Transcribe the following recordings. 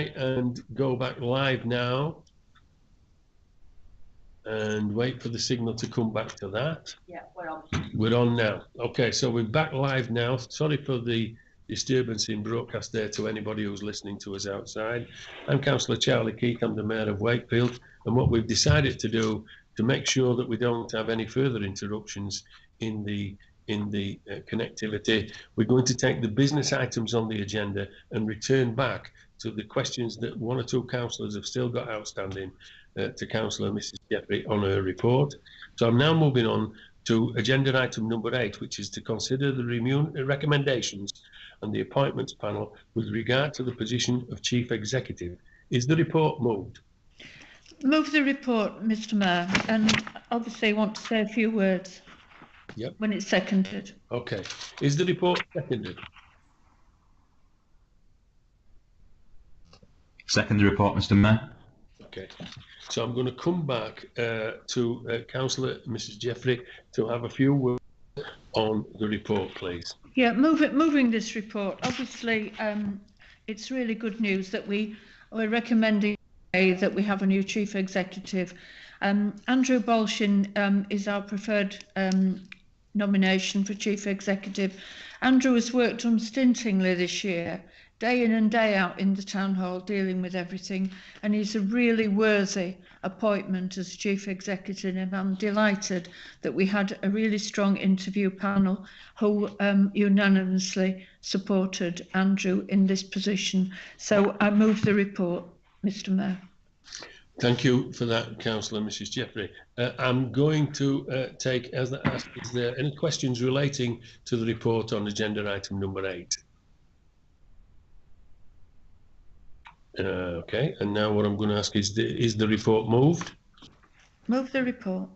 and go back live now and wait for the signal to come back to that. Yeah, we're on. We're on now. Okay, so we're back live now. Sorry for the disturbance in broadcast there to anybody who's listening to us outside. I'm Councillor Charlie Keek, I'm the Mayor of Wakefield, and what we've decided to do to make sure that we don't have any further interruptions in the connectivity, we're going to take the business items on the agenda and return back to the questions that one or two councillors have still got outstanding to Councillor Mrs. Jeffrey on her report. So I'm now moving on to agenda item number 8, which is to consider the recommendations and the appointments panel with regard to the position of Chief Executive. Is the report moved? Move the report, Mr. Mayor, and obviously want to say a few words. Yep. When it's seconded. Okay. Is the report seconded? Second the report, Mr. Mayor. Okay. So I'm going to come back to Councillor Mrs. Jeffrey to have a few words on the report, please. Yeah, moving this report. Obviously, it's really good news that we're recommending that we have a new Chief Executive. Andrew Bolshin is our preferred nomination for Chief Executive. Andrew has worked unstintingly this year, day in and day out in the Town Hall, dealing with everything, and he's a really worthy appointment as Chief Executive, and I'm delighted that we had a really strong interview panel who unanimously supported Andrew in this position. So I move the report, Mr. Mayor. Thank you for that, Councillor Mrs. Jeffrey. I'm going to take is there any questions relating to the report on agenda item number 8? Okay, and now what I'm going to ask is the report moved? Move the report.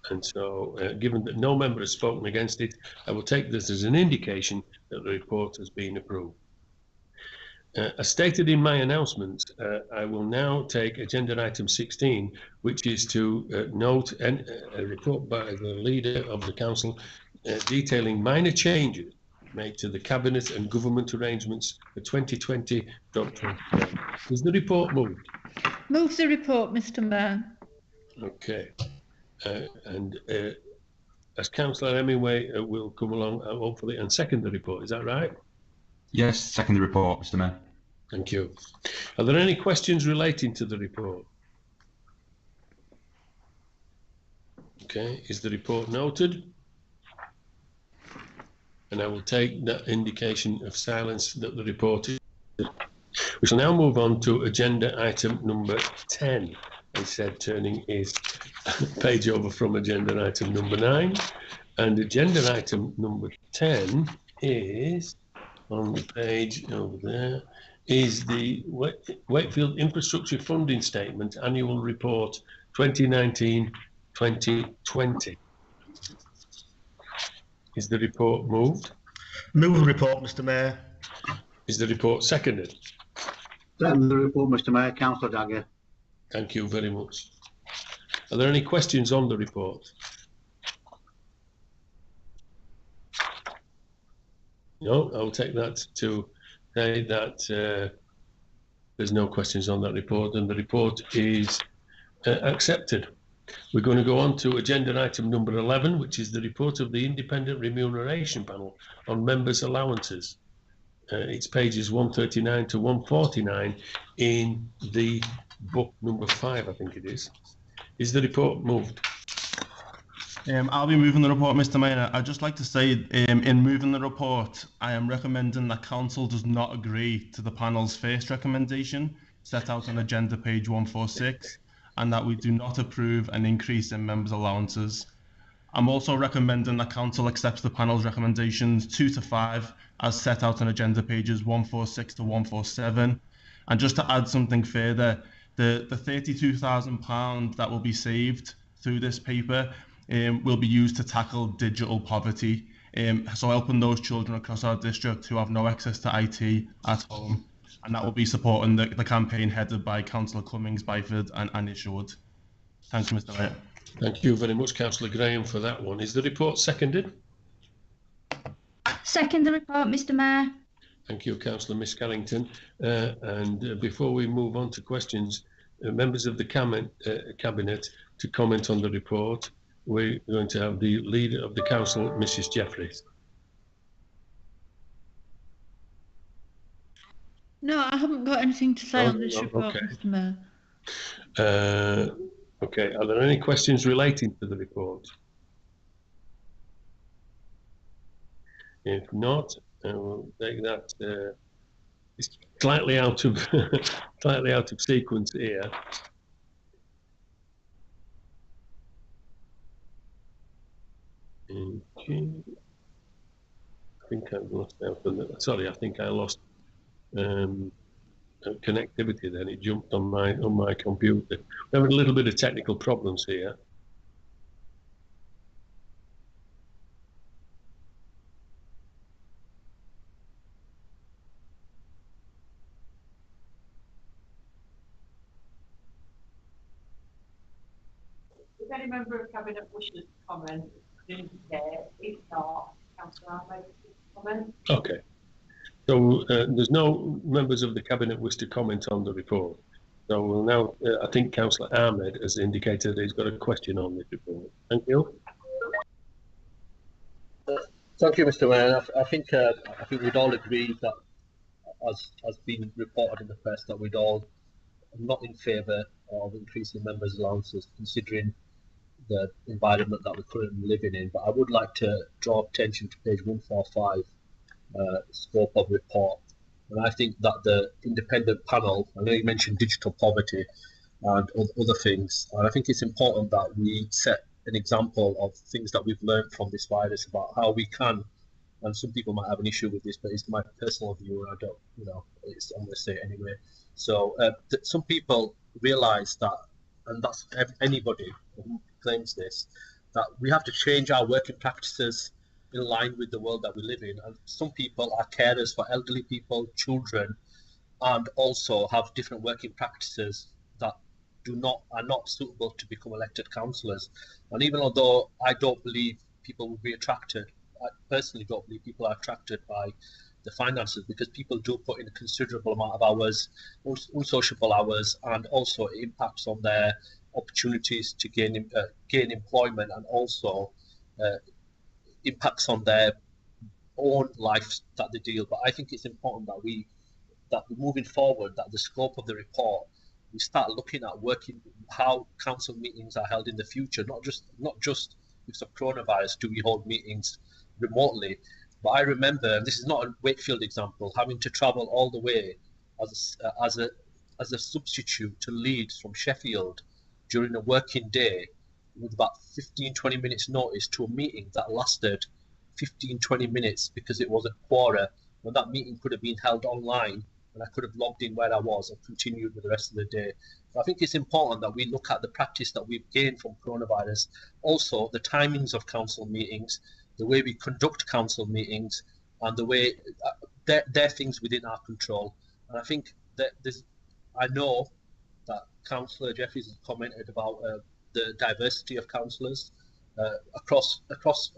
And so, given that no member has spoken against it, I will take this as an indication that the report has been approved. As stated in my announcement, I will now take agenda item 16, which is to note a report by the leader of the council detailing minor changes made to the cabinet and government arrangements for 2020. Is the report moved? Move the report, Mr. Mayor. Okay, and as Councillor Hemingway will come along hopefully and second the report. Is that right? Yes, second the report, Mr. Mayor. Thank you. Are there any questions relating to the report? Okay, is the report noted? And I will take that indication of silence that the report is. We shall now move on to agenda item number 10. I said turning his page over from agenda item number 9. And agenda item number 10 is on the page over there. Is the Wakefield Infrastructure Funding Statement Annual Report 2019-2020. Is the report moved? Move the report, Mr. Mayor. Is the report seconded? Second the report, Mr. Mayor. Councillor Dagger. Thank you very much. Are there any questions on the report? No, I'll take that to say that there's no questions on that report and the report is accepted. We're going to go on to agenda item number 11, which is the report of the Independent Remuneration Panel on members' allowances. It's pages 139 to 149 in the book number 5, I think it is. Is the report moved? I'll be moving the report, Mr. Mayor. I'd just like to say, in moving the report, I am recommending that Council does not agree to the panel's first recommendation set out on agenda page 146, and that we do not approve an increase in members' allowances. I'm also recommending that Council accepts the panel's recommendations 2 to 5 as set out on agenda pages 146 to 147. And just to add something further, the £32,000 that will be saved through this paper will be used to tackle digital poverty, so helping those children across our district who have no access to IT at home, and that will be supporting the campaign headed by Councillor Cummings, Byford and Isherwood. Thanks, Mr. Mayor. Thank you very much, Councillor Graham, for that one. Is the report seconded? Second the report, Mr. Mayor. Thank you, Councillor Miss Carrington. And before we move on to questions, members of the Cabinet to comment on the report, we're going to have the Leader of the Council, Mrs Jeffries. No, I haven't got anything to say on this report, okay. Mr Mayor. Okay, are there any questions relating to the report? If not, we'll take that. It's slightly out of slightly out of sequence here. Okay. I think I've lost out on that. Sorry, I think I lost connectivity. Then it jumped on my computer. We're having a little bit of technical problems here. If any member of Cabinet wishes to comment, please say. If not, Councillor Ahmed, comment. Okay. So there's no members of the Cabinet wish to comment on the report. So we'll now, I think Councillor Ahmed has indicated that he's got a question on this report. Thank you. Thank you, Mr. Mayor. I think we'd all agree that, as has been reported in the press, that we'd all not in favour of increasing members' allowances, considering the environment that we're currently living in. But I would like to draw attention to page 145, scope of report. And I think that the independent panel, I know you mentioned digital poverty and other things, and I think it's important that we set an example of things that we've learned from this virus about how we can, and some people might have an issue with this, but it's my personal view, and I don't, I'm going to say it anyway. So some people realise that, and that's anybody who claims this, that we have to change our working practices in line with the world that we live in. And some people are carers for elderly people, children, and also have different working practices that are not suitable to become elected councillors. And even although I don't believe people will be attracted, I personally don't believe people are attracted by the finances, because people do put in a considerable amount of hours, unsociable hours, and also it impacts on their opportunities to gain employment, and also impacts on their own lives that they deal. But I think it's important that we moving forward, that the scope of the report, we start looking at how council meetings are held in the future, not just because of coronavirus do we hold meetings remotely. But I remember, and this is not a Wakefield example, having to travel all the way as a substitute to Leeds from Sheffield during a working day with about 15-20 minutes notice to a meeting that lasted 15-20 minutes because it was a quorum, when that meeting could have been held online and I could have logged in where I was and continued with the rest of the day. So I think it's important that we look at the practice that we've gained from coronavirus, also the timings of council meetings, the way we conduct council meetings, and the way they're things within our control. And I think that I know that Councillor Jeffries has commented about the diversity of councillors across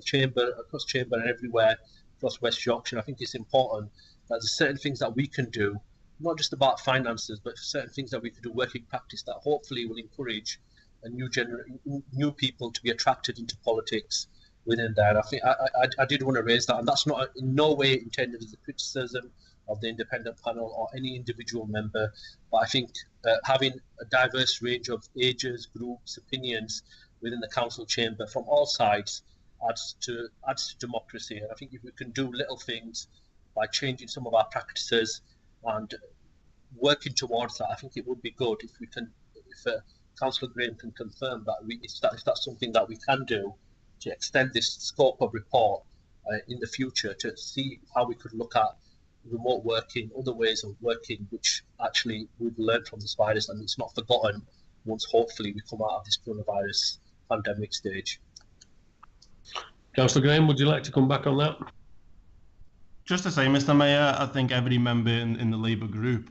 chamber and everywhere across West Yorkshire. I think it's important that there's certain things that we can do, not just about finances, but certain things that we can do working practice that hopefully will encourage a new people to be attracted into politics within that. I think I did want to raise that, and that's not in no way intended as a criticism of the independent panel or any individual member, but I think having a diverse range of ages, groups, opinions within the council chamber from all sides adds to democracy. And I think if we can do little things by changing some of our practices and working towards that, I think it would be good if Councillor Graham can confirm that if that's something that we can do to extend this scope of report in the future, to see how we could look at remote working, other ways of working, which actually we've learned from this virus, and it's not forgotten once hopefully we come out of this coronavirus pandemic stage. Councillor Graham, would you like to come back on that? Just to say, Mr. Mayor, I think every member in the Labour group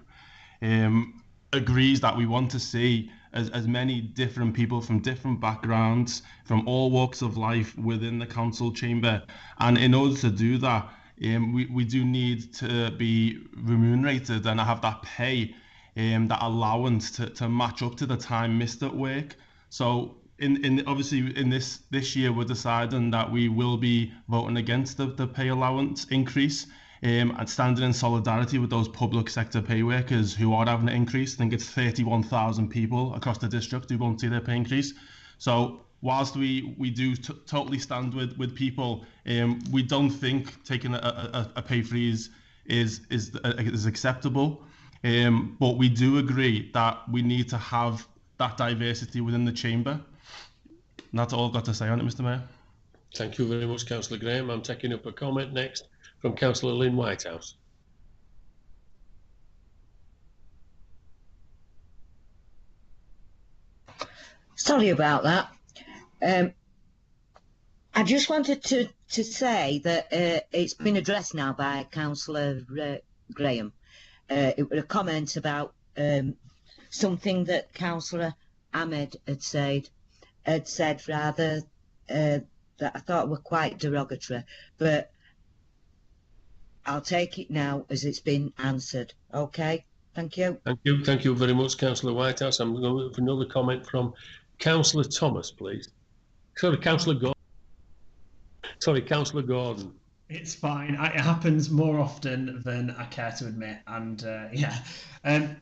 agrees that we want to see as many different people from different backgrounds, from all walks of life within the council chamber. And in order to do that, we do need to be remunerated and have that pay, that allowance to match up to the time missed at work. So obviously in this year we're deciding that we will be voting against the pay allowance increase, and standing in solidarity with those public sector pay workers who are having an increase. I think it's 31,000 people across the district who won't see their pay increase. So whilst we do totally stand with people, we don't think taking a pay freeze is acceptable. But we do agree that we need to have that diversity within the chamber. And that's all I've got to say on it, Mr. Mayor. Thank you very much, Councillor Graham. I'm taking up a comment next from Councillor Lynn Whitehouse. Sorry about that. I just wanted to say that it's been addressed now by Councillor Graham. It was a comment about something that Councillor Ahmed had said rather, that I thought were quite derogatory, but I'll take it now as it's been answered. Okay, thank you. Thank you very much, Councillor Whitehouse. I'm going for another comment from Councillor Thomas, please. Sorry, Councillor Gordon. Sorry, Councillor Gordon. It's fine. It happens more often than I care to admit. And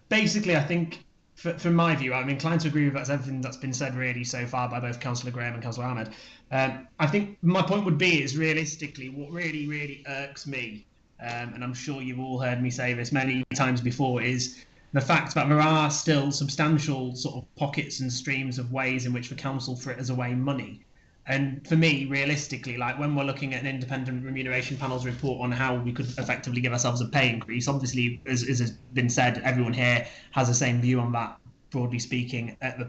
basically, I think, from my view, I'm inclined to agree with everything that's been said really so far by both Councillor Graham and Councillor Ahmed. I think my point would be is realistically what really irks me, and I'm sure you've all heard me say this many times before, is the fact that there are still substantial sort of pockets and streams of ways in which the council fritters away money. And for me, realistically, like when we're looking at an independent remuneration panel's report on how we could effectively give ourselves a pay increase, obviously, as has been said, everyone here has the same view on that, broadly speaking, at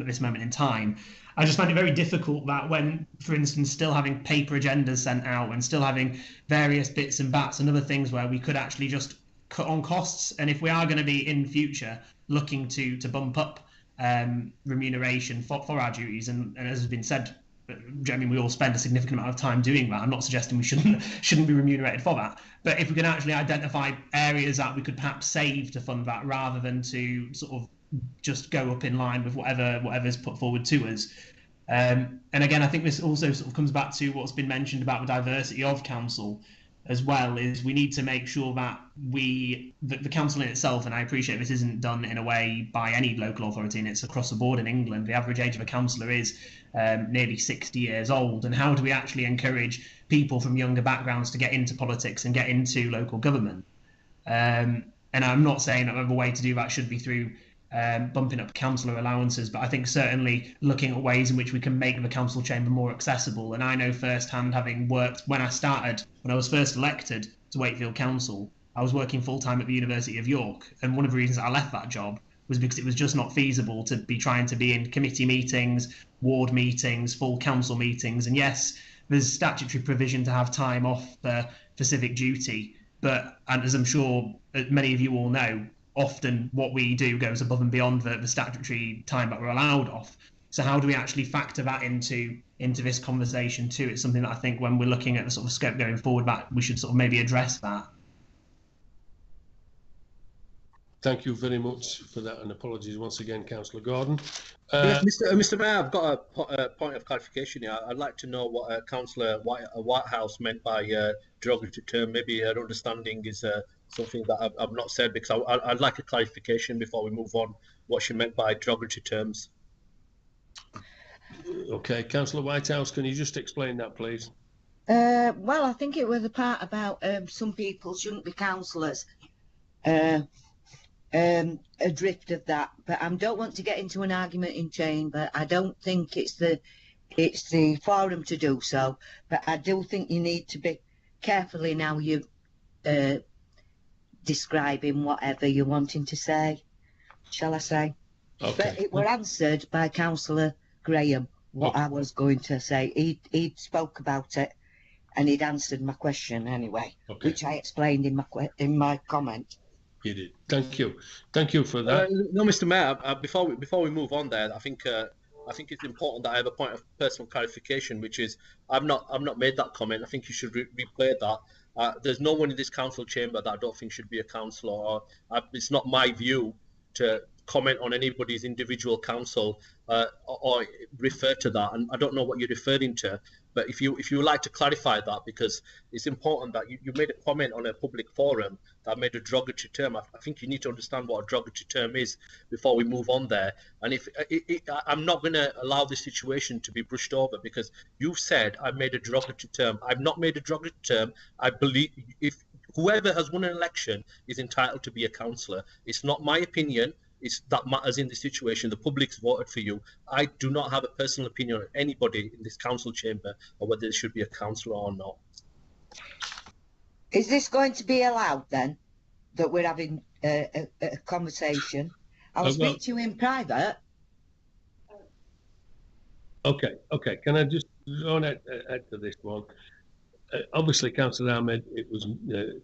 this moment in time. I just find it very difficult that when, for instance, still having paper agendas sent out and still having various bits and bats and other things where we could actually just cut on costs. And if we are going to be in future looking to bump up remuneration for our duties, and as has been said, I mean, we all spend a significant amount of time doing that. I'm not suggesting we shouldn't be remunerated for that. But if we can actually identify areas that we could perhaps save to fund that rather than to sort of just go up in line with whatever's put forward to us. And again, I think this also sort of comes back to what's been mentioned about the diversity of council as well, is we need to make sure that the council in itself, and I appreciate this isn't done in a way by any local authority, and it's across the board in England, the average age of a councillor is nearly 60 years old. And how do we actually encourage people from younger backgrounds to get into politics and get into local government? And I'm not saying that the way to do that should be through bumping up councillor allowances, but I think certainly looking at ways in which we can make the council chamber more accessible. And I know firsthand, having worked when I was first elected to Wakefield Council, I was working full-time at the University of York, and one of the reasons I left that job was because it was just not feasible to be trying to be in committee meetings, ward meetings, full council meetings. And yes, there's statutory provision to have time off for civic duty, but, and as I'm sure many of you all know, often what we do goes above and beyond the statutory time that we're allowed off. So how do we actually factor that into this conversation too? It's something that I think when we're looking at the sort of scope going forward, that we should sort of maybe address that. Thank you very much for that, and apologies once again, Councillor Gordon. Yes, Mr. Mayor, I've got a point of clarification here. I'd like to know what Councillor Whitehouse meant by derogatory term. Maybe her understanding is something that I've not said, because I'd like a clarification before we move on, what she meant by derogatory terms. Okay, Councillor Whitehouse, can you just explain that, please? Well, I think it was the part about some people shouldn't be councillors. Adrift of that, but I don't want to get into an argument in chamber. I don't think it's the forum to do so, but I do think you need to be careful in how you describing whatever you're wanting to say, shall I say. Okay. But it were answered by Councillor Graham what I was going to say. He spoke about it and he'd answered my question anyway, which I explained in my comment. You did. Thank you for that. No, Mr. Mayor. Before we move on there, I think it's important that I have a point of personal clarification, which is I've not made that comment. I think you should replay that. There's no one in this council chamber that I don't think should be a councillor. Or it's not my view to comment on anybody's individual council or refer to that. And I don't know what you're referring to, but if you would like to clarify that, because it's important that you made a comment on a public forum that made a derogatory term. I think you need to understand what a derogatory term is before we move on there. And if I'm not going to allow this situation to be brushed over, because you've said I made a derogatory term. I've not made a derogatory term. I believe if whoever has won an election is entitled to be a councillor. It's not my opinion. It's that matters in this situation. The public's voted for you. I do not have a personal opinion on anybody in this council chamber or whether there should be a councillor or not. Is this going to be allowed then, that we're having a conversation? I'll speak to you in private. Okay. Can I just go on add to this one? Obviously, Councillor Ahmed, it was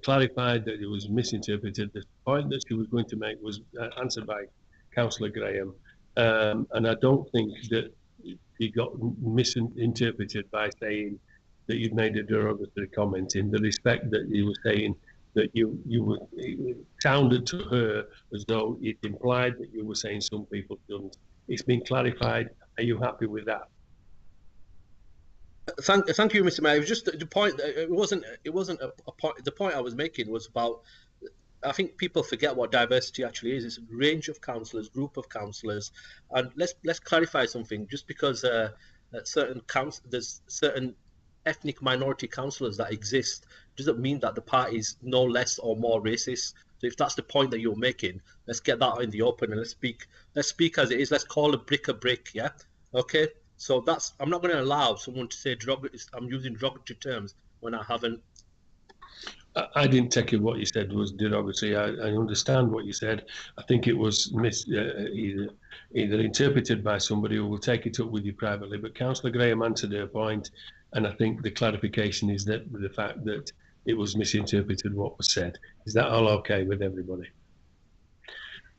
clarified that it was misinterpreted. The point that she was going to make was answered by Councillor Graham, and I don't think that he got misinterpreted by saying that you'd made a derogatory comment, in the respect that he was saying that it sounded to her as though it implied that you were saying some people shouldn't. It's been clarified. Are you happy with that? Thank you, Mr. Mayor. It was just the point. It wasn't a point. The point I was making was about. I think people forget what diversity actually is. It's a range of councillors, group of councillors, and let's clarify something. Just because there's certain ethnic minority councillors that exist, doesn't mean that the party is no less or more racist. So if that's the point that you're making, let's get that out in the open and let's speak as it is. Let's call a brick, yeah. Okay. So I'm not going to allow someone to say I'm using derogatory terms when I haven't. I didn't take it what you said was derogatory. I understand what you said. I think it was either interpreted by somebody who will take it up with you privately. But Councillor Graham answered her point, and I think the clarification is that the fact that it was misinterpreted what was said. Is that all okay with everybody?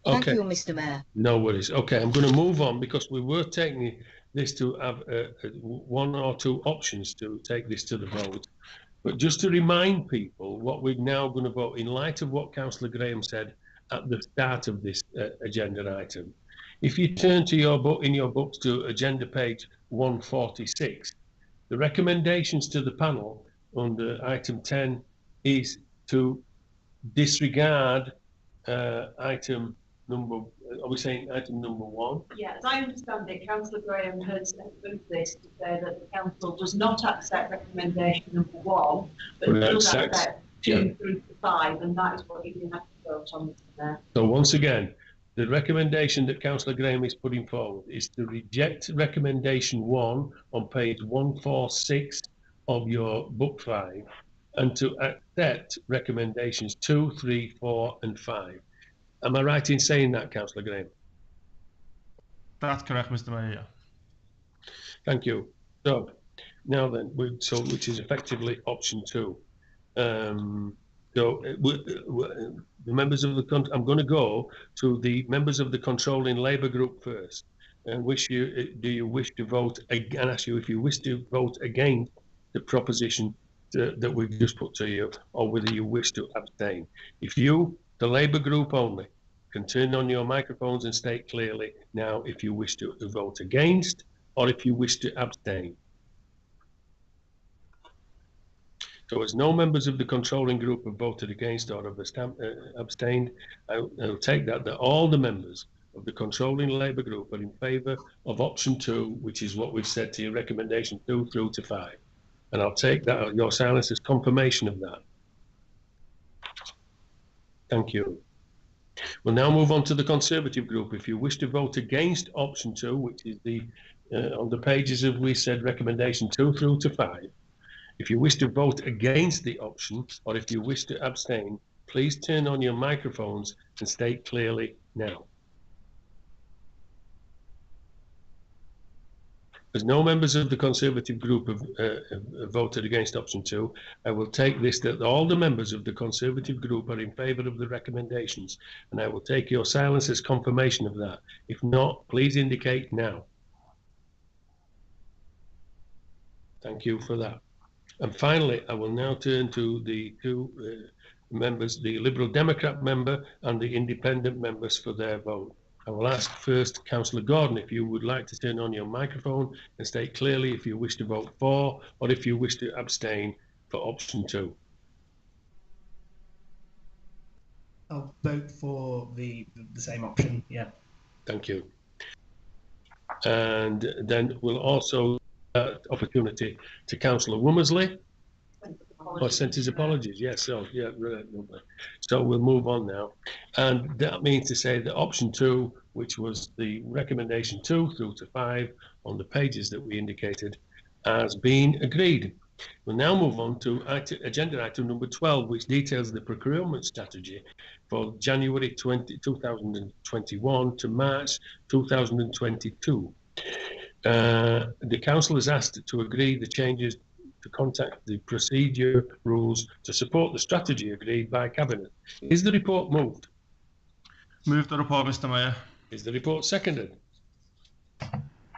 Okay. Thank you, Mr. Mayor. No worries. Okay, I'm going to move on because we were taking this to have one or two options to take this to the vote. But just to remind people what we're now going to vote, in light of what Councillor Graham said at the start of this agenda item, if you turn to your book in your books to agenda page 146, the recommendations to the panel under item 10 is to disregard item number. Are we saying item number 1? Yeah, as I understand it, Councillor Graham has moved this to say that the council does not accept recommendation number 1, but does accept 2 through to 5, and that is what you're going to have to vote on there. So once again, the recommendation that Councillor Graham is putting forward is to reject recommendation 1 on page 146 of your book 5, and to accept recommendations 2, 3, 4, and 5. Am I right in saying that, Councillor Graham? That's correct, Mr. Mayor. Thank you. So now then, which is effectively option 2. The members of the I'm going to go to the members of the controlling Labour group first, and do you wish to vote? And ask you if you wish to vote against the proposition that we've just put to you, or whether you wish to abstain. If you, the Labour group only, can turn on your microphones and state clearly now if you wish to vote against or if you wish to abstain. So as no members of the controlling group have voted against or have abstained, I'll take that all the members of the controlling Labour group are in favour of option 2, which is what we've said to you, recommendation 2 through to 5. And I'll take that, your silence, as confirmation of that. Thank you. We'll now move on to the Conservative group. If you wish to vote against option 2, which is on the pages of we said recommendation 2 through to 5, if you wish to vote against the option or if you wish to abstain, please turn on your microphones and state clearly now. As no members of the Conservative group have voted against option 2, I will take this that all the members of the Conservative group are in favour of the recommendations, and I will take your silence as confirmation of that. If not, please indicate now. Thank you for that. And finally, I will now turn to the two members, the Liberal Democrat member and the independent members, for their vote. I will ask first Councillor Gordon if you would like to turn on your microphone and state clearly if you wish to vote for or if you wish to abstain for option 2. I'll vote for the same option, yeah. Thank you. And then we'll also opportunity to Councillor Womersley. Oh, sent his apologies. Yes, so yeah, right. So we'll move on now, and that means to say that option 2, which was the recommendation 2 through to 5 on the pages that we indicated, has been agreed. We'll now move on to agenda item number 12, which details the procurement strategy for January 2021 to March 2022. The council has asked to agree the changes to contact the procedure rules to support the strategy agreed by Cabinet. Is the report moved? Move the report, Mr. Mayor. Is the report seconded?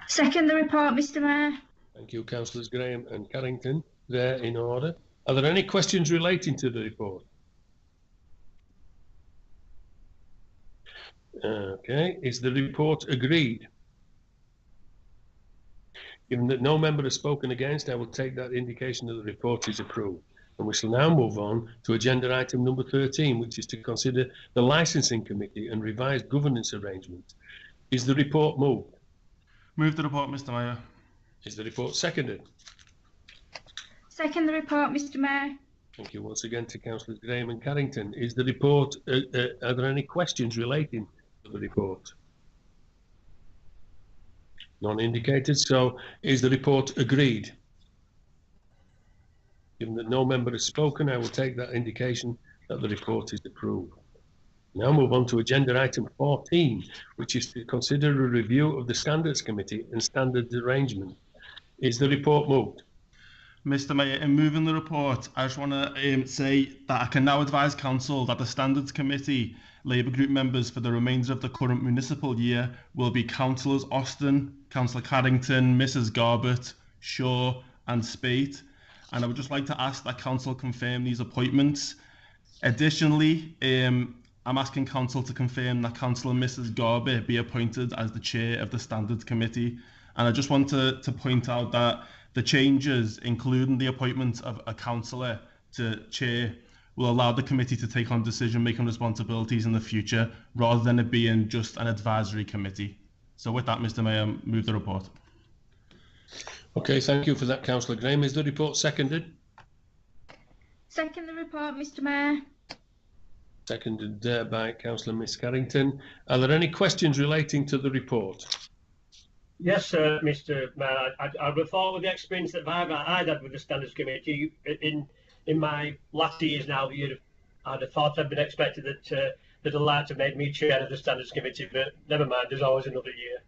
Second the report, Mr. Mayor. Thank you, Councillors Graham and Carrington. They're in order. Are there any questions relating to the report? Okay, is the report agreed? Given that no member has spoken against, I will take that indication that the report is approved. And we shall now move on to agenda item number 13, which is to consider the licensing committee and revised governance arrangements. Is the report moved? Move the report, Mr. Mayor. Is the report seconded? Second the report, Mr. Mayor. Thank you once again to Councillors Graham and Carrington. Is the report, are there any questions relating to the report? None indicated. So is the report agreed? Given that no member has spoken, I will take that indication that the report is approved. Now move on to agenda item 14, which is to consider a review of the Standards Committee and standards arrangement. Is the report moved? Mr. Mayor, in moving the report, I just want to say that I can now advise Council that the Standards Committee Labour Group members for the remainder of the current municipal year will be Councillors Austin, Councillor Carrington, Mrs Garbett, Shaw and Spate. And I would just like to ask that Council confirm these appointments. Additionally, I'm asking Council to confirm that Councillor Mrs Garbett be appointed as the Chair of the Standards Committee. And I just want to point out that the changes, including the appointment of a councillor to chair, will allow the committee to take on decision-making responsibilities in the future, rather than it being just an advisory committee. So with that, Mr. Mayor, move the report. Okay, thank you for that, Councillor Graham. Is the report seconded? Second the report, Mr. Mayor. Seconded by Councillor Miss Carrington. Are there any questions relating to the report? Yes, Mr. Mayor. I would have thought with the experience that I'd had with the Standards Committee in my last years now, I'd have thought I'd been expected that they'd have liked to have made me chair of the Standards Committee, but never mind, there's always another year.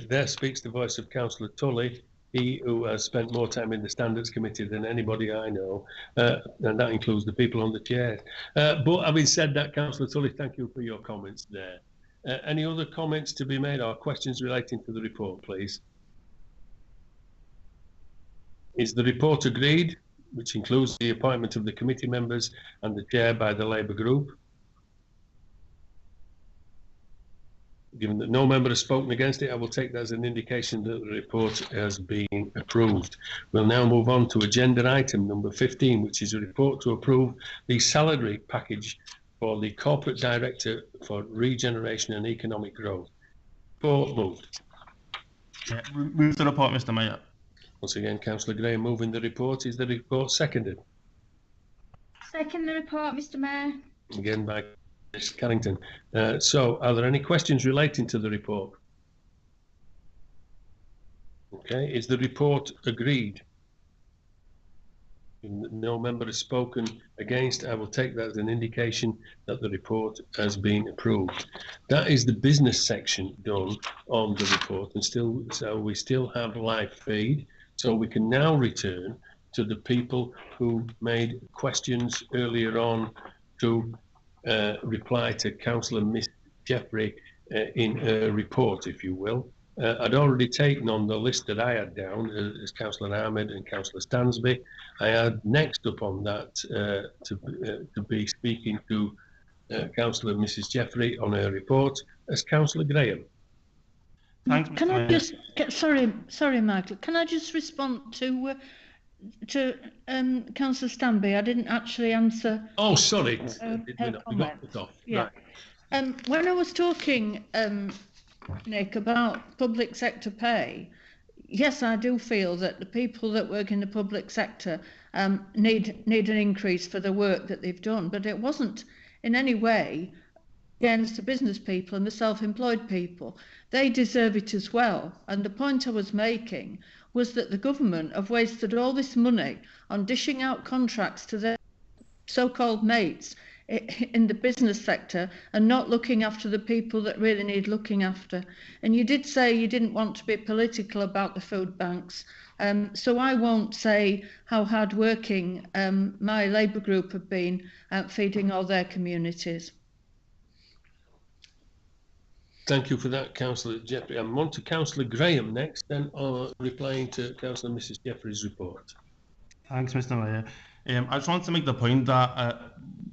There speaks the voice of Councillor Tully, he who has spent more time in the Standards Committee than anybody I know, and that includes the people on the chair. But having said that, Councillor Tully, thank you for your comments there. Any other comments to be made or questions relating to the report, please? Is the report agreed, which includes the appointment of the committee members and the chair by the Labour Group? Given that no member has spoken against it, I will take that as an indication that the report has been approved. We'll now move on to agenda item number 15, which is a report to approve the salary package for the Corporate Director for Regeneration and Economic Growth. Report moved. Yeah, move the report, Mr. Mayor. Once again, Councillor Graham moving the report. Is the report seconded? Second the report, Mr. Mayor. Again by Ms Carrington. So, are there any questions relating to the report? Okay, is the report agreed? No member has spoken against. I will take that as an indication that the report has been approved. That is the business section done on the report, and so we still have live feed. So we can now return to the people who made questions earlier on to reply to Councillor Miss Jeffrey in her report, if you will. I'd already taken on the list that I had down as Councillor Ahmed and Councillor Stansby. I had next up on that to be speaking to Councillor Mrs. Jeffrey on her report as Councillor Graham. Thanks, Can Mr. I Mayor. just sorry, Michael. Can I just respond to Councillor Stanby? I didn't actually answer. Oh, sorry. her We got comment. cut off. Yeah. Right. When I was talking, Nick, about public sector pay, yes, I do feel that the people that work in the public sector need an increase for the work that they've done, but it wasn't in any way against the business people and the self-employed people. They deserve it as well. And the point I was making was that the government have wasted all this money on dishing out contracts to their so-called mates in the business sector and not looking after the people that really need looking after. And you did say you didn't want to be political about the food banks. So I won't say how hard-working my Labour group have been feeding all their communities. Thank you for that, Councillor Jeffrey. I'm on to Councillor Graham next, then replying to Councillor Mrs. Jeffrey's report. Thanks, Mr. Mayor. I just want to make the point that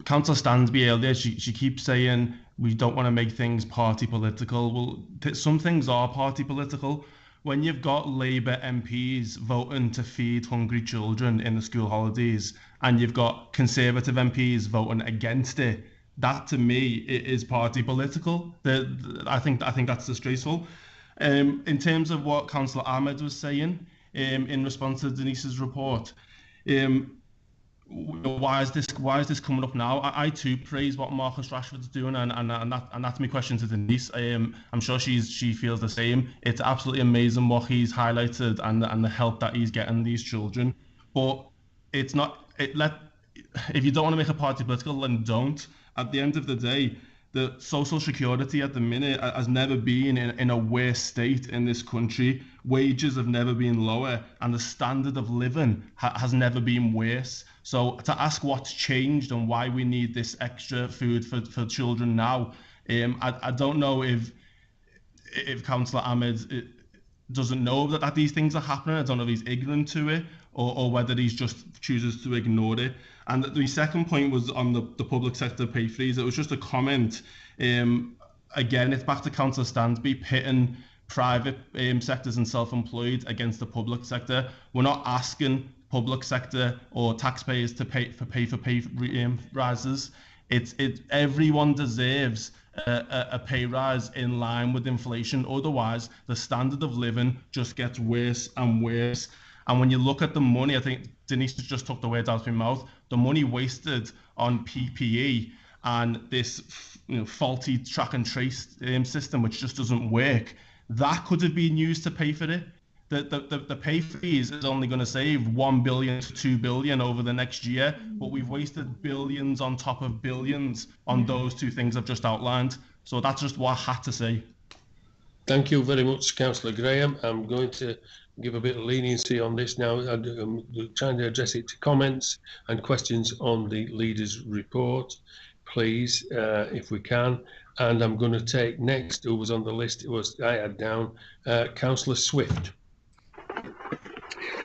Councillor Stansby earlier, she keeps saying we don't want to make things party political. Well, some things are party political. When you've got Labour MPs voting to feed hungry children in the school holidays, and you've got Conservative MPs voting against it, that to me is party political. I think that's disgraceful. In terms of what Councillor Ahmed was saying in response to Denise's report, why is this coming up now? I too praise what Marcus Rashford's doing, and that's my question to Denise. I'm sure she feels the same. It's absolutely amazing what he's highlighted and the help that he's getting these children. But it's not. If you don't want to make a party political, then don't. At the end of the day, the social security at the minute has never been in a worse state in this country. Wages have never been lower, and the standard of living has never been worse. So to ask what's changed and why we need this extra food for children now, I don't know if Councillor Ahmed doesn't know that these things are happening. I don't know if he's ignorant to it or whether he just chooses to ignore it. And the second point was on the public sector pay freeze. It was just a comment. Again, it's back to Councillor Stansby pitting private sectors and self-employed against the public sector. We're not asking public sector or taxpayers to pay for pay rises. Everyone deserves a pay rise in line with inflation. Otherwise, the standard of living just gets worse and worse. And when you look at the money, I think Denise just took the words out of my mouth, the money wasted on PPE and this faulty track and trace system, which just doesn't work, that could have been used to pay for it. The pay freeze is only going to save 1 billion to 2 billion over the next year, but we've wasted billions on top of billions on those two things I've just outlined. So that's just what I had to say. Thank you very much, Councillor Graham. I'm going to give a bit of leniency on this now. I'm trying to address it to comments and questions on the leader's report, please, if we can. And I'm going to take next, who was on the list, I had down, Councillor Swift.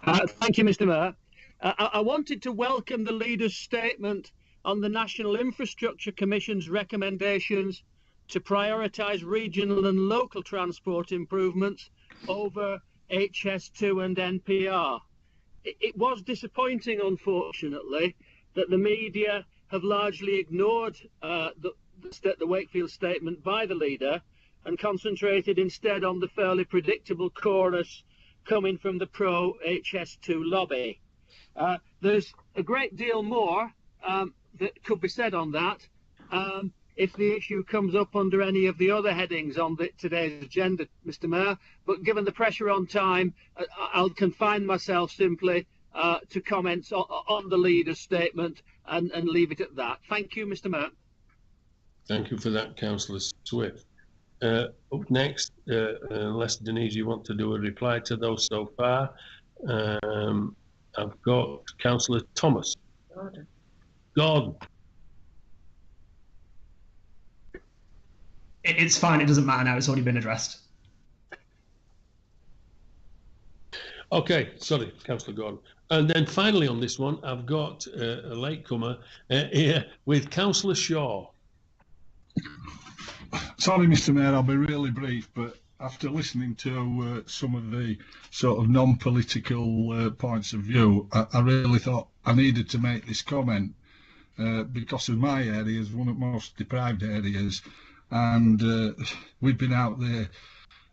Thank you, Mr. Mayor. I wanted to welcome the leader's statement on the National Infrastructure Commission's recommendations to prioritise regional and local transport improvements over HS2 and NPR. It was disappointing, unfortunately, that the media have largely ignored the Wakefield statement by the leader and concentrated instead on the fairly predictable chorus coming from the pro-HS2 lobby. There's a great deal more that could be said on that if the issue comes up under any of the other headings on today's agenda, Mr. Mayor. But given the pressure on time, I'll confine myself simply to comments on the leader's statement and leave it at that. Thank you, Mr. Mayor. Thank you for that, Councillor Swift. Up next, unless Denise, you want to do a reply to those so far, I've got Councillor Thomas. Gordon. It's fine. It doesn't matter now. It's already been addressed. Okay, sorry, Councillor Gordon. And then finally on this one, I've got a latecomer here with Councillor Shaw. Sorry, Mr. Mayor, I'll be really brief, but after listening to some of the sort of non-political points of view, I really thought I needed to make this comment because of my area is one of the most deprived areas, and we've been out there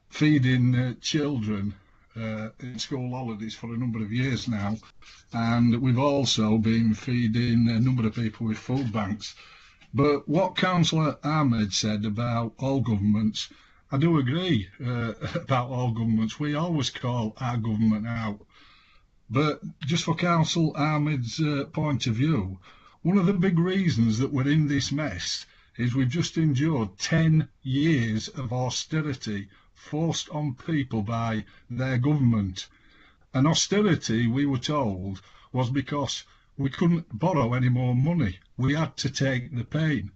feeding children in school holidays for a number of years now, and we've also been feeding a number of people with food banks. But what Councillor Ahmed said about all governments, I do agree about all governments. We always call our government out. But just for Councillor Ahmed's point of view, one of the big reasons that we're in this mess is we've just endured 10 years of austerity forced on people by their government. And austerity, we were told, was because we couldn't borrow any more money. We had to take the pain.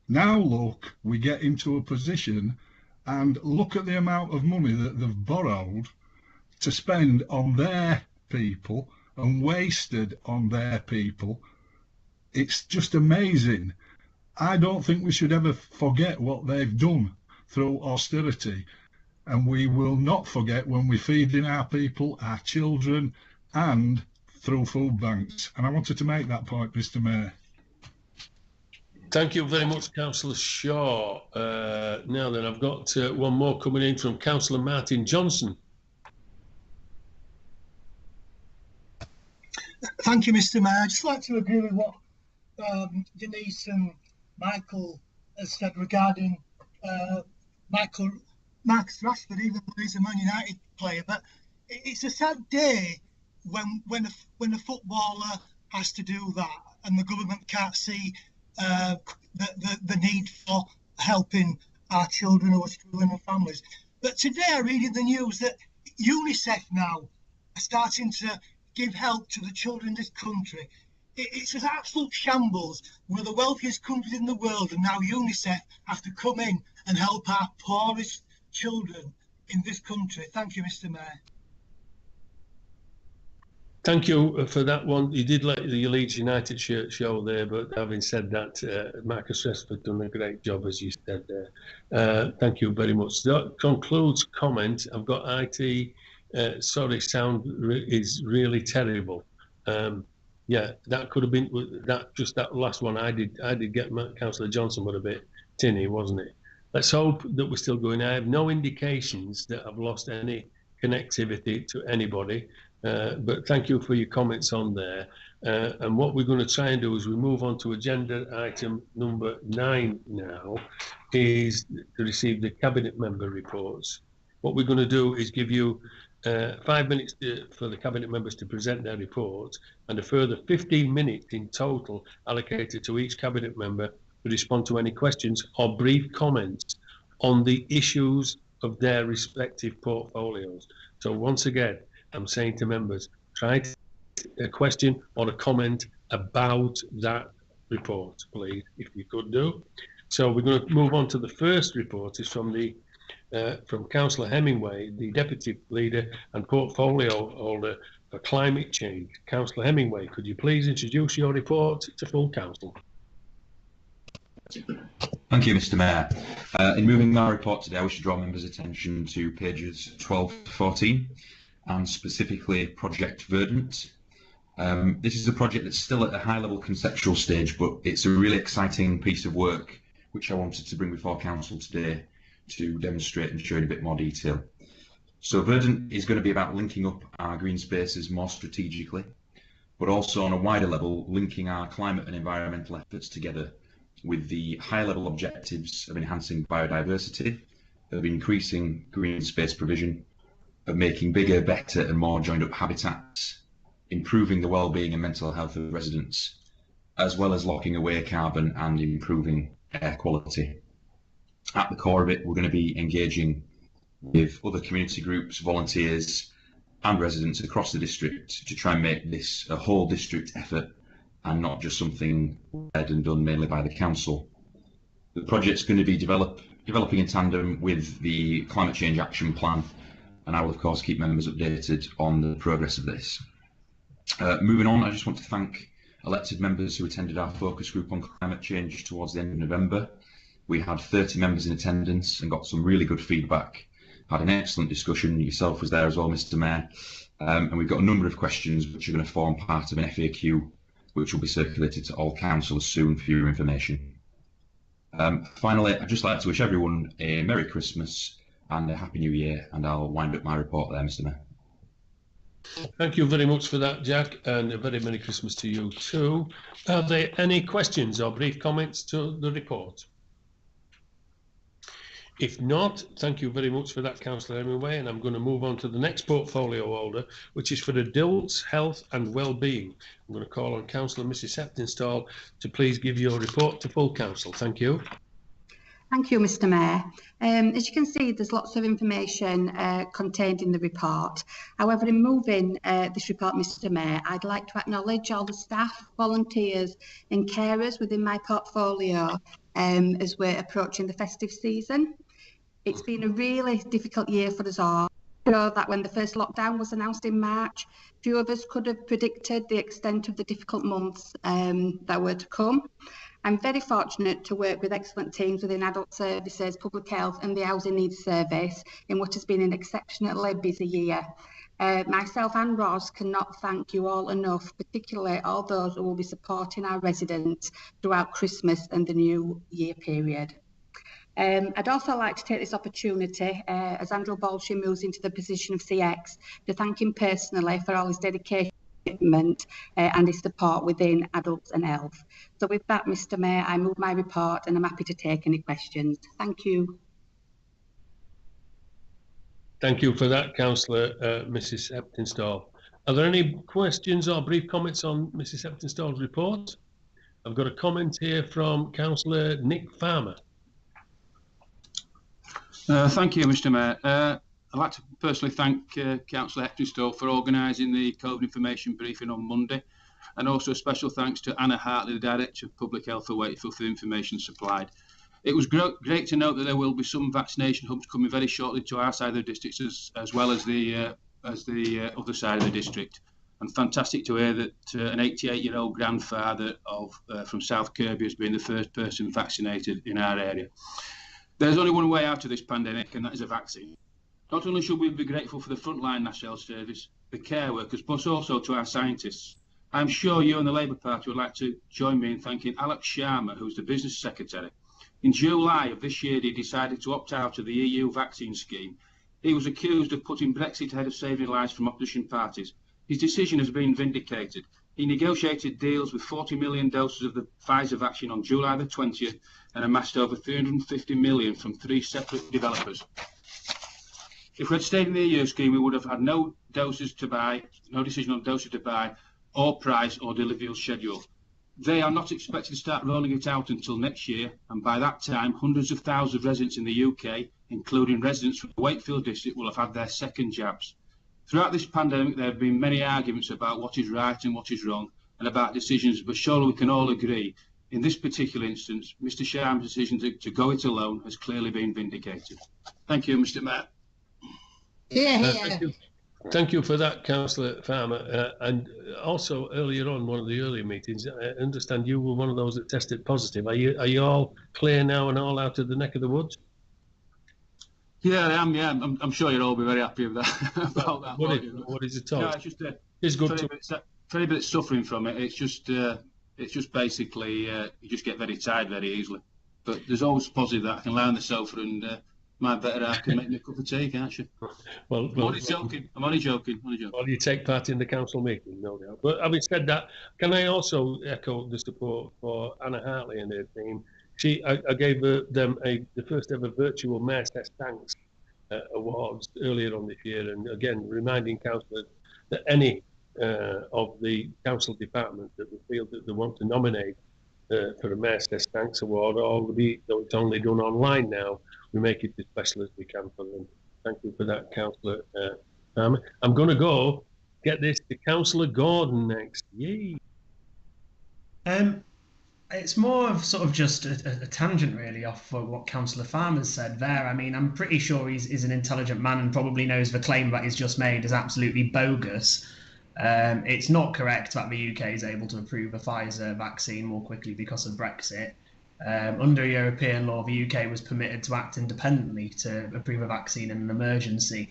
Now look, we get into a position and look at the amount of money that they've borrowed to spend on their people and wasted on their people. It's just amazing. I don't think we should ever forget what they've done through austerity, and we will not forget when we're feeding our people, our children, and through food banks. And I wanted to make that point, Mr. Mayor. Thank you very much, Councillor Shaw. Now then, I've got one more coming in from Councillor Martin Johnson. Thank you, Mr. Mayor. I'd just like to agree with what Denise and Michael has said regarding Marcus Rashford, even though he's a Man United player. But it's a sad day when a footballer has to do that, and the government can't see the need for helping our children who are struggling and families. But today I read in the news that UNICEF now are starting to give help to the children in this country. It's an absolute shambles. We're the wealthiest countries in the world, and now UNICEF have to come in and help our poorest children in this country. Thank you, Mr. Mayor. Thank you for that one. You did let the Leeds United shirt show there, but having said that, Marcus Rashford done a great job, as you said there. Thank you very much. That concludes comment. I've got IT. Sorry, sound is really terrible. Yeah, that could have been that. Just that last one I did get Councillor Johnson, but a bit tinny, wasn't it? Let's hope that we're still going. I have no indications that I've lost any connectivity to anybody. But thank you for your comments on there. And what we're going to try and do is we move on to agenda item number 9 now, is to receive the cabinet member reports. What we're going to do is give you 5 minutes for the cabinet members to present their report, and a further 15 minutes in total allocated to each cabinet member to respond to any questions or brief comments on the issues of their respective portfolios. So once again, I'm saying to members, try a question or a comment about that report, please, if you could do. So we're going to move on to the first report. Is from Councillor Hemingway, the Deputy Leader and Portfolio Holder for Climate Change. Councillor Hemingway, could you please introduce your report to full council? Thank you, Mr. Mayor. In moving my report today, I wish to draw members' attention to pages 12 to 14, and specifically Project Verdant. This is a project that's still at a high-level conceptual stage, but it's a really exciting piece of work which I wanted to bring before council today to demonstrate and show in a bit more detail. So Verdant is going to be about linking up our green spaces more strategically, but also on a wider level, linking our climate and environmental efforts together with the high-level objectives of enhancing biodiversity, of increasing green space provision, of making bigger, better and more joined-up habitats, improving the well-being and mental health of residents, as well as locking away carbon and improving air quality. At the core of it, we're going to be engaging with other community groups, volunteers and residents across the district to try and make this a whole district effort and not just something led and done mainly by the council. The project's going to be developing in tandem with the Climate Change Action Plan, and I will of course keep members updated on the progress of this. Moving on, I just want to thank elected members who attended our focus group on climate change towards the end of November. We had 30 members in attendance and got some really good feedback. Had an excellent discussion. Yourself was there as well, Mr. Mayor. And we've got a number of questions which are going to form part of an FAQ, which will be circulated to all councillors soon for your information. Finally, I'd just like to wish everyone a Merry Christmas and a Happy New Year, and I'll wind up my report there, Mr. Mayor. Thank you very much for that, Jack, and a very Merry Christmas to you too. Are there any questions or brief comments to the report? If not, thank you very much for that, Councillor Hemingway, and I'm going to move on to the next portfolio holder, which is for adults, health and well-being. I'm going to call on Councillor Mrs Heptonstall to please give your report to full council. Thank you. Thank you, Mr. Mayor. As you can see, there's lots of information contained in the report. However, in moving this report, Mr. Mayor, I'd like to acknowledge all the staff, volunteers and carers within my portfolio as we're approaching the festive season. It's been a really difficult year for us all. I know that when the first lockdown was announced in March, few of us could have predicted the extent of the difficult months that were to come. I'm very fortunate to work with excellent teams within adult services, public health and the housing needs service in what has been an exceptionally busy year. Myself and Ros cannot thank you all enough, particularly all those who will be supporting our residents throughout Christmas and the New Year period. I'd also like to take this opportunity, as Andrew Bolshin moves into the position of CX, to thank him personally for all his dedication and his support within adults and health. So with that, Mr. Mayor, I move my report and I'm happy to take any questions. Thank you. Thank you for that, Councillor Mrs Heptonstall. Are there any questions or brief comments on Mrs Heptonstall's report? I've got a comment here from Councillor Nick Farmer. Thank you, Mr. Mayor. I'd like to personally thank Councillor Heptonstall for organising the COVID information briefing on Monday, and also a special thanks to Anna Hartley, the Director of Public Health for Wakefield, for the information supplied. It was great to note that there will be some vaccination hubs coming very shortly to our side of the district, as well as the other side of the district. And fantastic to hear that an 88-year-old grandfather from South Kirby has been the first person vaccinated in our area. There's only one way out of this pandemic, and that is a vaccine. Not only should we be grateful for the frontline National Health Service, the care workers, but also to our scientists. I'm sure you and the Labour Party would like to join me in thanking Alex Sharma, who's the Business Secretary. In July of this year, he decided to opt out of the EU vaccine scheme. He was accused of putting Brexit ahead of saving lives from opposition parties. His decision has been vindicated. He negotiated deals with 40 million doses of the Pfizer vaccine on July the 20th and amassed over 350 million from 3 separate developers. If we had stayed in the EU scheme, we would have had no doses to buy, no decision on doses to buy, or price, or delivery schedule. They are not expected to start rolling it out until next year, and by that time, hundreds of thousands of residents in the UK, including residents from the Wakefield district, will have had their second jabs. Throughout this pandemic, there have been many arguments about what is right and what is wrong, and about decisions, but surely we can all agree, in this particular instance, Mr Sharma's decision to go it alone has clearly been vindicated. Thank you, Mr Mayor. Thank you for that, Councillor Farmer. And also earlier on, one of the earlier meetings, I understand you were one of those that tested positive. Are you all clear now and all out of the neck of the woods? Yeah, I am. Yeah, I'm sure you'll all be very happy with that. About that. What is it all? No, it's just it's good for anybody that's suffering from it. It's just basically you just get very tired very easily. But there's always positive that I can lie on the sofa and my better half can make me a cup of tea, can't you? Well, I'm only joking. I'm only joking. Well, you take part in the council meeting, no doubt. But having said that, can I also echo the support for Anna Hartley and her team? I gave them the first ever virtual Mayor's Thanks Awards earlier on this year, and again reminding councillors that any of the council departments that we feel that they want to nominate for a Mayor's Thanks Award, though it's only done online now, we make it as special as we can for them. Thank you for that, Councillor Farmer. I'm going to go get this to Councillor Gordon next. Yay! It's more of sort of just a tangent really off of what Councillor Farmer's said there. I mean, I'm pretty sure he's an intelligent man and probably knows the claim that he's just made is absolutely bogus. It's not correct that the UK is able to approve a Pfizer vaccine more quickly because of Brexit. Under European law, the UK was permitted to act independently to approve a vaccine in an emergency.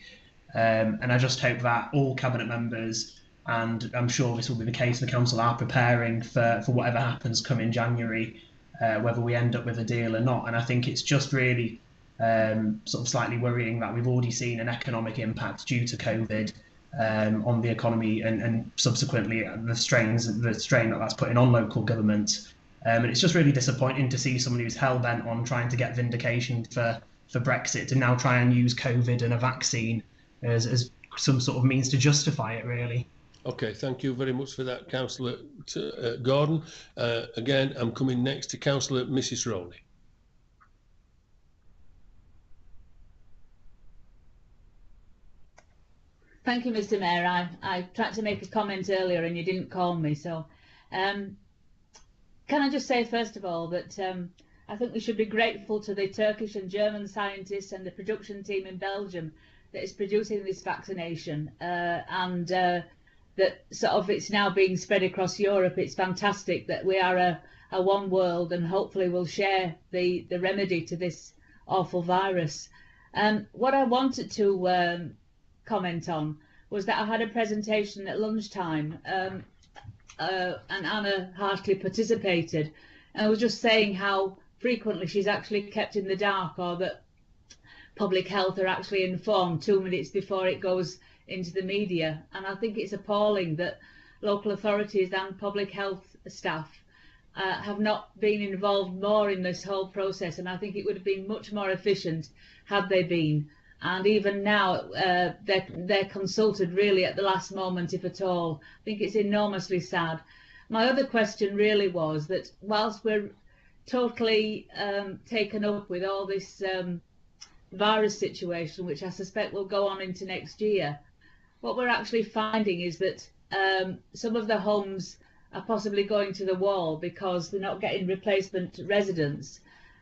And I just hope that all cabinet members, and I'm sure this will be the case, the council are preparing for whatever happens coming January, whether we end up with a deal or not. And I think it's just really sort of slightly worrying that we've already seen an economic impact due to COVID on the economy and subsequently the strain that that's putting on local government. And it's just really disappointing to see someone who's hell-bent on trying to get vindication for Brexit to now try and use COVID and a vaccine as some sort of means to justify it, really. Okay, thank you very much for that, Councillor Gordon. Again, I'm coming next to Councillor Mrs. Rowley. Thank you, Mr. Mayor. I tried to make a comment earlier and you didn't call me, so can I just say first of all that I think we should be grateful to the Turkish and German scientists and the production team in Belgium that is producing this vaccination and that sort of it's now being spread across Europe. It's fantastic that we are a one world and hopefully we'll share the remedy to this awful virus. What I wanted to comment on was that I had a presentation at lunchtime and Anna Hartley participated, and I was just saying how frequently she's actually kept in the dark, or that public health are actually informed 2 minutes before it goes into the media. And I think it's appalling that local authorities and public health staff have not been involved more in this whole process, and I think it would have been much more efficient had they been. And even now they're consulted really at the last moment, if at all. I think it's enormously sad. My other question really was that whilst we're totally taken up with all this virus situation, which I suspect will go on into next year, what we're actually finding is that some of the homes are possibly going to the wall because they're not getting replacement residents.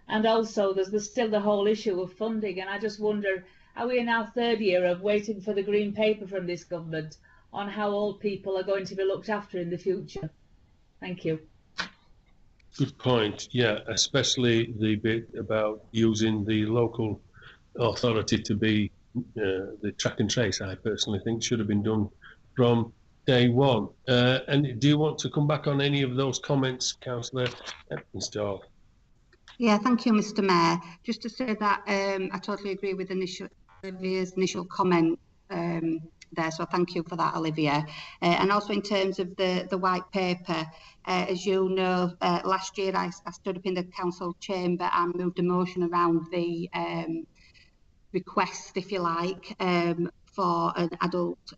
And also there's still the whole issue of funding, and I just wonder, are we in our third year of waiting for the green paper from this government on how old people are going to be looked after in the future? Thank you. Good point. Yeah, especially the bit about using the local authority to be the track and trace. I personally think should have been done from day one. And do you want to come back on any of those comments, Councillor Eppenstall? Yeah, thank you, Mr. Mayor. Just to say that I totally agree with Olivia's initial comment there, so thank you for that, Olivia. And also in terms of the white paper, as you know, last year I stood up in the council chamber and moved a motion around the request, if you like, for an adult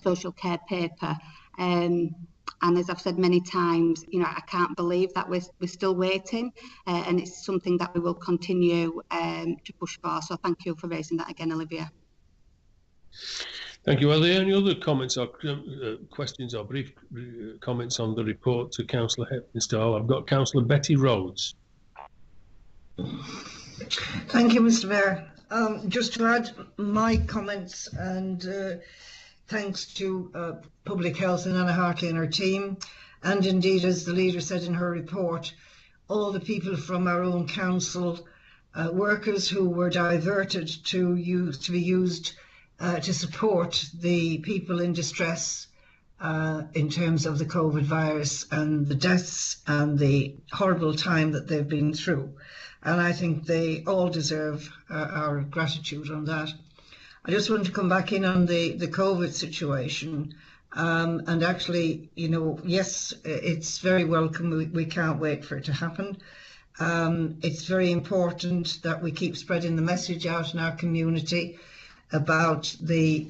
social care paper. And as I've said many times, you know, I can't believe that we're still waiting, and it's something that we will continue to push for. So thank you for raising that again, Olivia. Thank you. Are there any other comments or questions or brief comments on the report to Councillor Heppenstall? I've got Councillor Betty Rhodes. Thank you, Mr. Mayor. Just to add my comments and thanks to Public Health and Anna Hartley and her team, and indeed, as the leader said in her report, all the people from our own council, workers who were diverted to be used to support the people in distress in terms of the COVID virus and the deaths and the horrible time that they've been through. And I think they all deserve our gratitude on that. I just want to come back in on the COVID situation. And actually, you know, yes, it's very welcome. We can't wait for it to happen. It's very important that we keep spreading the message out in our community about the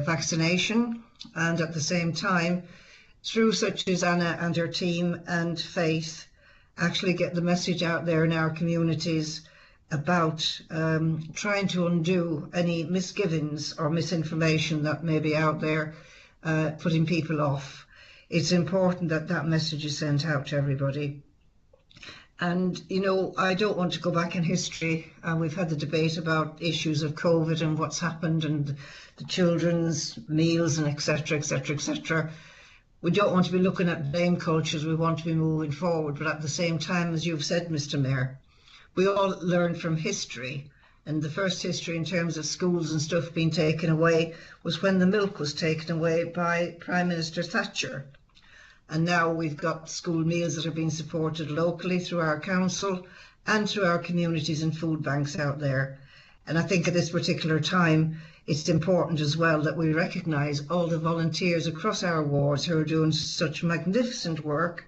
vaccination, and at the same time, through such as Anna and her team and Faith, actually get the message out there in our communities about trying to undo any misgivings or misinformation that may be out there, putting people off. it's important that that message is sent out to everybody. And, you know, I don't want to go back in history. We've had the debate about issues of COVID and what's happened and the children's meals and etc., etc., etc. We don't want to be looking at blame cultures. We want to be moving forward. But at the same time, as you've said, Mr. Mayor, we all learn from history. And the first history in terms of schools and stuff being taken away was when the milk was taken away by Prime Minister Thatcher. And now we've got school meals that are being supported locally through our council and through our communities and food banks out there. And I think at this particular time, it's important as well that we recognise all the volunteers across our wards who are doing such magnificent work.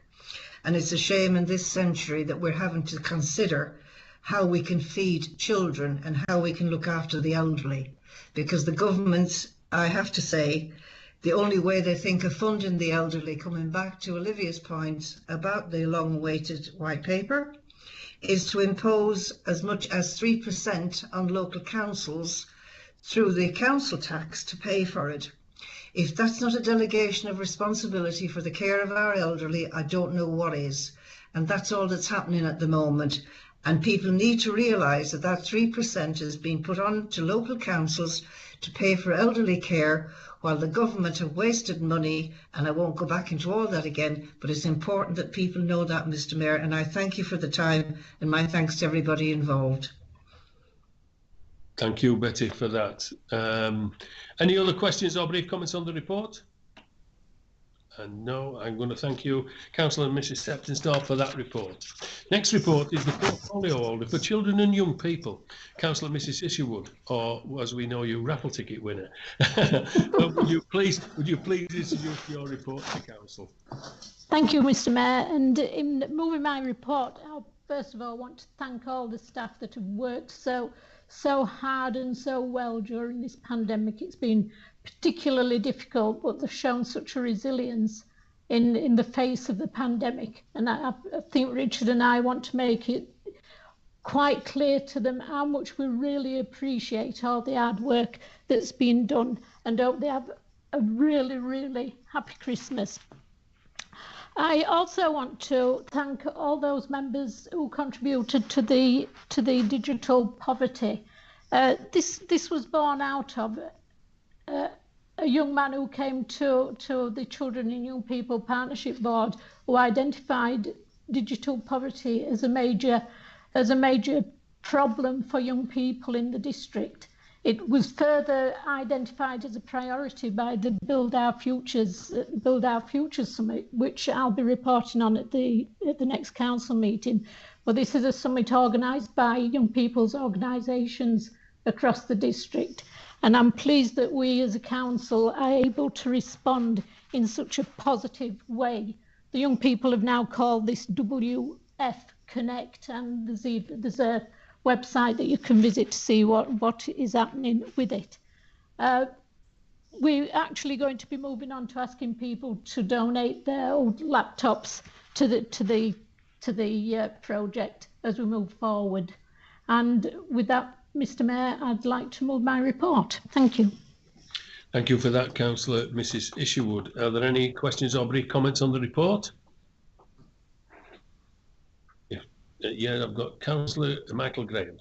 And it's a shame in this century that we're having to consider how we can feed children and how we can look after the elderly. Because the governments, I have to say, the only way they think of funding the elderly, coming back to Olivia's point about the long-awaited white paper, is to impose as much as 3% on local councils through the council tax to pay for it. If that's not a delegation of responsibility for the care of our elderly, I don't know what is. And that's all that's happening at the moment. And people need to realise that that 3% is being put on to local councils to pay for elderly care, while the government have wasted money, and I won't go back into all that again, but it's important that people know that, Mr. Mayor, and I thank you for the time, and my thanks to everybody involved. Thank you, Betty, for that. Any other questions or brief comments on the report? And no, I'm going to thank you, Councillor and Mrs Septonsdorf, for that report. Next report is the portfolio holder for children and young people, Councillor Mrs Isherwood, or as we know you, raffle ticket winner. But would you please introduce your report to Council? Thank you, Mr. Mayor. And in moving my report, I first of all want to thank all the staff that have worked so hard and so well during this pandemic. It's been particularly difficult, but they've shown such a resilience in the face of the pandemic. And I think Richard and I want to make it quite clear to them how much we really appreciate all the hard work that's been done, and hope they have a really, really happy Christmas. I also want to thank all those members who contributed to the digital poverty. This was born out of a young man who came to the Children and Young People Partnership Board, who identified digital poverty as a major problem for young people in the district. It was further identified as a priority by the Build Our Futures Summit, which I'll be reporting on at the next council meeting. But this is a summit organised by young people's organisations across the district. And I'm pleased that we as a council are able to respond in such a positive way. The young people have now called this WF Connect, and there's a website that you can visit to see what is happening with it. We're actually going to be moving on to asking people to donate their old laptops to the project as we move forward. And with that, Mr. Mayor, I'd like to move my report. Thank you. Thank you for that, Councillor Mrs Isherwood. Are there any questions or brief comments on the report? Yeah, I've got Councillor Michael Graham.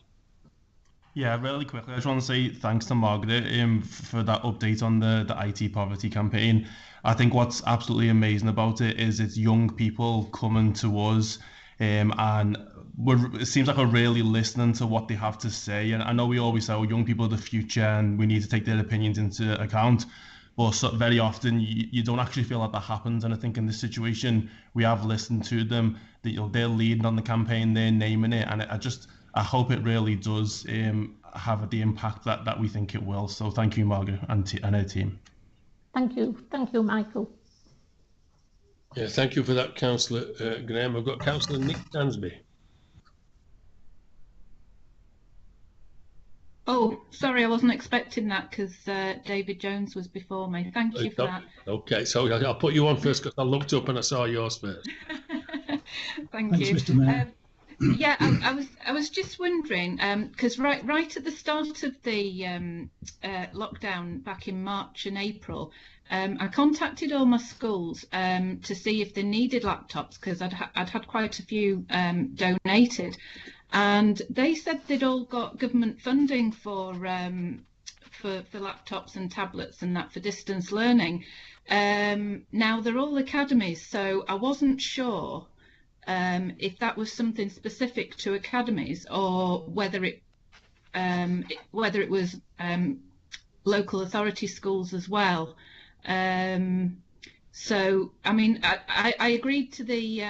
Yeah, really quickly, I just want to say thanks to Margaret for that update on the IT poverty campaign. I think what's absolutely amazing about it is it's young people coming to us, and it seems like we're really listening to what they have to say. And I know we always say, oh, young people are the future and we need to take their opinions into account. But very often you don't actually feel that happens. And I think in this situation, we have listened to them. They're leading on the campaign, they're naming it. And I hope it really does have the impact that we think it will. So thank you, Margaret, and her team. Thank you, Michael. Yeah, thank you for that, Councillor Graham. I've got Councillor Nick Dansby. Oh, sorry, I wasn't expecting that because David Jones was before me. Thank you for that. Okay, so I'll put you on first because I looked up and I saw yours first. Thanks, you. Mr. Mayor. Yeah, I was just wondering because right at the start of the lockdown back in March and April, I contacted all my schools to see if they needed laptops, because I'd had quite a few donated, and they said they'd all got government funding for laptops and tablets and that for distance learning. Now they're all academies, so I wasn't sure if that was something specific to academies or whether it was local authority schools as well. So I mean, I agreed to the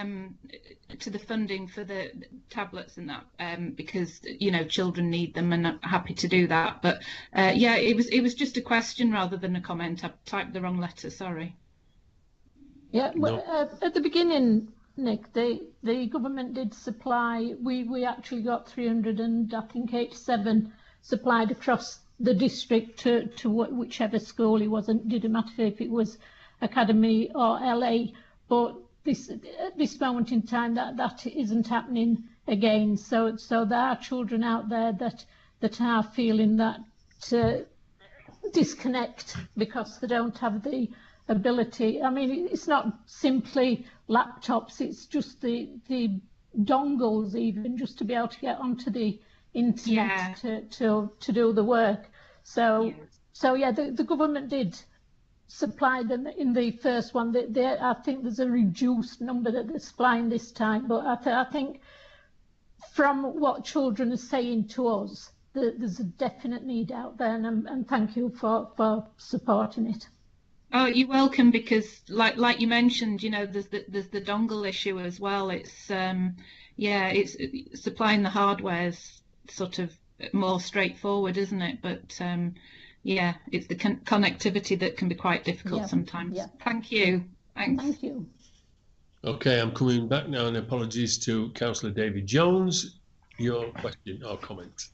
funding for the tablets and that because children need them, and I'm happy to do that. But yeah, it was just a question rather than a comment. I typed the wrong letter. Sorry. Yeah, well, at the beginning, Nick, the government did supply. We actually got 387 supplied across the district to whichever school it was. It didn't matter if it was academy or LA, but at this moment in time that isn't happening again. So there are children out there that are feeling that disconnect because they don't have the ability. I mean, it's not simply laptops, it's just the dongles, even just to be able to get onto the internet to do the work. So yeah, the government did supply them in the first one. I think there's a reduced number that they're supplying this time, but I think from what children are saying to us, there's a definite need out there, and thank you for supporting it. Oh, you're welcome, because like you mentioned, there's the dongle issue as well. It's it's supplying the hardware's sort of more straightforward, isn't it? But yeah, it's the connectivity that can be quite difficult sometimes. Yeah. Thank you. Thanks. Thank you. Okay, I'm coming back now, and apologies to Councillor David Jones. Your question or comment?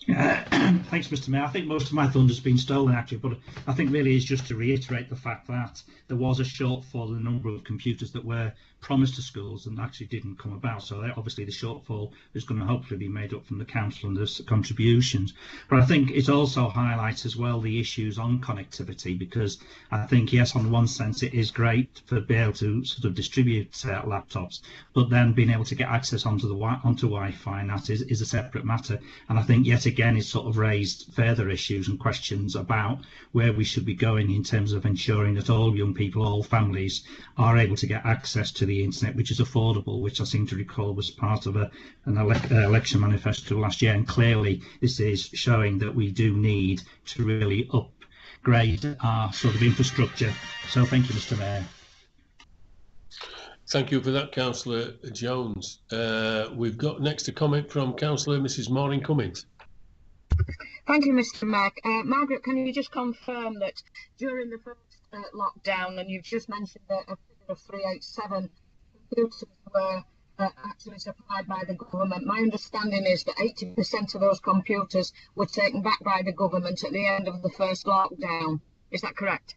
Thanks, Mr. Mayor. I think most of my thunder's been stolen, actually, but I think really is just to reiterate the fact that there was a shortfall in the number of computers that were promised to schools and actually didn't come about. So obviously the shortfall is going to hopefully be made up from the council and the contributions. But I think it also highlights as well the issues on connectivity, because I think, yes, on one sense it is great for being able to sort of distribute laptops, but then being able to get access onto Wi-Fi, and that is a separate matter. And I think yet again it's sort of raised further issues and questions about where we should be going in terms of ensuring that all young people, all families, are able to get access to the internet, which is affordable, which I seem to recall was part of an election manifesto last year. And clearly this is showing that we do need to really upgrade our sort of infrastructure. So thank you, Mr. Mayor. Thank you for that, Councillor Jones. We've got next a comment from Councillor Mrs. Maureen Cummins. Thank you, Mr. Mayor. Margaret, can you just confirm that during the first lockdown, and you've just mentioned that a figure of 387 computers were actually supplied by the government. My understanding is that 80% of those computers were taken back by the government at the end of the first lockdown. Is that correct?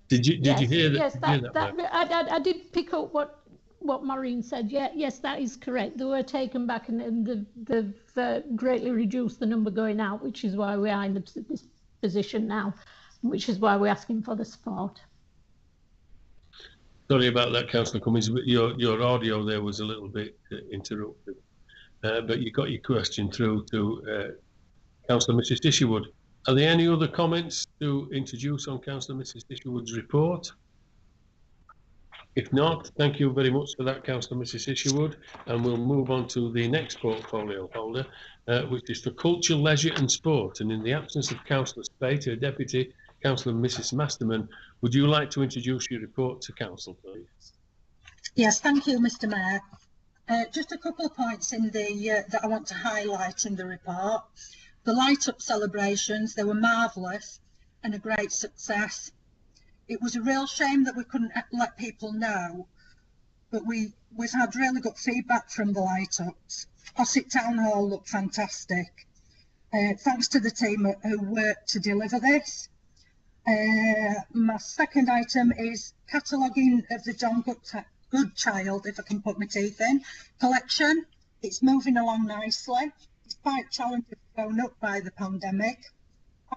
Did you hear that? Yes, I did pick up what Maureen said. Yeah, yes, that is correct. They were taken back, and they've greatly reduced the number going out, which is why we are in this position now, which is why we're asking for the support. Sorry about that, Councillor Cummins. Your audio there was a little bit interrupted, but you got your question through to Councillor Mrs. Isherwood. Are there any other comments to introduce on Councillor Mrs. Isherwood's report? If not, thank you very much for that, Councillor Mrs. Isherwood, and we'll move on to the next portfolio holder, which is for Culture, Leisure and Sport. And in the absence of Councillor Spate, her deputy, Councillor Mrs. Masterman, would you like to introduce your report to Council, please? Yes, thank you, Mr. Mayor. Just a couple of points in the that I want to highlight in the report. The light-up celebrations, they were marvellous and a great success. It was a real shame that we couldn't let people know, but we've had really good feedback from the light-ups. Ossett Town Hall looked fantastic. Thanks to the team who worked to deliver this. My second item is cataloguing of the John Goodchild, if I can put my teeth in, collection. It's moving along nicely, despite challenges thrown up by the pandemic.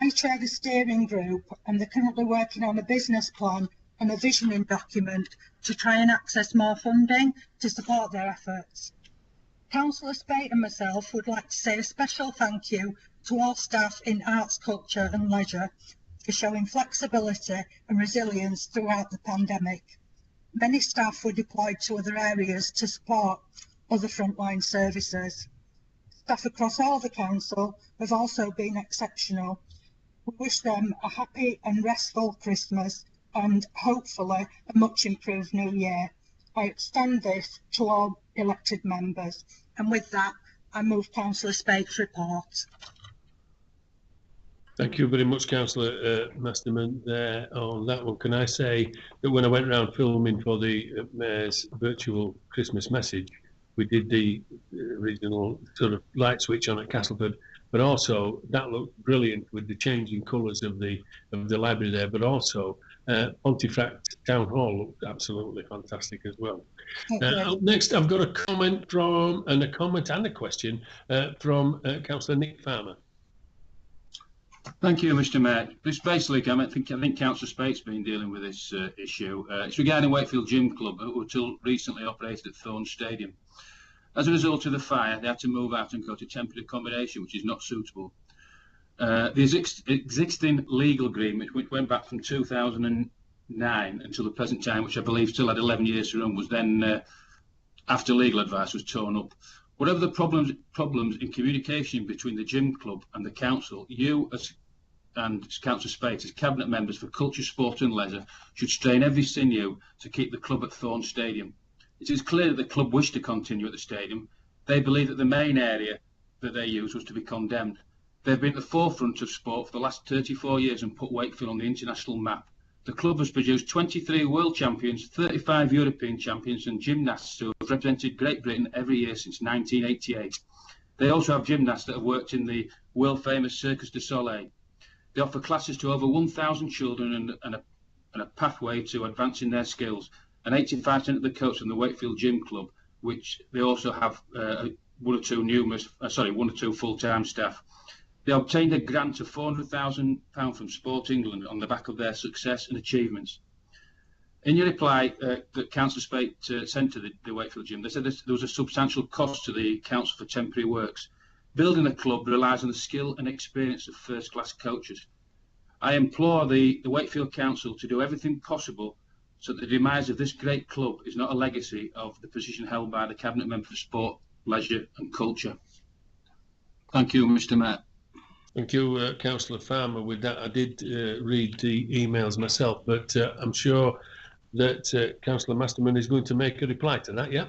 I chair the steering group and they're currently working on a business plan and a visioning document to try and access more funding to support their efforts. Councillor Spate and myself would like to say a special thank you to all staff in arts, culture and leisure for showing flexibility and resilience throughout the pandemic. Many staff were deployed to other areas to support other frontline services. Staff across all the council have also been exceptional. We wish them a happy and restful Christmas and hopefully a much improved new year. I extend this to all elected members. And with that, I move Councillor Spate's report. Thank you very much, Councillor Masterman, there on that one. Can I say that when I went around filming for the Mayor's virtual Christmas message, we did the original sort of light switch on at Castleford, but also that looked brilliant with the changing colours of the library there, but also Pontefract Town Hall looked absolutely fantastic as well. Up next, I've got a comment and a question from Councillor Nick Farmer. Thank you, Mr. Mayor. This basically, I think Councillor Spate's been dealing with this issue. It's regarding Wakefield Gym Club, who until recently operated at Thorn Stadium. As a result of the fire, they had to move out and go to temporary accommodation, which is not suitable. The existing legal agreement, which went back from 2009 until the present time, which I believe still had 11 years to run, was then, after legal advice, was torn up. Whatever the problems in communication between the gym club and the council, you and Councillor Spate, as cabinet members for culture, sport and leisure, should strain every sinew to keep the club at Thorn Stadium. It is clear that the club wish to continue at the stadium. They believe that the main area that they used was to be condemned. They've been at the forefront of sport for the last 34 years and put Wakefield on the international map. The club has produced 23 world champions, 35 European champions and gymnasts who have represented Great Britain every year since 1988. They also have gymnasts that have worked in the world-famous Circus du Soleil. They offer classes to over 1,000 children and a pathway to advancing their skills. And 85% of the coaches in the Wakefield Gym Club, which they also have one or two full-time staff. They obtained a grant of £400,000 from Sport England on the back of their success and achievements. In your reply that Councillor Spate sent to the Wakefield Gym, they said there was a substantial cost to the council for temporary works. Building a club relies on the skill and experience of first-class coaches. I implore the Wakefield Council to do everything possible so that the demise of this great club is not a legacy of the position held by the Cabinet Member for Sport, Leisure and Culture. Thank you, Mr. Mayor. Thank you, Councillor Farmer. With that, I did read the emails myself, but I'm sure that Councillor Masterman is going to make a reply to that, yeah?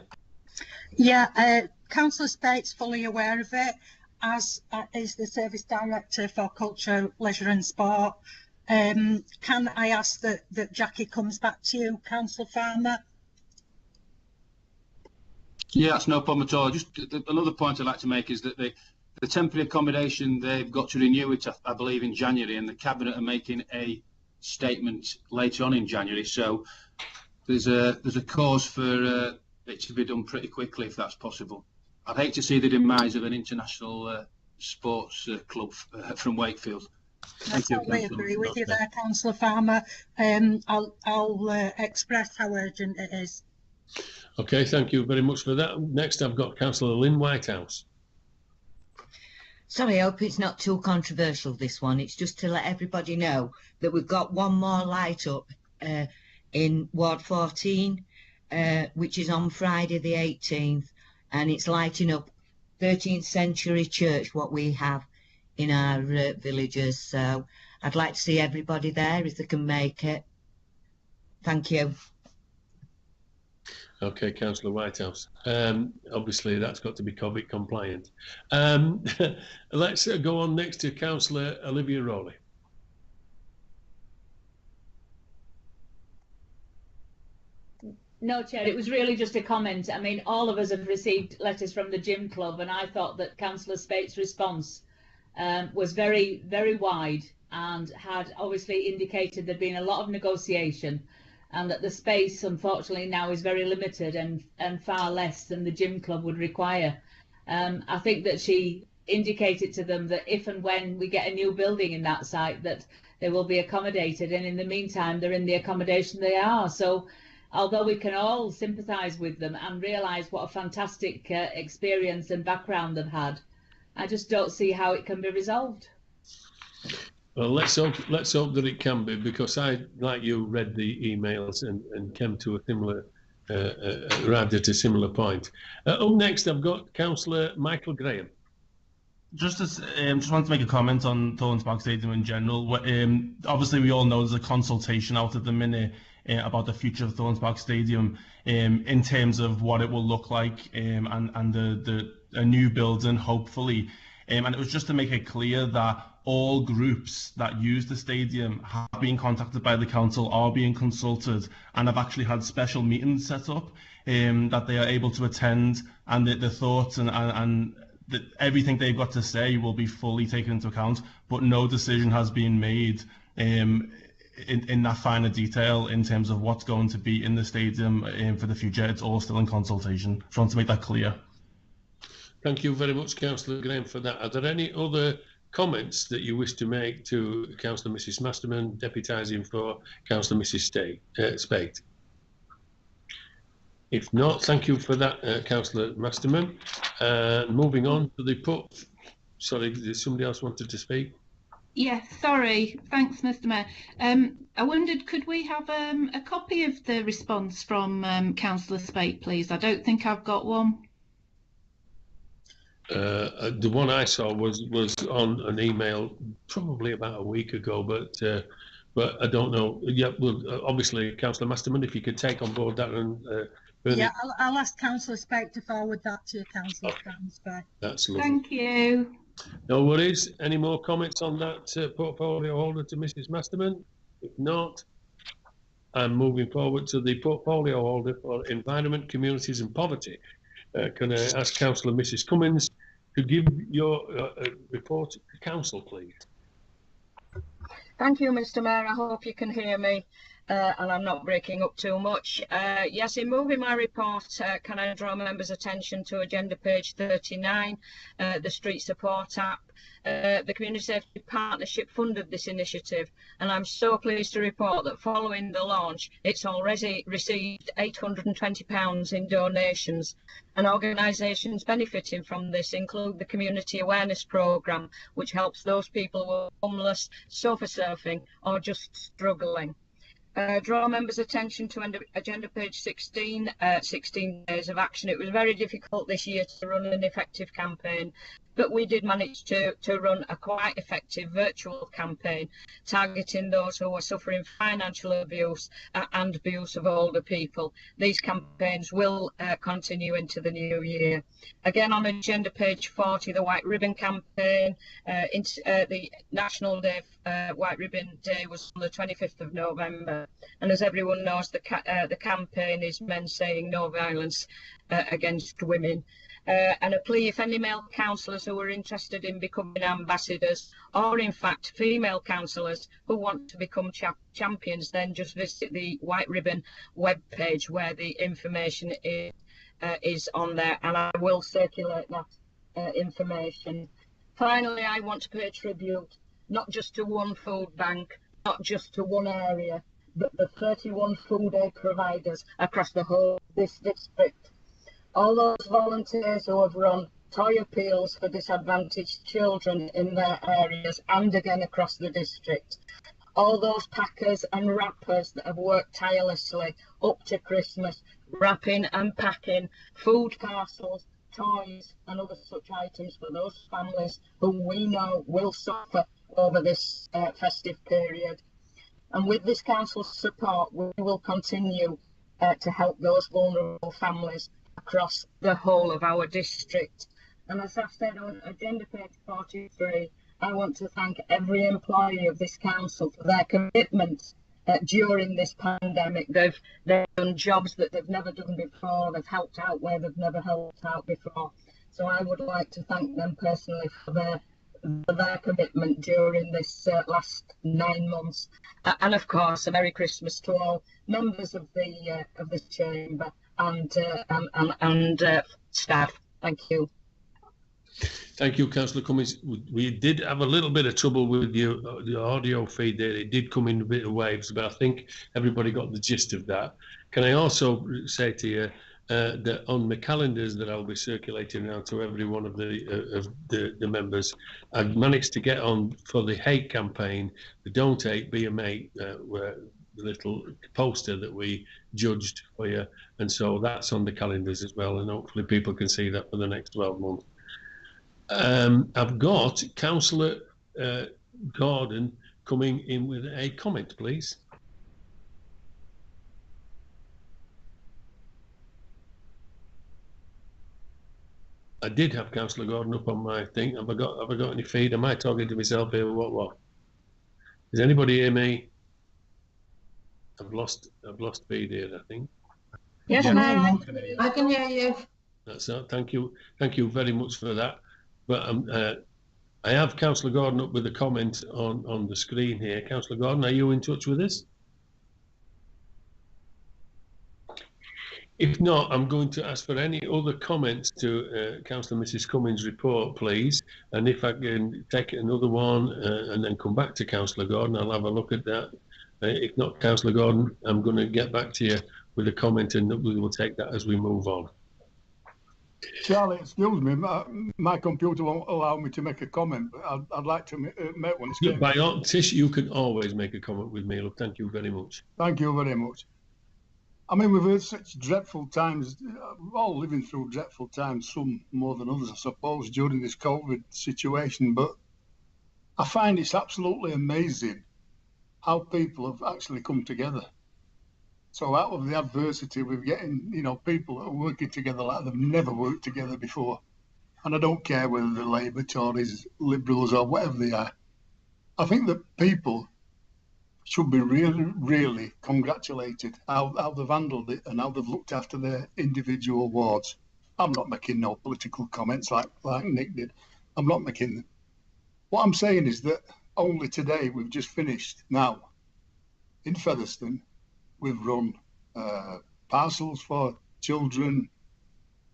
Yeah, Councillor Spate's fully aware of it, as is the Service Director for Culture, Leisure and Sport. Can I ask that Jackie comes back to you, Councillor Farmer? Yeah, that's no problem at all. Just another point I'd like to make is that the temporary accommodation, they've got to renew it, I believe, in January, and the Cabinet are making a statement later on in January. So there's a cause for it to be done pretty quickly, if that's possible. I'd hate to see the demise of an international sports club from Wakefield. Thank you. I agree with you there, Councillor Farmer. I'll express how urgent it is. Okay, thank you very much for that. Next, I've got Councillor Lynn Whitehouse. Sorry, I hope it's not too controversial, this one. It's just to let everybody know that we've got one more light up in Ward 14, which is on Friday the 18th, and it's lighting up 13th century church, what we have in our villages. So I'd like to see everybody there if they can make it. Thank you. Okay, Councillor Whitehouse. Obviously, that's got to be COVID compliant. Let's go on next to Councillor Olivia Rowley. No, Chair, it was really just a comment. I mean, all of us have received letters from the gym club, and I thought that Councillor Spate's response was very, very wide and had obviously indicated there'd been a lot of negotiation, and that the space, unfortunately, now is very limited and far less than the gym club would require. I think that she indicated to them that if and when we get a new building in that site, that they will be accommodated, and in the meantime they're in the accommodation they are. So although we can all sympathise with them and realise what a fantastic experience and background they've had, I just don't see how it can be resolved. Well, let's hope that it can be, because I, like you, read the emails and came to a similar, arrived at a similar point. Up next, I've got Councillor Michael Graham. Just want to make a comment on Thorns Park Stadium in general. Obviously, we all know there's a consultation out at the minute about the future of Thorns Park Stadium in terms of what it will look like and a new building, hopefully. And it was just to make it clear that all groups that use the stadium have been contacted by the council, are being consulted, and have actually had special meetings set up that they are able to attend, and the thoughts and everything they've got to say will be fully taken into account, but no decision has been made in that finer detail in terms of what's going to be in the stadium for the future. It's all still in consultation. Just want to make that clear. Thank you very much, Councillor Graham, for that. Are there any other comments that you wish to make to Councillor Mrs Masterman, deputising for Councillor Mrs Spate? If not, thank you for that, Councillor Masterman. Moving on to the sorry, did somebody else wanted to speak? Yeah, sorry. Thanks, Mr Mayor. I wondered, could we have a copy of the response from Councillor Spate, please? I don't think I've got one. The one I saw was on an email probably about a week ago, but I don't know. Yeah, well, obviously, Councillor Masterman, if you could take on board that and yeah, I'll ask Councillor Spate to forward that to Councillor Stansberry. That's lovely. Thank you. No worries. Any more comments on that portfolio holder to Mrs Masterman? If not, I'm moving forward to the portfolio holder for Environment, Communities and Poverty. Can I ask Councillor Mrs Cummins to give your report to Council, please? Thank you, Mr Mayor. I hope you can hear me and I'm not breaking up too much. Yes, in moving my report, can I draw members' attention to agenda page 39, the Street Support app. The Community Safety Partnership funded this initiative, and I'm so pleased to report that following the launch, it's already received £820 in donations. And organisations benefiting from this include the Community Awareness Programme, which helps those people who are homeless, sofa surfing, or just struggling. Draw members' attention to agenda page 16, 16 days of action. It was very difficult this year to run an effective campaign, but we did manage to run a quite effective virtual campaign targeting those who are suffering financial abuse and abuse of older people. These campaigns will continue into the new year. Again, on agenda page 40, the White Ribbon campaign. The National Day White Ribbon Day was on the 25th of November, and as everyone knows, the campaign is Men Saying No Violence Against Women. And a plea, if any male councillors who are interested in becoming ambassadors, or in fact female councillors who want to become champions, then just visit the White Ribbon webpage where the information is on there, and I will circulate that information. Finally, I want to pay tribute not just to one food bank, not just to one area, but the 31 food aid providers across the whole of this district. All those volunteers who have run toy appeals for disadvantaged children in their areas and again across the district. All those packers and wrappers that have worked tirelessly up to Christmas, wrapping and packing food parcels, toys and other such items for those families who we know will suffer over this festive period. And with this council's support, we will continue to help those vulnerable families across the whole of our district. And as I've said on agenda page 43, I want to thank every employee of this council for their commitment during this pandemic. They've done jobs that they've never done before. They've helped out where they've never helped out before. So I would like to thank them personally for their commitment during this last 9 months. And of course, a Merry Christmas to all members of the chamber and staff. Thank you. Thank you, Councillor Cummins. We did have a little bit of trouble with the audio feed there. It did come in a bit of waves, but I think everybody got the gist of that. Can I also say to you that on the calendars that I'll be circulating around to every one of the members, I've managed to get on for the hate campaign, the Don't Hate, Be a Mate, the little poster that we judged for you. And so that's on the calendars as well. And hopefully people can see that for the next 12 months. I've got Councillor Gordon coming in with a comment, please. I did have Councillor Gordon up on my thing. Have I got any feed? Am I talking to myself here? What? Does anybody hear me? I've lost feed here, I think. Yes, Mayor. I can hear you. That's it. Thank you very much for that. But I have Councillor Gordon up with a comment on the screen here. Councillor Gordon, are you in touch with us? If not, I'm going to ask for any other comments to Councillor Mrs. Cummins' report, please. And if I can take another one and then come back to Councillor Gordon, I'll have a look at that. If not, Councillor Gordon, I'm going to get back to you with a comment and we will take that as we move on. Charlie, excuse me, my computer won't allow me to make a comment, but I'd like to make one. Tish, you can always make a comment with me. Look, thank you very much. Thank you very much. I mean, we've had such dreadful times, we're all living through dreadful times, some more than others, I suppose, during this COVID situation, but I find it's absolutely amazing how people have actually come together. So out of the adversity, we're getting, people that are working together like they've never worked together before. And I don't care whether they're Labour, Tories, Liberals or whatever they are. I think that people should be really, really congratulated how they've handled it and how they've looked after their individual wards. I'm not making no political comments like Nick did. I'm not making them. What I'm saying is that only today, we've just finished now, in Featherstone, we've run parcels for children,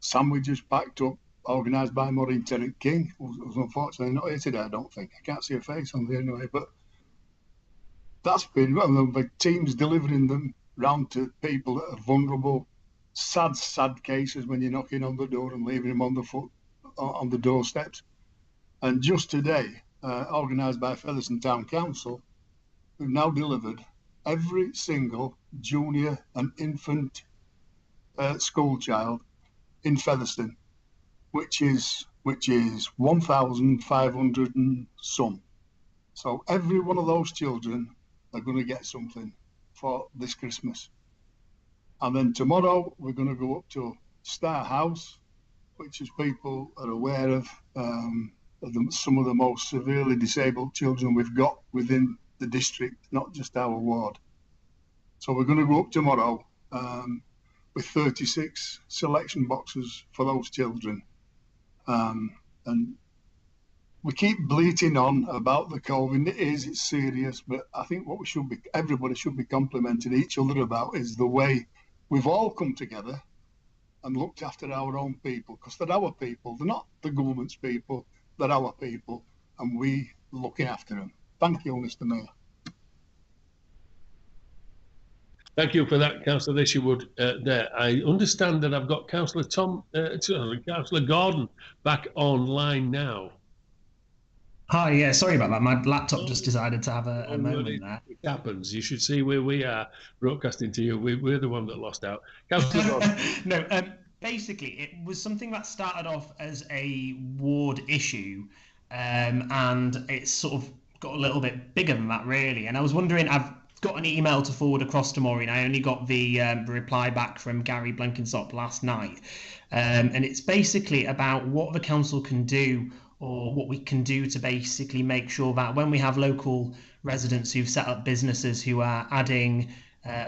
sandwiches packed up, organised by Maureen Tennant-King, who's unfortunately not here today, I don't think. I can't see her face on there anyway, but that's been one of the teams delivering them round to people that are vulnerable. Sad cases when you're knocking on the door and leaving them on the doorsteps. And just today, organised by Featherstone Town Council, we've now delivered every single junior and infant school child in Featherstone, which is 1,500 and some. So every one of those children are going to get something for this Christmas. And then tomorrow we're going to go up to Star House, which is people are aware of some of the most severely disabled children we've got within the district, not just our ward. So we're going to go up tomorrow with 36 selection boxes for those children. And we keep bleating on about the COVID. It's serious, but I think what everybody should be complimenting each other about is the way we've all come together and looked after our own people, because they're our people. They're not the government's people, they're our people, and we looking after them. Thank you, Mr. Mayor. Thank you for that, Councillor Isherwood. There, I understand that I've got Councillor Gordon back online now. Hi, yeah, sorry about that. My laptop just decided to have a moment there. It happens. You should see where we are broadcasting to you. We're the one that lost out. Councillor Gordon. No, basically, it was something that started off as a ward issue, and it's sort of got a little bit bigger than that, really. And I was wondering, I've got an email to forward across to Maureen. I only got the reply back from Gary Blenkinsop last night. And it's basically about what the council can do, or what we can do to basically make sure that when we have local residents who've set up businesses who are adding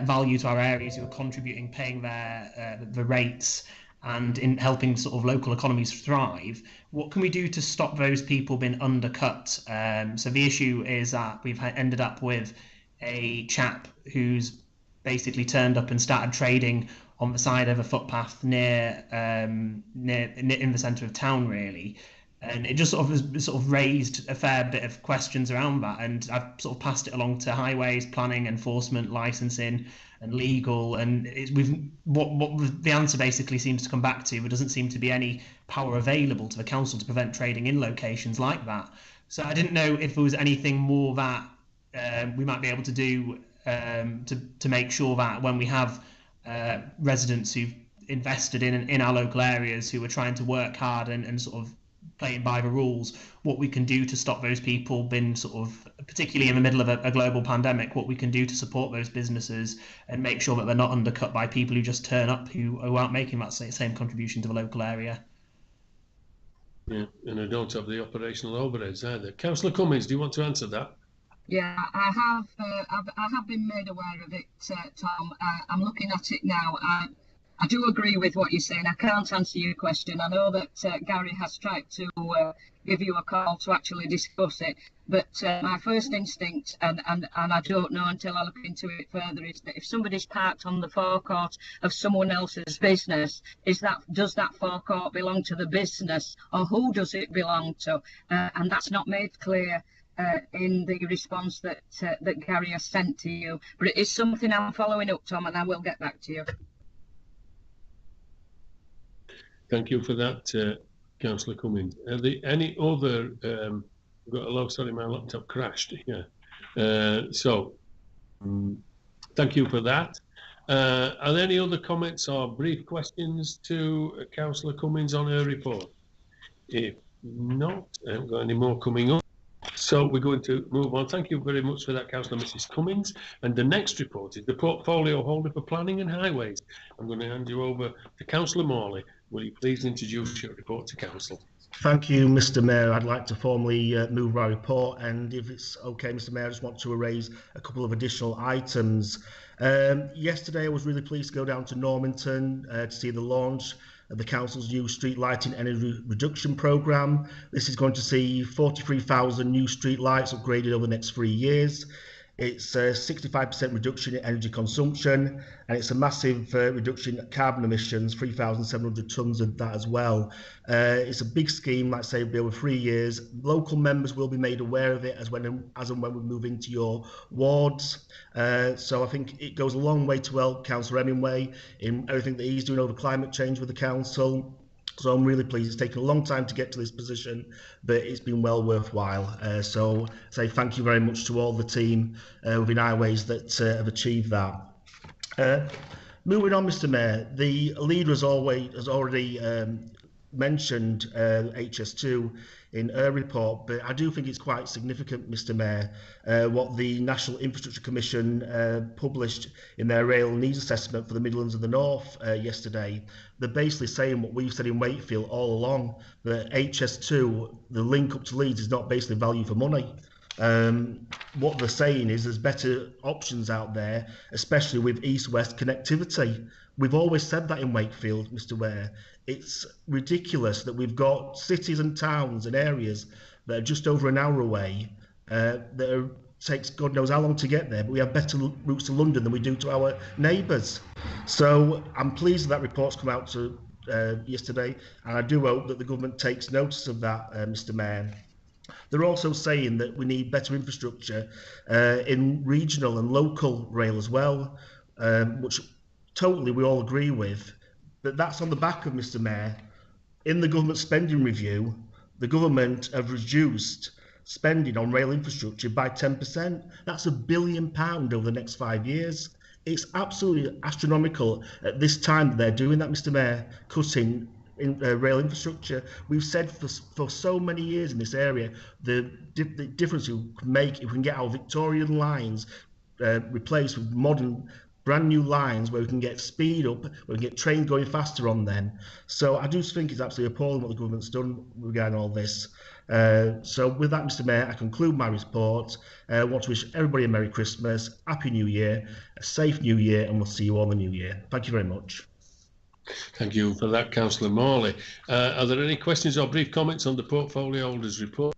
value to our areas, who are contributing, paying the rates, and in helping sort of local economies thrive, what can we do to stop those people being undercut? So the issue is that we've ended up with a chap who's basically turned up and started trading on the side of a footpath near in the centre of town, really. And it just sort of raised a fair bit of questions around that, and I've sort of passed it along to highways, planning, enforcement, licensing, and legal. And what the answer basically seems to come back to, there doesn't seem to be any power available to the council to prevent trading in locations like that. So I didn't know if there was anything more that we might be able to do to make sure that when we have residents who've invested in our local areas, who are trying to work hard and sort of playing by the rules, what we can do to stop those people being sort of, particularly in the middle of a global pandemic, what we can do to support those businesses and make sure that they're not undercut by people who just turn up who aren't making that same contribution to the local area. Yeah, and I don't have the operational overheads either. Councillor Cummins, do you want to answer that? Yeah, I have been made aware of it, Tom. I'm looking at it now. I do agree with what you're saying. I can't answer your question. I know that Gary has tried to give you a call to actually discuss it, but my first instinct, and I don't know until I look into it further, is that if somebody's parked on the forecourt of someone else's business, does that forecourt belong to the business, or who does it belong to? And that's not made clear in the response that Gary has sent to you. But it is something I'm following up, Tom, and I will get back to you. Thank you for that, Councillor Cummins. Are there any other? I've got a low. Sorry, my laptop crashed. Yeah. Thank you for that. Are there any other comments or brief questions to Councillor Cummins on her report? If not, I haven't got any more coming up. So we're going to move on. Thank you very much for that, Councillor Mrs. Cummins. And the next report is the portfolio holder for planning and highways. I'm going to hand you over to Councillor Morley. Will you please introduce your report to Council? Thank you, Mr. Mayor. I'd like to formally move my report, and if it's okay, Mr. Mayor, I just want to raise a couple of additional items. Yesterday, I was really pleased to go down to Normanton to see the launch of the council's new street lighting energy reduction programme. This is going to see 43,000 new street lights upgraded over the next 3 years. It's a 65% reduction in energy consumption, and it's a massive reduction in carbon emissions, 3,700 tonnes of that as well. It's a big scheme, like I say, it'll be over 3 years. Local members will be made aware of it as and when we move into your wards. So I think it goes a long way to help Councillor Hemingway in everything that he's doing over climate change with the council. So I'm really pleased. It's taken a long time to get to this position, but it's been well worthwhile. So say thank you very much to all the team within Highways that have achieved that. Moving on, Mr. Mayor, the leader has already mentioned HS2 in her report, but I do think it's quite significant, Mr. Mayor, what the National Infrastructure Commission published in their rail needs assessment for the Midlands and the North yesterday. They're basically saying what we've said in Wakefield all along, that HS2, the link up to Leeds, is not basically value for money. What they're saying is there's better options out there, especially with east-west connectivity. We've always said that in Wakefield, Mr. Ware. It's ridiculous that we've got cities and towns and areas that are just over an hour away, takes God knows how long to get there, but we have better routes to London than we do to our neighbours. So I'm pleased that report's come out yesterday, and I do hope that the government takes notice of that, Mr. Mayor. They're also saying that we need better infrastructure in regional and local rail as well, which totally we all agree with. But that's on the back of, Mr. Mayor, in the government spending review, the government have reduced spending on rail infrastructure by 10%. That's £1 billion over the next 5 years. It's absolutely astronomical at this time that they're doing that, Mr. Mayor, cutting in rail infrastructure. We've said for so many years in this area the difference we can make if we can get our Victorian lines replaced with modern brand new lines where we can get speed up, where we can get trains going faster on them. So I do think it's absolutely appalling what the government's done regarding all this. So with that, Mr. Mayor, I conclude my report. I want to wish everybody a Merry Christmas, Happy New Year, a safe New Year, and we'll see you all in the New Year. Thank you very much. Thank you for that, Councillor Morley. Are there any questions or brief comments on the portfolio holders report?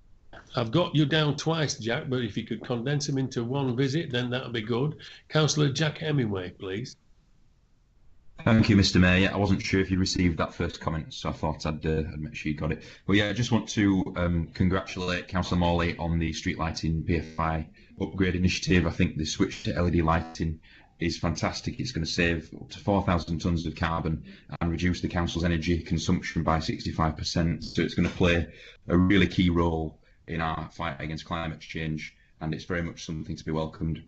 I've got you down twice, Jack, but if you could condense them into one visit, then that would be good. Councillor Jack Hemingway, please. Thank you, Mr. Mayor. I wasn't sure if you received that first comment, so I thought I'd make sure you got it. But yeah, I just want to congratulate Councillor Morley on the street lighting PFI upgrade initiative. I think the switch to LED lighting is fantastic. It's going to save up to 4,000 tonnes of carbon and reduce the council's energy consumption by 65%. So it's going to play a really key role in our fight against climate change, and it's very much something to be welcomed.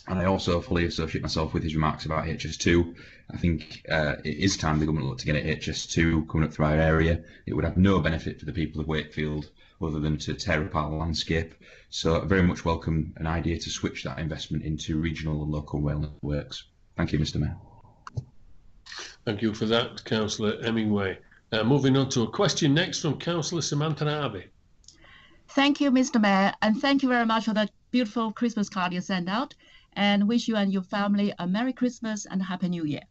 And I also fully associate myself with his remarks about HS2. I think it is time the government looked to get at HS2 coming up through our area. It would have no benefit for the people of Wakefield other than to tear apart the landscape. So I very much welcome an idea to switch that investment into regional and local rail networks. Thank you, Mr. Mayor. Thank you for that, Councillor Hemingway. Moving on to a question next from Councillor Samantha Harvey. Thank you, Mr. Mayor, and thank you very much for that beautiful Christmas card you sent out, and wish you and your family a Merry Christmas and Happy New Year.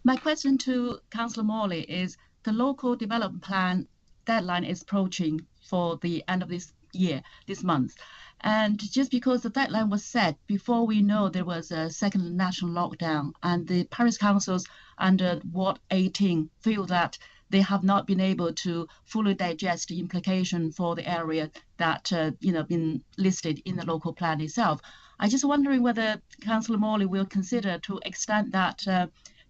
My question to Councillor Morley is, the local development plan deadline is approaching for the end of this year, this month. And just because the deadline was set before we know there was a second national lockdown, and the parish councils under Ward 18 feel that they have not been able to fully digest the implication for the area that been listed in the local plan itself. I'm just wondering whether Councillor Morley will consider to extend that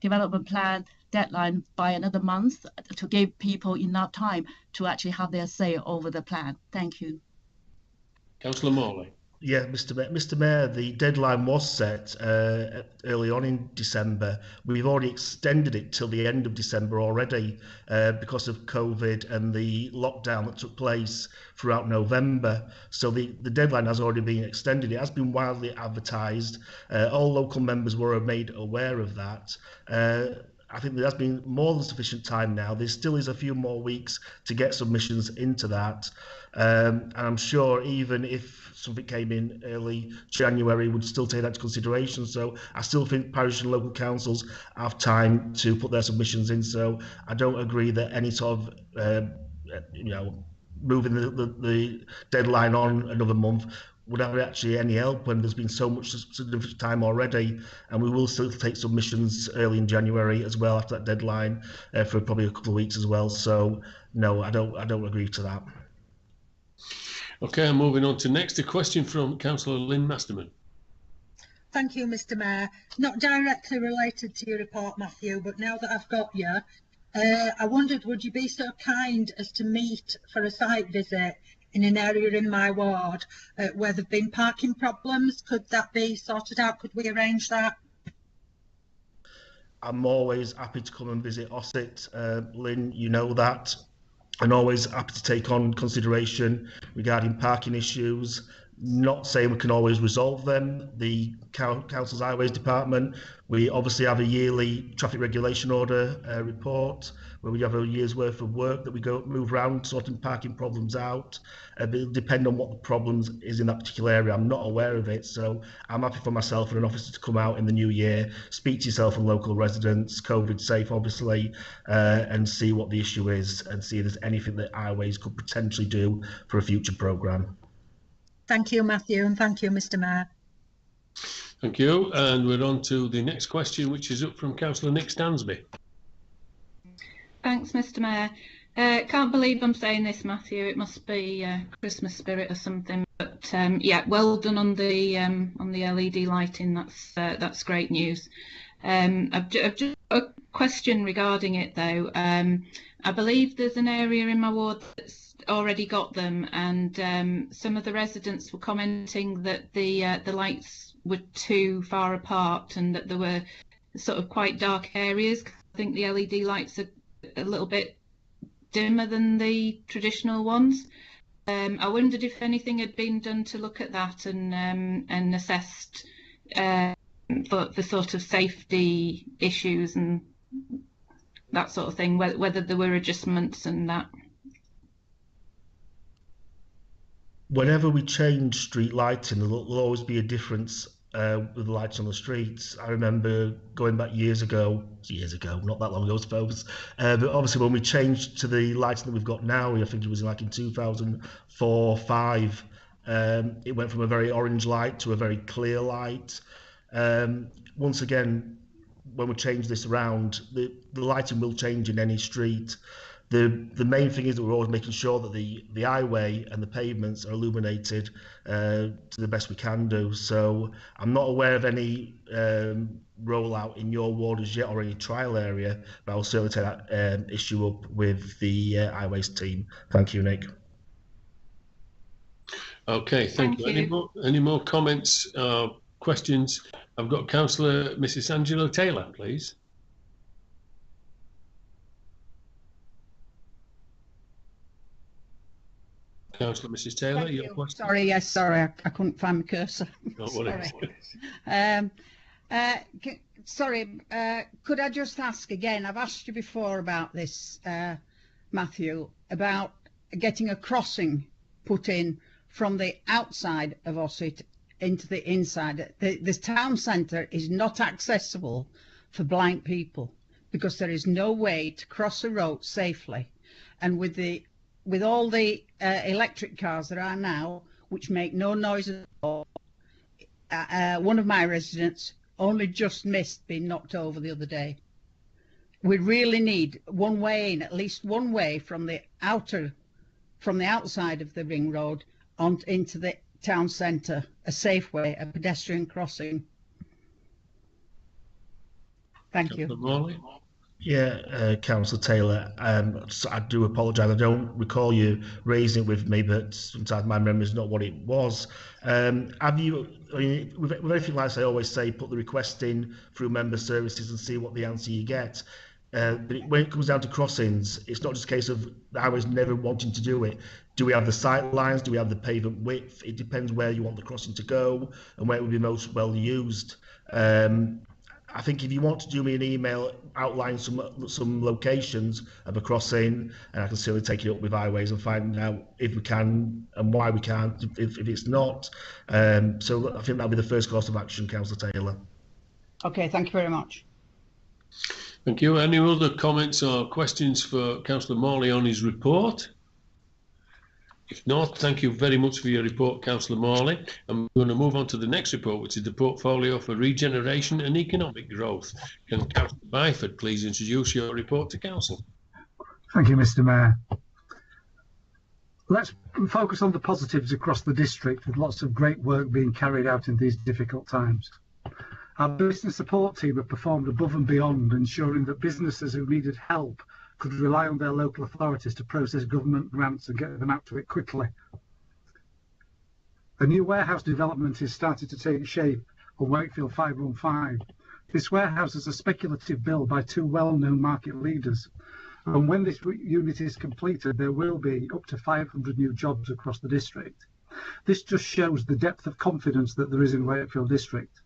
development plan deadline by another month to give people enough time to actually have their say over the plan. Thank you. Councillor Morley. Yeah, Mr. Mayor, the deadline was set early on in December. We've already extended it till the end of December already because of COVID and the lockdown that took place throughout November. So the deadline has already been extended. It has been widely advertised. All local members were made aware of that. I think there has been more than sufficient time now. There still is a few more weeks to get submissions into that. And I'm sure even if something came in early January, would still take that into consideration. So I still think parish and local councils have time to put their submissions in. So I don't agree that any sort of, moving the deadline on another month would have actually any help when there's been so much significant time already, and we will still take submissions early in January as well after that deadline for probably a couple of weeks as well. So no, I don't agree to that. Okay, I'm moving on to next, a question from Councillor Lynn Masterman. Thank you, Mr. Mayor. Not directly related to your report, Matthew, but now that I've got you, I wondered, would you be so kind as to meet for a site visit in an area in my ward where there've been parking problems? Could that be sorted out? Could we arrange that? I'm always happy to come and visit Ossett, Lynn, you know that, and always happy to take on consideration regarding parking issues. Not saying we can always resolve them. The Council's Highways Department, we obviously have a yearly traffic regulation order report where we have a year's worth of work that we move around sorting parking problems out. But it'll depend on what the problems is in that particular area. I'm not aware of it, so I'm happy for myself and an officer to come out in the new year, speak to yourself and local residents, COVID safe obviously, and see what the issue is and see if there's anything that Highways could potentially do for a future programme. Thank you, Matthew, and thank you, Mr. Mayor. Thank you, and we're on to the next question, which is up from Councillor Nick Stansby. Thanks, Mr. Mayor. Can't believe I'm saying this, Matthew. It must be Christmas spirit or something. But yeah, well done on the LED lighting. That's great news. I've just got a question regarding it though. I believe there's an area in my ward that's already got them, and some of the residents were commenting that the lights were too far apart and that there were sort of quite dark areas. I think the LED lights are a little bit dimmer than the traditional ones. I wondered if anything had been done to look at that and assessed the sort of safety issues and that sort of thing, whether there were adjustments and that. Whenever we change street lighting, there'll always be a difference with the lights on the streets. I remember going back years ago, not that long ago, I suppose. But obviously, when we changed to the lighting that we've got now, I think it was like in 2004-05, it went from a very orange light to a very clear light. Once again, when we change this around, the lighting will change in any street. The main thing is that we're always making sure that the highway and the pavements are illuminated to the best we can do. So I'm not aware of any rollout in your ward as yet or any trial area, but I'll certainly take that issue up with the highways team. Thank you, Nick. Okay, thank you. Any more comments, questions? I've got Councillor Mrs. Angela Taylor, please. Councillor Mrs. Taylor, your question? Sorry, yes, sorry, I couldn't find my cursor. Sorry, could I just ask again, I've asked you before about this, Matthew, about getting a crossing put in from the outside of Ossett into the inside. The town centre is not accessible for blind people because there is no way to cross a road safely. And with all the electric cars there are now, which make no noise at all, one of my residents only just missed being knocked over the other day. We really need one way in, at least one way from the outside of the ring road on into the town centre, a safe way, a pedestrian crossing. Thank you. Yeah, Councillor Taylor, I do apologise. I don't recall you raising it with me, but sometimes my memory is not what it was. Have you, I mean, with everything like I always say, put the request in through member services and see what the answer you get. But when it comes down to crossings, it's not just a case of the highways never wanting to do it. Do we have the sight lines? Do we have the pavement width? It depends where you want the crossing to go and where it would be most well used. I think if you want to do me an email outlining some locations of a crossing, and I can certainly take it up with highways and find out if we can and why we can't, if it's not. So I think that'll be the first course of action, Councillor Taylor. Okay, thank you very much. Thank you. Any other comments or questions for Councillor Morley on his report? If not, thank you very much for your report, Councillor Morley. I'm going to move on to the next report, which is the portfolio for regeneration and economic growth. Can Councillor Byford please introduce your report to Council? Thank you, Mr. Mayor. Let's focus on the positives across the district, with lots of great work being carried out in these difficult times. Our business support team have performed above and beyond, ensuring that businesses who needed help could rely on their local authorities to process government grants and get them out to it quickly. A new warehouse development is starting to take shape on Wakefield 515. This warehouse is a speculative build by two well-known market leaders, and when this unit is completed, there will be up to 500 new jobs across the district. This just shows the depth of confidence that there is in Wakefield District.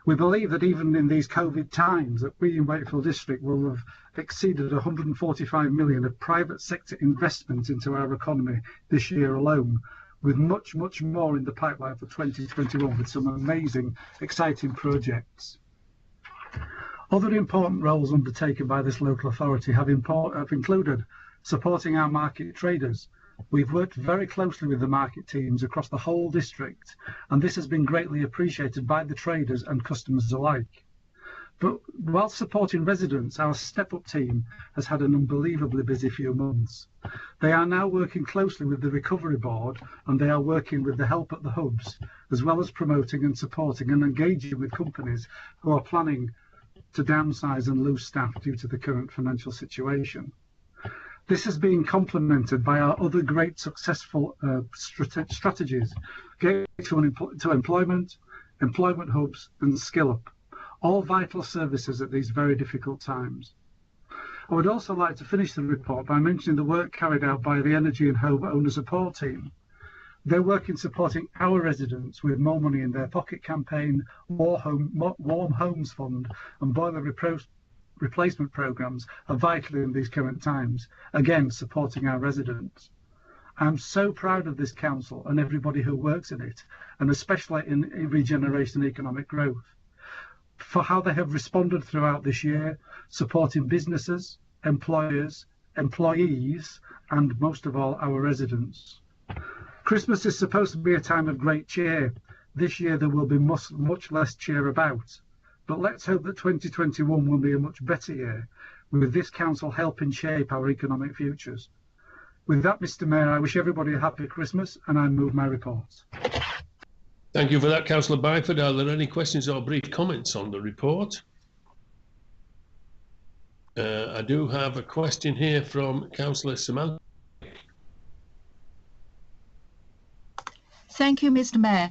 We believe that even in these COVID times, that we in Wakefield District will have exceeded 145 million of private sector investment into our economy this year alone, with much, much more in the pipeline for 2021 with some amazing, exciting projects. Other important roles undertaken by this local authority have included supporting our market traders. We've worked very closely with the market teams across the whole district, and this has been greatly appreciated by the traders and customers alike. But while supporting residents, our step-up team has had an unbelievably busy few months. They are now working closely with the Recovery Board, and they are working with the Help at the Hubs, as well as promoting and supporting and engaging with companies who are planning to downsize and lose staff due to the current financial situation. This has been complemented by our other great successful strategies, Gateway to Employment, Employment Hubs and Skill Up, all vital services at these very difficult times. I would also like to finish the report by mentioning the work carried out by the Energy and Home Owner Support Team. Their work in supporting our residents with more money in their pocket campaign, Warm Homes Fund and boiler replacement programmes are vital in these current times, again supporting our residents. I'm so proud of this council and everybody who works in it, and especially in regeneration and economic growth, for how they have responded throughout this year, supporting businesses, employers, employees, and most of all, our residents. Christmas is supposed to be a time of great cheer. This year there will be much less cheer about. but let's hope that 2021 will be a much better year, with this council helping shape our economic futures. With that, Mr. Mayor, I wish everybody a happy Christmas, and I move my reports. Thank you for that, Councillor Byford. Are there any questions or brief comments on the report? I do have a question here from Councillor Samantha. Thank you, Mr. Mayor.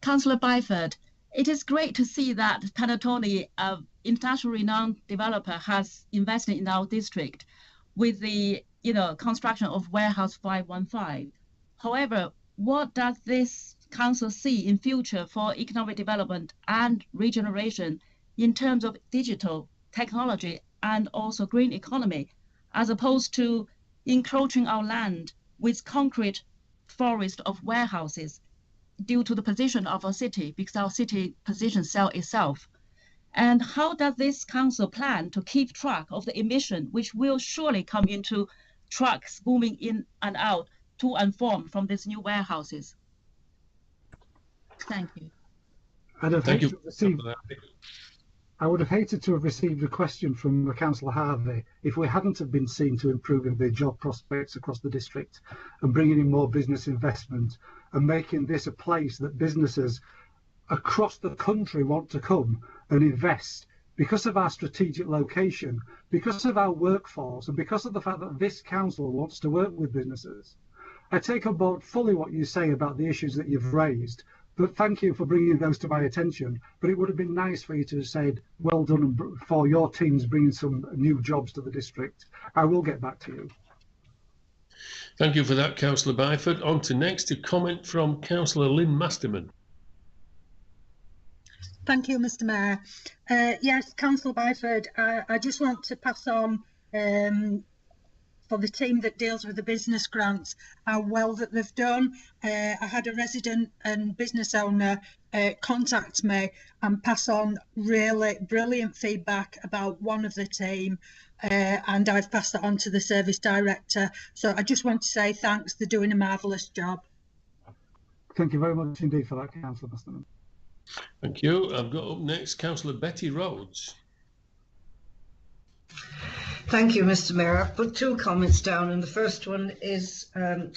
Councillor Byford, it is great to see that Panattoni, an international renowned developer, has invested in our district with the construction of Warehouse 515. However, what does this council see in future for economic development and regeneration in terms of digital technology and also green economy, as opposed to encroaching our land with concrete forest of warehouses due to the position of our city, because our city position sell itself? And how does this council plan to keep track of the emission, which will surely come into trucks moving in and out to and from these new warehouses? Thank you. I would have hated to have received a question from Councillor Harvey if we hadn't have been seen to improving the job prospects across the district and bringing in more business investment and making this a place that businesses across the country want to come and invest because of our strategic location, because of our workforce, and because of the fact that this council wants to work with businesses. I take on board fully what you say about the issues that you've raised, but thank you for bringing those to my attention. But it would have been nice for you to have said, well done for your teams bringing some new jobs to the district. I will get back to you. Thank you for that, Councillor Byford. On to next, to comment from Councillor Lynn Masterman. Thank you, Mr. Mayor. Yes, Councillor Byford, I just want to pass on for the team that deals with the business grants, how well that they've done. I had a resident and business owner contact me and pass on really brilliant feedback about one of the team, and I've passed that on to the service director. So I just want to say thanks, they're doing a marvellous job. Thank you very much indeed for that, Councillor Masterman. Thank you. I've got up next Councillor Betty Rhodes. Thank you, Mr. Mayor. I've put two comments down, and the first one is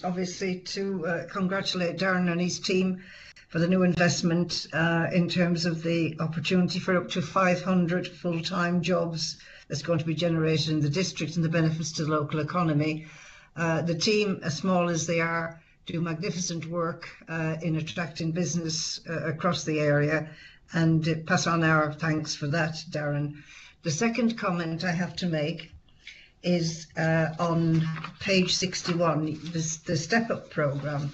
obviously to congratulate Darren and his team for the new investment in terms of the opportunity for up to 500 full-time jobs that's going to be generated in the district and the benefits to the local economy. The team, as small as they are, do magnificent work in attracting business across the area, and pass on our thanks for that, Darren. The second comment I have to make is on page 61, the Step Up programme.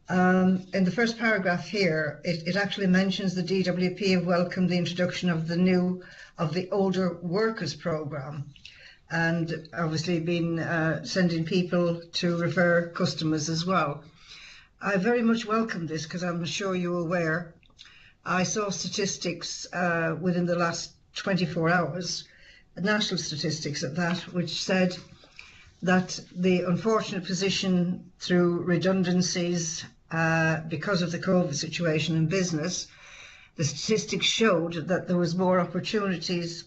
In the first paragraph here, it actually mentions the DWP have welcomed the introduction of the older workers programme, and obviously been sending people to refer customers as well. I very much welcome this, because I'm sure you're aware, I saw statistics within the last 24 hours, national statistics at that, which said that the unfortunate position through redundancies because of the COVID situation in business, the statistics showed that there was more opportunities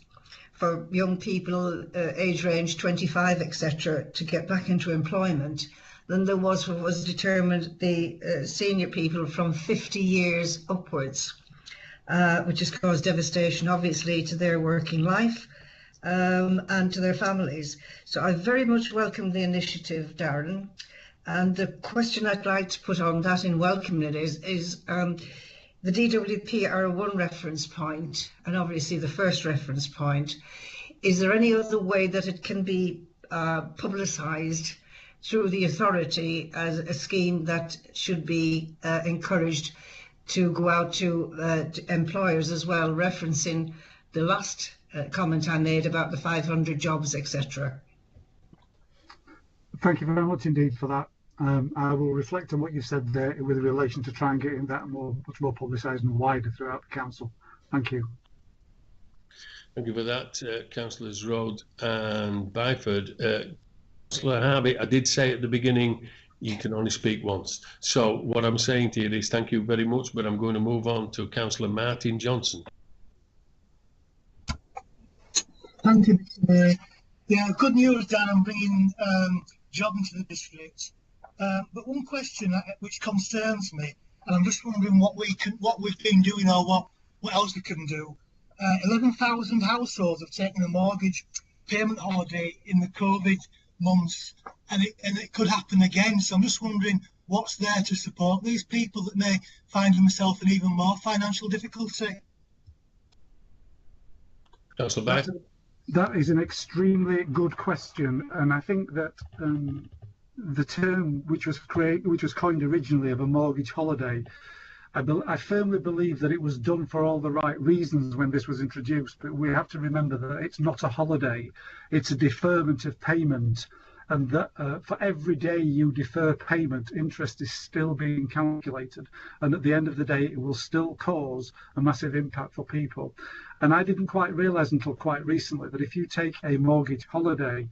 for young people, age range 25, etc., to get back into employment than there was what was determined the senior people from 50 years upwards, which has caused devastation, obviously, to their working life and to their families. So I very much welcome the initiative, Darren. And the question I'd like to put on that in welcoming it is the DWP are one reference point, and obviously the first reference point. Is there any other way that it can be publicised through the authority as a scheme that should be encouraged to go out to employers as well, referencing the last comment I made about the 500 jobs, etc.? Thank you very much indeed for that. I will reflect on what you said there with relation to try and getting that much more publicised and wider throughout the council. Thank you. Thank you for that, Councillors Rhodes and Byford. Councillor Harvey, I did say at the beginning, you can only speak once. So what I'm saying to you is thank you very much, but I'm going to move on to Councillor Martin Johnson. Thank you, Mr. Mayor. Yeah, good news, Dan, on bringing job into the district. But one question which concerns me, and I'm just wondering what we've been doing, or what else we can do. 11,000 households have taken a mortgage payment holiday in the COVID months, and it could happen again. So I'm just wondering what's there to support these people that may find themselves in even more financial difficulty. Councillor Baird. That is an extremely good question, and I think that the term which was coined originally of a mortgage holiday, I firmly believe that it was done for all the right reasons when this was introduced, but we have to remember that it's not a holiday, it's a deferment of payment, and that for every day you defer payment, interest is still being calculated, and at the end of the day it will still cause a massive impact for people. And I didn't quite realise until quite recently that if you take a mortgage holiday,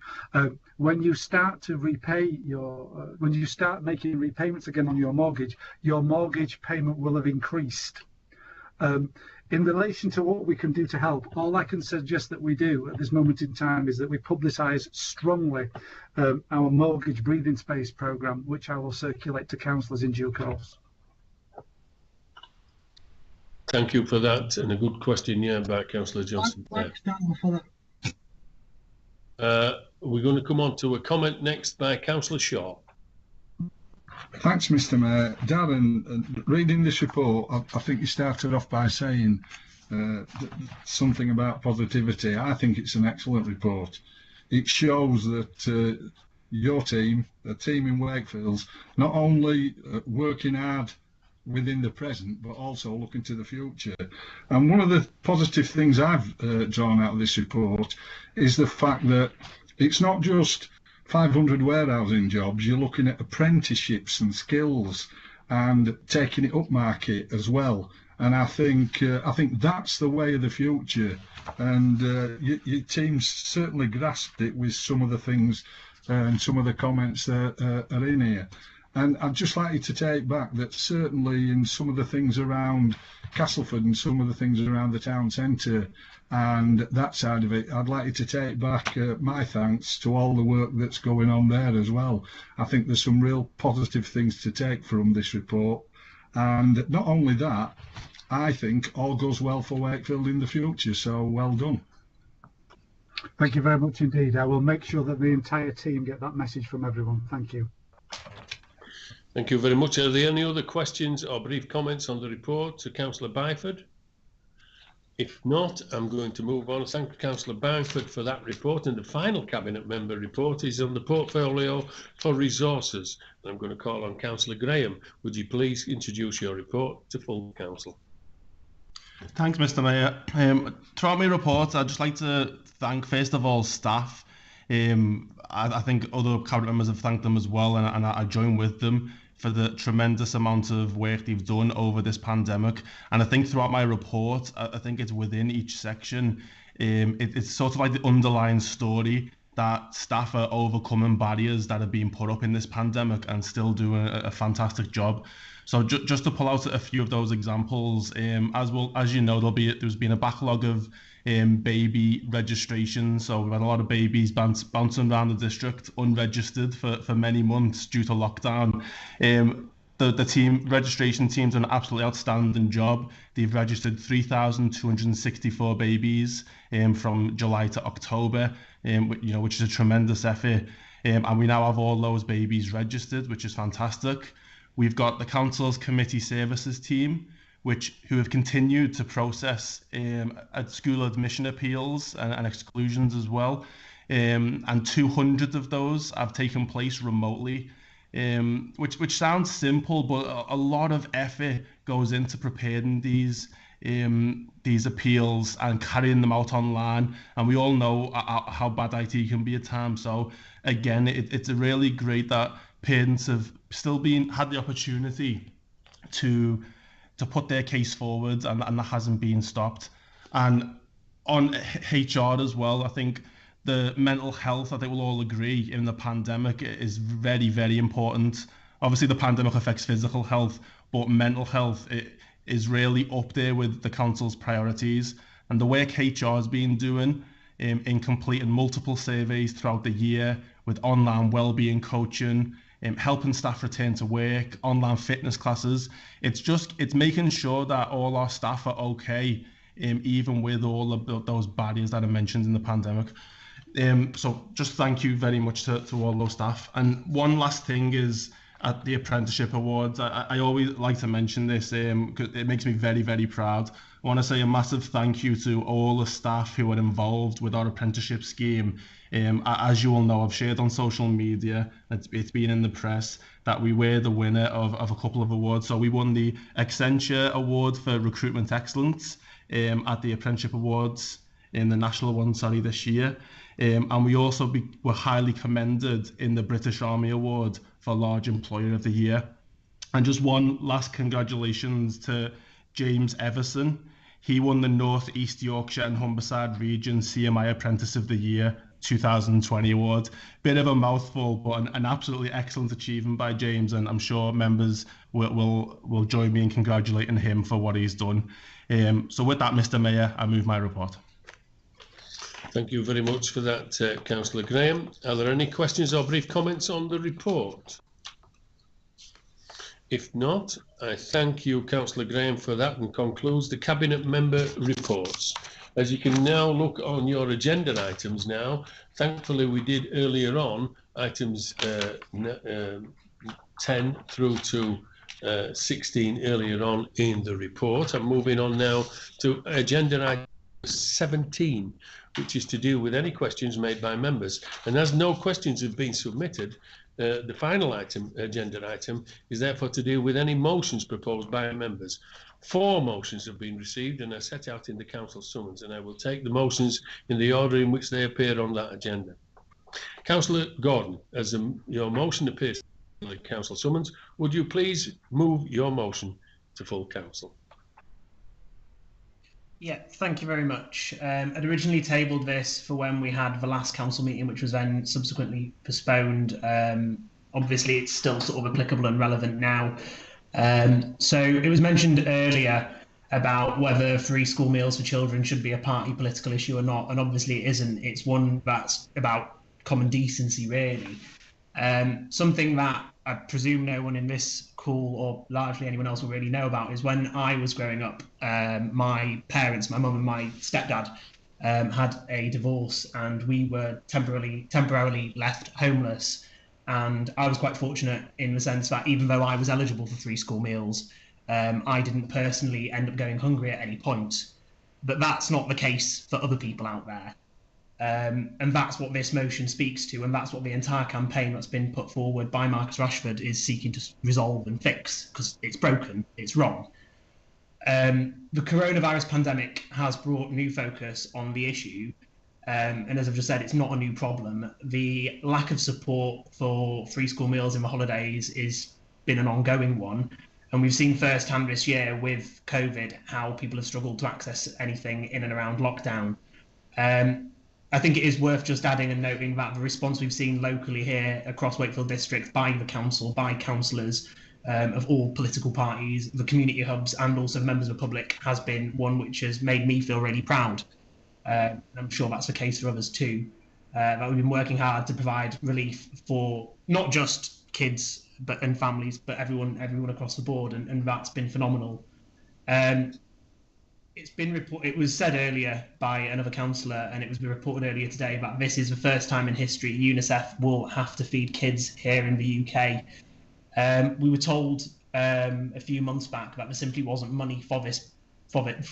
when you start to repay when you start making repayments again on your mortgage payment will have increased. In relation to what we can do to help, all I can suggest that we do at this moment in time is that we publicise strongly our mortgage breathing space programme, which I will circulate to councillors in due course. Thank you for that, and a good question, yeah, about Councillor Johnson. Thanks, Dan, for that. We're going to come on to a comment next by Councillor Shaw. Thanks, Mr. Mayor. Darren, reading this report, I think you started off by saying something about positivity. I think it's an excellent report. It shows that your team, the team in Wakefield, not only working hard within the present, but also looking to the future. And one of the positive things I've drawn out of this report is the fact that it's not just 500 warehousing jobs, you're looking at apprenticeships and skills and taking it up market as well. And I think that's the way of the future. And your team's certainly grasped it with some of the things and some of the comments that are in here. And I'd just like you to take back that certainly in some of the things around Castleford and some of the things around the town centre and that side of it, I'd like you to take back my thanks to all the work that's going on there as well. I think there's some real positive things to take from this report. And not only that, I think all goes well for Wakefield in the future, so well done. Thank you very much indeed. I will make sure that the entire team get that message from everyone. Thank you. Thank you very much. Are there any other questions or brief comments on the report to Councillor Byford? If not, I'm going to move on. Thank Councillor Byford for that report. And the final Cabinet Member report is on the portfolio for resources. I'm going to call on Councillor Graham. Would you please introduce your report to full council? Thanks, Mr. Mayor. Throughout my report, I'd just like to thank, first of all, staff. I think other cabinet members have thanked them as well, and I join with them for the tremendous amount of work they've done over this pandemic. And I think throughout my report, I think it's within each section, it's sort of like the underlying story that staff are overcoming barriers that are being put up in this pandemic and still doing a fantastic job. So just to pull out a few of those examples, as you know, there's been a backlog of baby registration. So we've had a lot of babies bouncing around the district unregistered for many months due to lockdown. The registration team's done an absolutely outstanding job. They've registered 3,264 babies from July to October, which is a tremendous effort. And we now have all those babies registered, which is fantastic. We've got the Council's Committee Services team, who have continued to process at school admission appeals and exclusions as well. And 200 of those have taken place remotely, which sounds simple, but a lot of effort goes into preparing these appeals and carrying them out online. And we all know how bad IT can be at times. So again, it's really great that parents have still had the opportunity to put their case forward, and that hasn't been stopped. And on HR as well, I think the mental health, I think we'll all agree, in the pandemic is very, very important. Obviously, the pandemic affects physical health, but mental health is really up there with the council's priorities. And the work HR has been doing in completing multiple surveys throughout the year with online wellbeing coaching, helping staff return to work, online fitness classes. It's making sure that all our staff are okay, even with all of those barriers that I mentioned in the pandemic. So just thank you very much to all those staff. And one last thing is, at the Apprenticeship Awards, I always like to mention this because it makes me very, very proud. I want to say a massive thank you to all the staff who are involved with our apprenticeship scheme. As you all know, I've shared on social media, it's been in the press, that we were the winner of a couple of awards. So we won the Accenture Award for Recruitment Excellence at the Apprenticeship Awards, in the national one, this year. And we also were highly commended in the British Army Award for Large Employer of the Year. And just one last congratulations to James Everson. He won the North East Yorkshire and Humberside Region CMI Apprentice of the Year 2020 award. Bit of a mouthful, but an absolutely excellent achievement by James, and I'm sure members will join me in congratulating him for what he's done. So with that, Mr. Mayor, I move my report. Thank you very much for that, Councillor Graham. Are there any questions or brief comments on the report? If not, I thank you, Councillor Graham, for that, and concludes the Cabinet Member reports. As you can now look on your agenda items now, thankfully we did earlier on items 10 through to 16 earlier on in the report. I'm moving on now to agenda item 17, which is to do with any questions made by members. And as no questions have been submitted, the final agenda item is therefore to deal with any motions proposed by members. 4 motions have been received and are set out in the council summons, and I will take the motions in the order in which they appear on that agenda. Councillor Gordon, as your motion appears in the council summons, would you please move your motion to full council? Yeah, thank you very much. I'd originally tabled this for when we had the last council meeting, which was then subsequently postponed. Obviously, it's still sort of applicable and relevant now. So it was mentioned earlier about whether free school meals for children should be a party political issue or not, and obviously it isn't. It's one that's about common decency, really. Something that I presume no one in this call, or largely anyone else, will really know about, is when I was growing up, my parents, my mum and my stepdad, had a divorce, and we were temporarily left homeless. And I was quite fortunate in the sense that even though I was eligible for free school meals, I didn't personally end up going hungry at any point. But that's not the case for other people out there. And that's what this motion speaks to, and that's what the entire campaign that's been put forward by Marcus Rashford is seeking to resolve and fix, because it's broken, it's wrong. The coronavirus pandemic has brought new focus on the issue, and as I've just said, it's not a new problem. The lack of support for free school meals in the holidays has been an ongoing one, and we've seen firsthand this year with COVID how people have struggled to access anything in and around lockdown. I think it is worth just adding and noting that the response we've seen locally here across Wakefield District by the council, by councillors of all political parties, the community hubs, and also members of the public, has been one which has made me feel really proud. I'm sure that's the case for others too. That we've been working hard to provide relief for not just kids and families, but everyone across the board, and that's been phenomenal. It was said earlier by another councillor, and it was reported earlier today, that this is the first time in history UNICEF will have to feed kids here in the UK. We were told a few months back that there simply wasn't money for it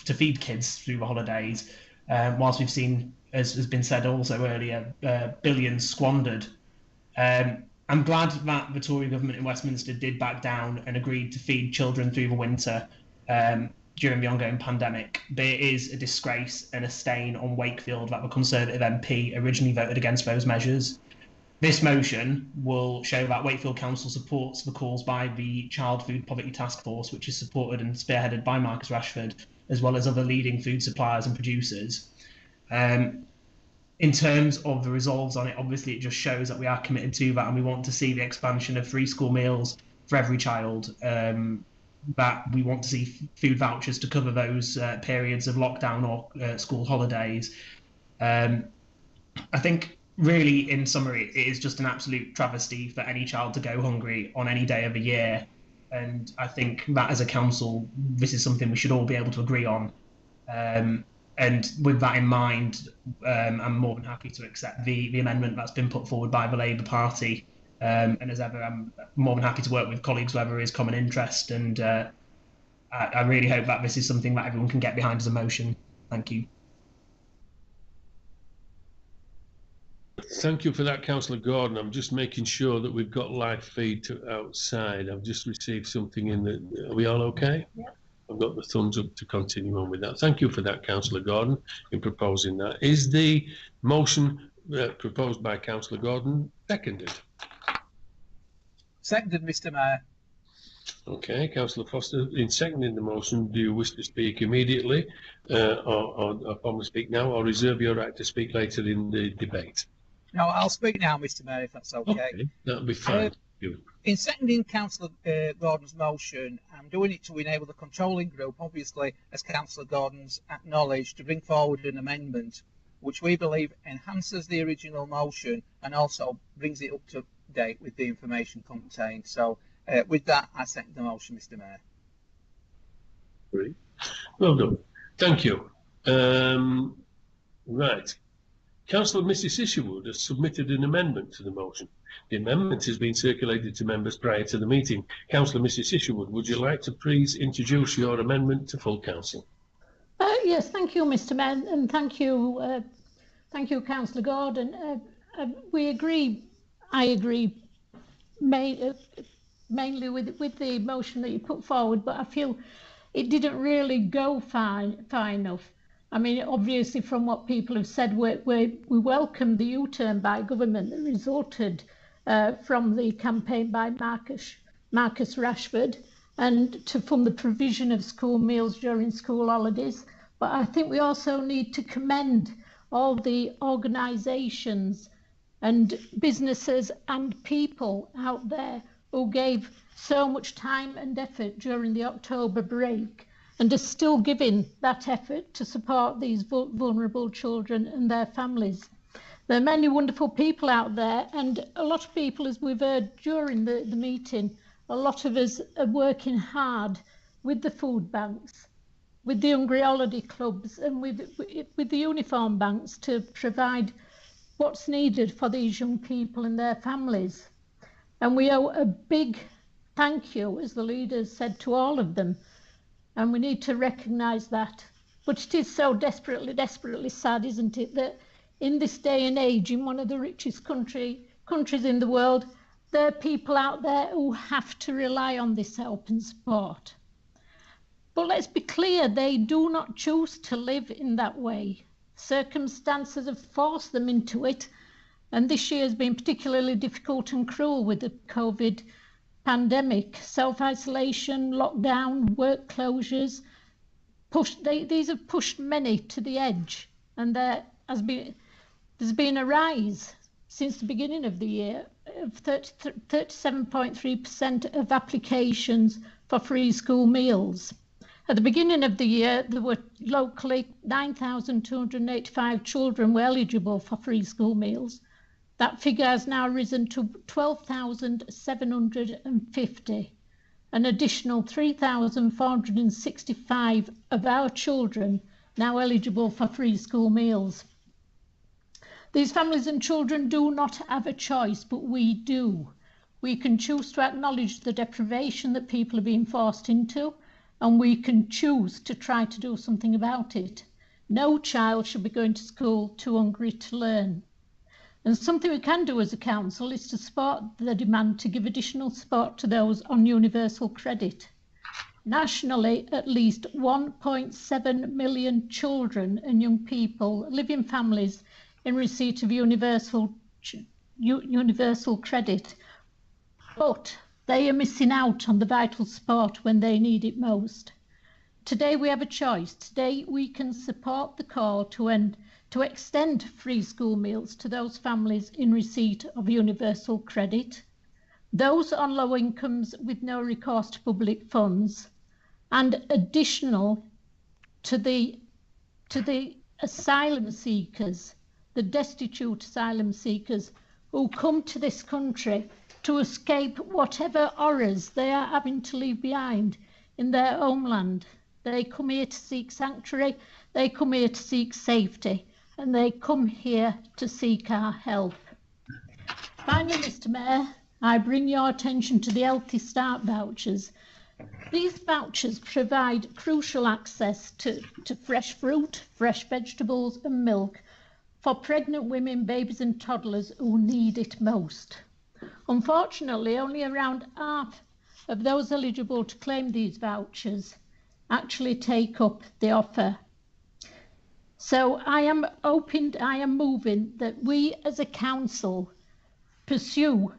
to feed kids through the holidays, whilst we've seen, as has been said also earlier, billions squandered. I'm glad that the Tory government in Westminster did back down and agreed to feed children through the winter during the ongoing pandemic, but it is a disgrace and a stain on Wakefield that the Conservative MP originally voted against those measures. This motion will show that Wakefield Council supports the calls by the Child Food Poverty Task Force, which is supported and spearheaded by Marcus Rashford, as well as other leading food suppliers and producers. In terms of the resolves on it, obviously it just shows that we are committed to that, and we want to see the expansion of free school meals for every child, that we want to see food vouchers to cover those periods of lockdown or school holidays. I think really, in summary, it is just an absolute travesty for any child to go hungry on any day of the year. And I think that as a council, this is something we should all be able to agree on. And with that in mind, I'm more than happy to accept the amendment that's been put forward by the Labour Party. And as ever, I'm more than happy to work with colleagues where there is common interest. And I really hope that this is something that everyone can get behind as a motion. Thank you. Thank you for that, Councillor Gordon. I'm just making sure that we've got live feed to outside. I've just received something in the... Are we all okay? Yeah. I've got the thumbs up to continue on with that. Thank you for that, Councillor Gordon, in proposing that. Is the motion proposed by Councillor Gordon seconded? Seconded, Mr. Mayor. Okay, Councillor Foster, in seconding the motion, do you wish to speak immediately or probably speak now, or reserve your right to speak later in the debate? No, I'll speak now, Mr. Mayor, if that's okay. Okay, that'll be fine. In seconding Councillor Gordon's motion, I'm doing it to enable the controlling group, obviously, as Councillor Gordon's acknowledged, to bring forward an amendment which we believe enhances the original motion and also brings it up to date with the information contained. So with that, I second the motion, Mr. Mayor. Great. Well done. Thank you. Right. Councillor Mrs. Isherwood has submitted an amendment to the motion. The amendment has been circulated to members prior to the meeting. Councillor Mrs. Isherwood, would you like to please introduce your amendment to full council? Yes, thank you, Mr. Mayor, and thank you, Councillor Gordon. We agree. I agree mainly with the motion that you put forward, but I feel it didn't really go far enough. I mean, obviously, from what people have said, we welcome the U-turn by government that resulted from the campaign by Marcus Rashford and to fund the provision of school meals during school holidays. But I think we also need to commend all the organisations and businesses and people out there who gave so much time and effort during the October break and are still giving that effort to support these vulnerable children and their families. There are many wonderful people out there, and a lot of people, as we've heard during the meeting, a lot of us are working hard with the food banks, with the Hungry Holiday Clubs and with the uniform banks to provide what's needed for these young people and their families. And we owe a big thank you, as the leaders said, to all of them. And we need to recognise that. But it is so desperately, desperately sad, isn't it, that in this day and age, in one of the richest countries in the world, there are people out there who have to rely on this help and support. But let's be clear, they do not choose to live in that way. Circumstances have forced them into it, and this year has been particularly difficult and cruel with the COVID pandemic. Self-isolation, lockdown, work closures, these have pushed many to the edge, and there's been a rise since the beginning of the year of 37.3% of applications for free school meals. At the beginning of the year, there were locally 9,285 children were eligible for free school meals. That figure has now risen to 12,750. An additional 3,465 of our children now eligible for free school meals. These families and children do not have a choice, but we do. We can choose to acknowledge the deprivation that people are being forced into, and we can choose to try to do something about it. No child should be going to school too hungry to learn. And something we can do as a council is to support the demand to give additional support to those on universal credit. Nationally, at least 1.7 million children and young people live in families in receipt of universal credit, but they are missing out on the vital support when they need it most. Today we have a choice. Today we can support the call to extend free school meals to those families in receipt of universal credit, those on low incomes with no recourse to public funds, and additional to the asylum seekers the destitute asylum seekers who come to this country to escape whatever horrors they are having to leave behind in their homeland. They come here to seek sanctuary, they come here to seek safety, and they come here to seek our help. Finally, Mr. Mayor, I bring your attention to the Healthy Start vouchers. These vouchers provide crucial access to fresh fruit, fresh vegetables and milk for pregnant women, babies and toddlers who need it most. Unfortunately, only around half of those eligible to claim these vouchers actually take up the offer. So I am moving that we as a council pursue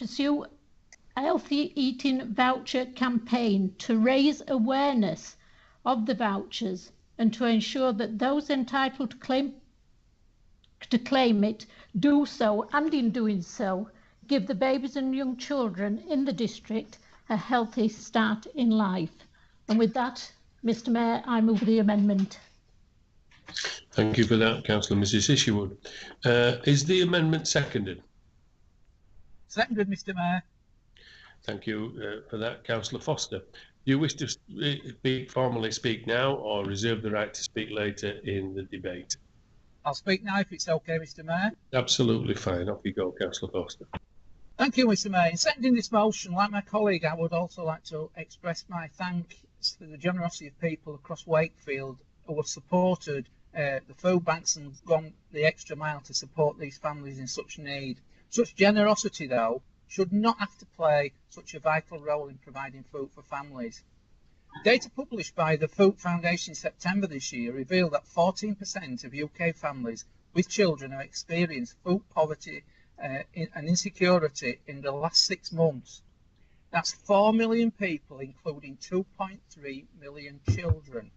a healthy eating voucher campaign to raise awareness of the vouchers and to ensure that those entitled to claim it do so, and in doing so give the babies and young children in the district a healthy start in life. And with that, Mr. Mayor, I move the amendment. Thank you for that, Councillor Mrs. Isherwood. Is the amendment seconded? Seconded, Mr. Mayor. Thank you for that, Councillor Foster. Do you wish to formally speak now or reserve the right to speak later in the debate? I'll speak now if it's okay, Mr. Mayor. Absolutely fine. Off you go, Councillor Foster. Thank you, Mr. Mayor. In seconding this motion, like my colleague, I would also like to express my thanks for the generosity of people across Wakefield who have supported the food banks and gone the extra mile to support these families in such need. Such generosity, though, should not have to play such a vital role in providing food for families. Data published by the Food Foundation in September this year revealed that 14% of UK families with children have experienced food poverty and insecurity in the last 6 months. That's 4 million people, including 2.3 million children.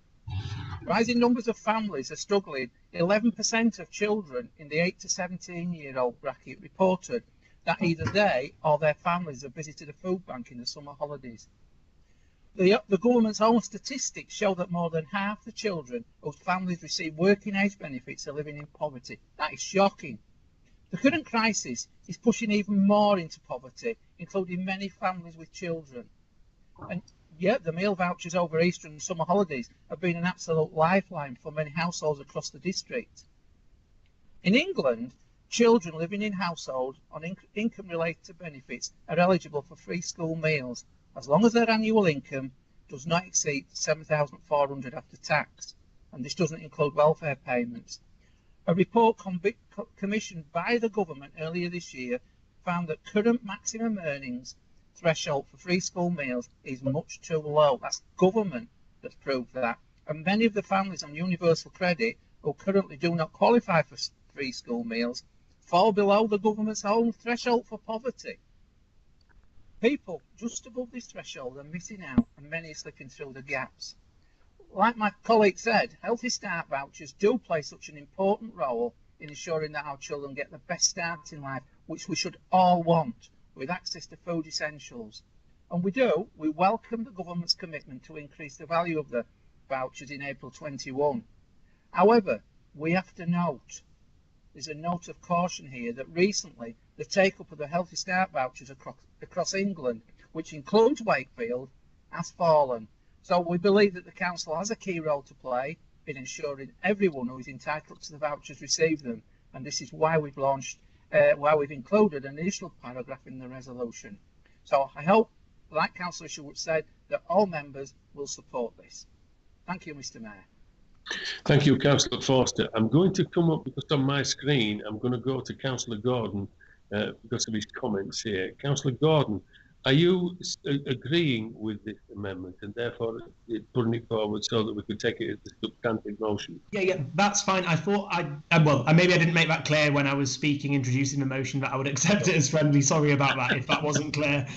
Rising numbers of families are struggling. 11% of children in the 8 to 17-year-old bracket reported that either they or their families have visited a food bank in the summer holidays. The government's own statistics show that more than half the children whose families receive working age benefits are living in poverty. That is shocking. The current crisis is pushing even more into poverty, including many families with children. And yet the meal vouchers over Easter and summer holidays have been an absolute lifeline for many households across the district. In England, children living in households on income-related benefits are eligible for free school meals as long as their annual income does not exceed £7,400 after tax, and this doesn't include welfare payments. A report commissioned by the government earlier this year found that current maximum earnings threshold for free school meals is much too low. That's government that's proved that. And many of the families on universal credit who currently do not qualify for free school meals fall below the government's own threshold for poverty. People just above this threshold are missing out, and many are slipping through the gaps. Like my colleague said, Healthy Start vouchers do play such an important role in ensuring that our children get the best start in life, which we should all want, with access to food essentials. And we welcome the government's commitment to increase the value of the vouchers in April 21. However, we have to note, there's a note of caution here, that recently the take-up of the Healthy Start vouchers across England, which includes Wakefield, has fallen. So we believe that the council has a key role to play in ensuring everyone who is entitled to the vouchers receive them, and this is why we've included an additional paragraph in the resolution. So I hope, like Councillor Isherwood said, that all members will support this. Thank you, Mr. Mayor. Thank you, Councillor Forster. I'm going to come up, because on my screen I'm going to go to Councillor Gordon because of his comments here. Councillor Gordon, are you agreeing with this amendment and therefore putting it forward so that we could take it as a substantive motion? Yeah, that's fine. I thought maybe I didn't make that clear when I was speaking, introducing the motion, that I would accept it as friendly. Sorry about that if that wasn't clear.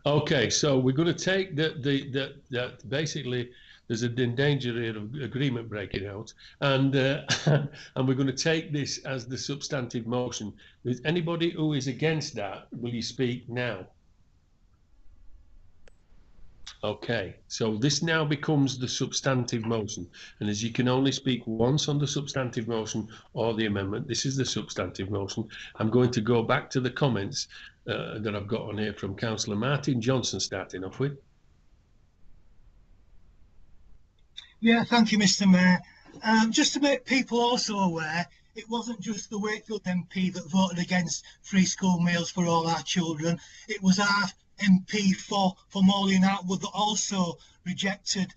Okay, so we're going to take that basically there's a danger here of agreement breaking out, and we're going to take this as the substantive motion. Is anybody who is against that, will you speak now? Okay, so this now becomes the substantive motion, and as you can only speak once on the substantive motion or the amendment, this is the substantive motion. I'm going to go back to the comments that I've got on here from Councillor Martin Johnson, starting off with. Yeah, thank you, Mr. Mayor. Just to make people also aware, it wasn't just the Wakefield MP that voted against free school meals for all our children. It was our MP for Morley and Outwood that also rejected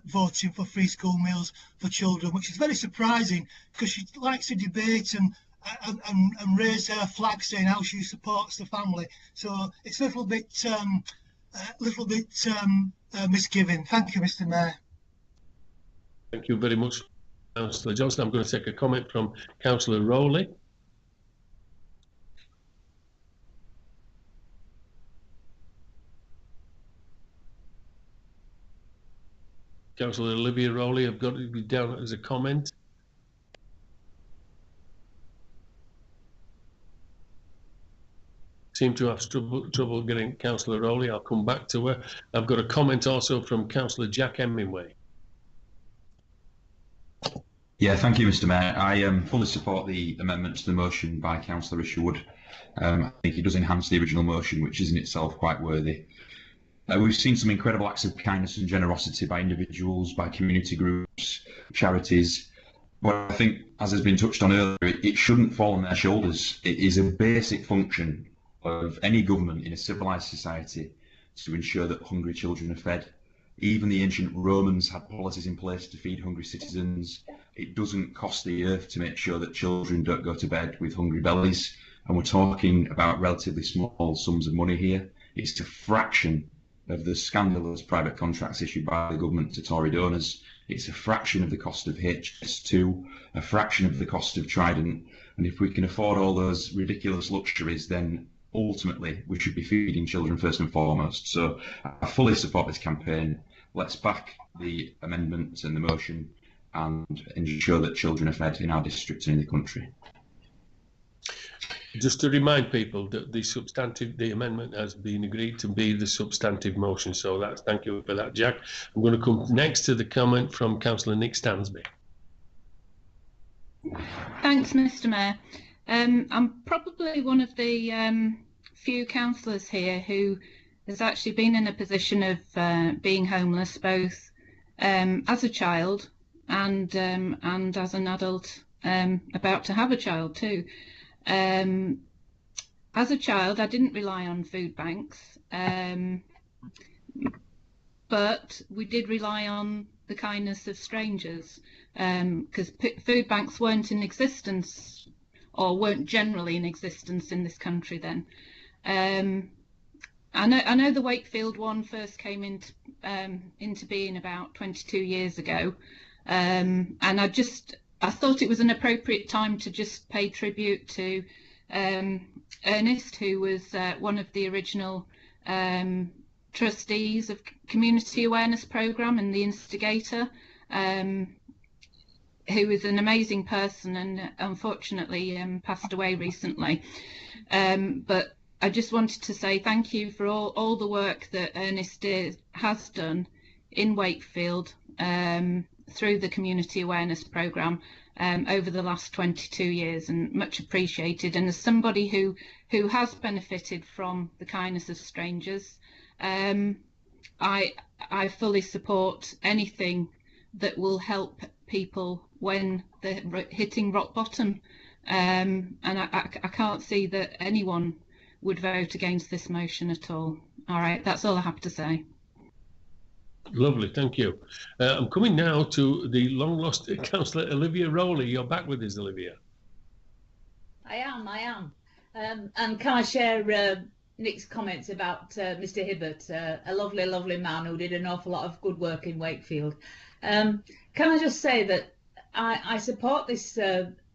voting for free school meals for children, which is very surprising because she likes to debate and raise her flag saying how she supports the family. So it's a little bit misgiving. Thank you, Mr. Mayor. Thank you very much, Councillor Johnson. I'm going to take a comment from Councillor Rowley. Councillor Olivia Rowley, I've got to be down as a comment. Seem to have trouble getting Councillor Rowley. I'll come back to her. I've got a comment also from Councillor Jack Hemingway. Yeah, thank you, Mr. Mayor. I fully support the amendment to the motion by Councillor Isherwood. I think it does enhance the original motion, which is in itself quite worthy. We've seen some incredible acts of kindness and generosity by individuals, by community groups, charities. But I think, as has been touched on earlier, it shouldn't fall on their shoulders. It is a basic function of any government in a civilised society to ensure that hungry children are fed. Even the ancient Romans had policies in place to feed hungry citizens. It doesn't cost the earth to make sure that children don't go to bed with hungry bellies. And we're talking about relatively small sums of money here. It's a fraction of the scandalous private contracts issued by the government to Tory donors. It's a fraction of the cost of HS2, a fraction of the cost of Trident. And if we can afford all those ridiculous luxuries, then ultimately we should be feeding children first and foremost. So I fully support this campaign. Let's back the amendment and the motion and ensure that children are fed in our district and in the country. Just to remind people that the amendment has been agreed to be the substantive motion. So that's, thank you for that, Jack. I'm going to come next to the comment from Councillor Nick Stansby. Thanks, Mr. Mayor. I'm probably one of the few councillors here who has actually been in a position of being homeless, both as a child and as an adult about to have a child too. As a child, I didn't rely on food banks, but we did rely on the kindness of strangers, because food banks weren't in existence, or weren't generally in existence in this country then. I know the Wakefield one first came into being about 22 years ago, and I thought it was an appropriate time to just pay tribute to Ernest, who was one of the original trustees of Community Awareness Programme and the instigator, who was an amazing person and unfortunately passed away recently. But I just wanted to say thank you for all the work that Ernest has done in Wakefield through the Community Awareness Programme over the last 22 years, and much appreciated. And as somebody who has benefited from the kindness of strangers, I fully support anything that will help people when they're hitting rock bottom, and I can't see that anyone would vote against this motion at all. All right, that's all I have to say. Lovely, thank you. I'm coming now to the long-lost Councillor Olivia Rowley. You're back with us, Olivia. I am. And can I share Nick's comments about Mr. Hibbert, a lovely, lovely man who did an awful lot of good work in Wakefield. Can I just say that I support this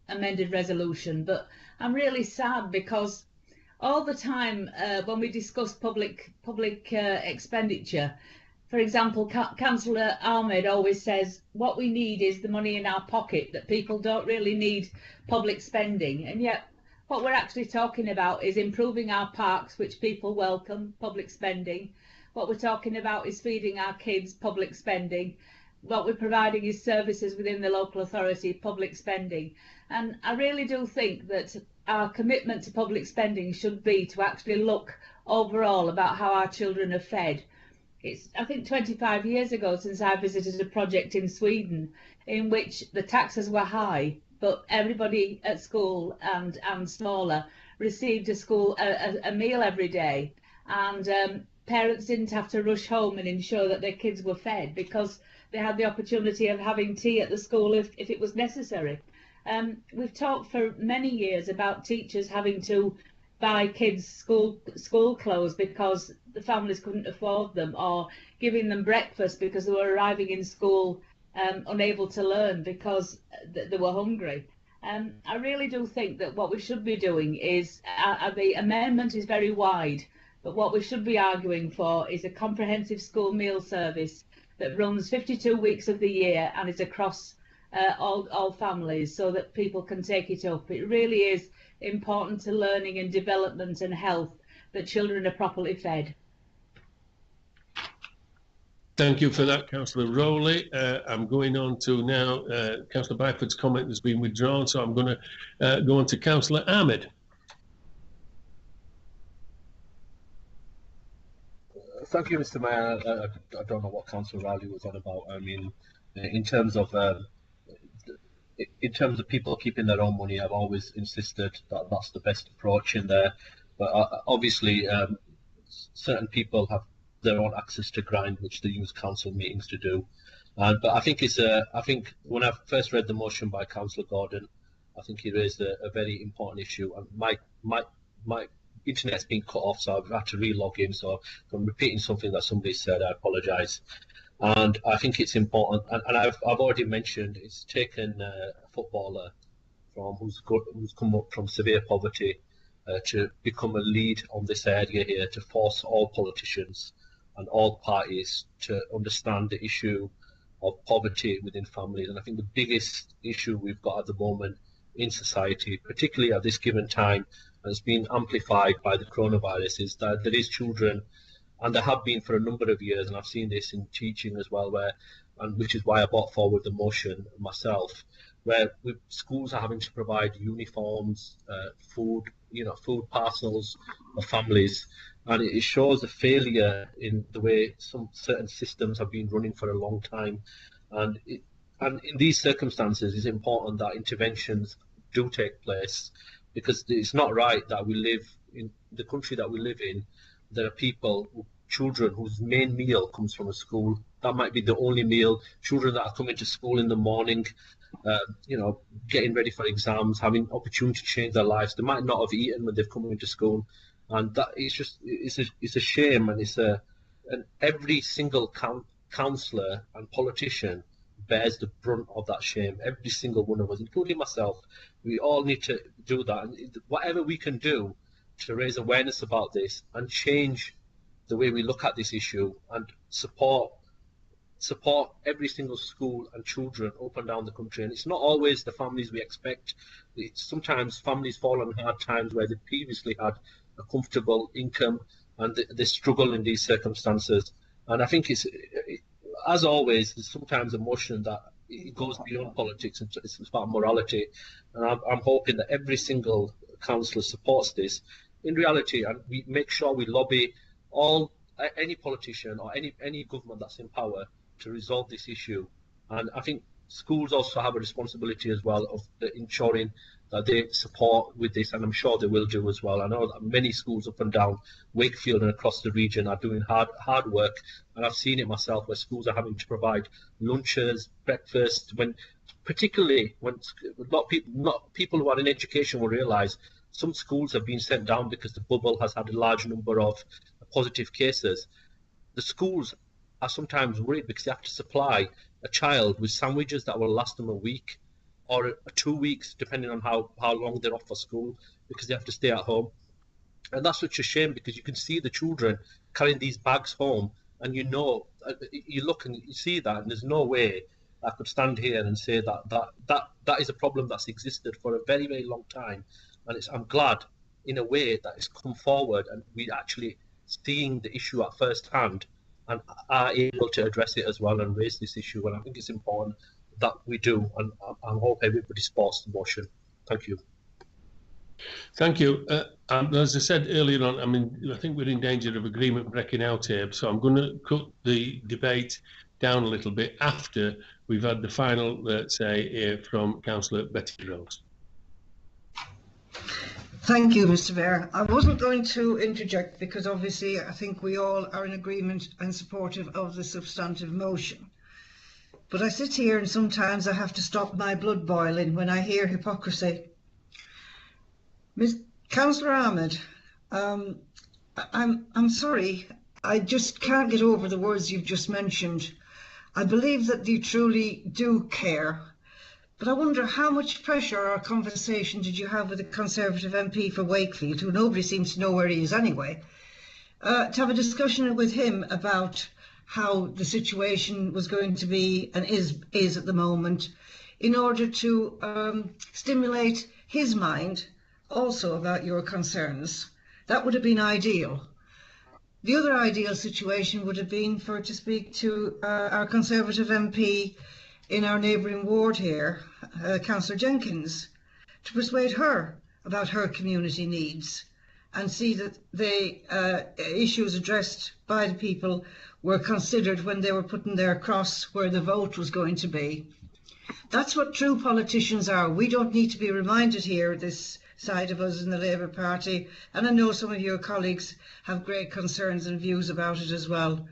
amended resolution, but I'm really sad because all the time when we discuss public expenditure, for example, Councillor Ahmed always says what we need is the money in our pocket, that people don't really need public spending. And yet what we're actually talking about is improving our parks, which people welcome, public spending. what we're talking about is feeding our kids, public spending. What we're providing is services within the local authority, public spending. And I really do think that our commitment to public spending should be to actually look overall about how our children are fed. It's, I think, 25 years ago since I visited a project in Sweden in which the taxes were high, but everybody at school and smaller received a meal every day. And parents didn't have to rush home and ensure that their kids were fed because they had the opportunity of having tea at the school if it was necessary. We've talked for many years about teachers having to buy kids school clothes because the families couldn't afford them, or giving them breakfast because they were arriving in school unable to learn because they were hungry. I really do think that what we should be doing is, the amendment is very wide, but what we should be arguing for is a comprehensive school meal service that runs 52 weeks of the year and is across all families so that people can take it up. It really is important to learning and development and health that children are properly fed. Thank you for that, Councillor Rowley. I'm going on to now, Councillor Byford's comment has been withdrawn, so I'm going to go on to Councillor Ahmed. Thank you, Mr. Mayor. I don't know what Councillor Rowley was on about. I mean, in terms of people keeping their own money, I've always insisted that that's the best approach in there. But obviously, certain people have their own access to grind, which they use council meetings to do. But I think I think when I first read the motion by Councillor Gordon, I think he raised a very important issue. And my internet's been cut off, so I've had to re-log in. So if I'm repeating something that somebody said, I apologise. And I think it's important, and I've already mentioned, it's taken a footballer who's come up from severe poverty to become a lead on this area here, to force all politicians and all parties to understand the issue of poverty within families. And I think the biggest issue we've got at the moment in society, particularly at this given time, and it's been amplified by the coronavirus, is that there is children, and there have been for a number of years, and I've seen this in teaching as well, which is why I brought forward the motion myself, where schools are having to provide uniforms, food parcels for families, and it shows a failure in the way some certain systems have been running for a long time. And in these circumstances, it's important that interventions do take place, because it's not right that we live in the country that we live in. There are children whose main meal comes from a school. That might be the only meal. Children that are coming to school in the morning, getting ready for exams, having opportunity to change their lives. They might not have eaten when they've come into school, and that it's a shame. And every single councillor and politician bears the brunt of that shame. Every single one of us, including myself, we all need to do that. And whatever we can do to raise awareness about this and change the way we look at this issue, and support every single school and children up and down the country. And it's not always the families we expect. Sometimes families fall on hard times where they previously had a comfortable income, and they struggle in these circumstances. And I think as always, there's sometimes a motion that it goes beyond politics, and it's about morality. And I'm hoping that every single councillor supports this in reality, and we make sure we lobby any politician or any government that's in power to resolve this issue. And I think schools also have a responsibility as well of ensuring that they support with this, and I'm sure they will do as well. I know that many schools up and down Wakefield and across the region are doing hard work, and I've seen it myself where schools are having to provide lunches, breakfast, particularly when people who are in education will realise some schools have been sent down because the bubble has had a large number of positive cases. The schools are sometimes worried because they have to supply a child with sandwiches that will last them a week or 2 weeks, depending on how long they're off for school, because they have to stay at home. And that's such a shame, because you can see the children carrying these bags home, and you look and you see that, and there's no way I could stand here and say that is a problem that's existed for a very, very long time. And I'm glad, in a way, that it's come forward, and we actually seeing the issue at first hand and are able to address it as well and raise this issue. And I think it's important that we do, and I hope everybody supports the motion. Thank you. Thank you. As I said earlier on, I mean, I think we're in danger of agreement breaking out here, so I'm going to cut the debate down a little bit after we've had the final say from Councillor Betty Rhodes. Thank you, Mr. Mayor. I wasn't going to interject because obviously I think we all are in agreement and supportive of the substantive motion. But I sit here and sometimes I have to stop my blood boiling when I hear hypocrisy. Councillor Ahmed, I'm sorry, I just can't get over the words you've just mentioned. I believe that you truly do care, but I wonder how much pressure or conversation did you have with the Conservative MP for Wakefield, who nobody seems to know where he is anyway, to have a discussion with him about how the situation was going to be and is at the moment, in order to stimulate his mind also about your concerns. That would have been ideal. The other ideal situation would have been for to speak to our Conservative MP in our neighbouring ward here, Councillor Jenkins, to persuade her about her community needs and see that the issues addressed by the people were considered when they were putting their cross where the vote was going to be. That's what true politicians are. We don't need to be reminded here, this side of us in the Labour Party, and I know some of your colleagues have great concerns and views about it as well.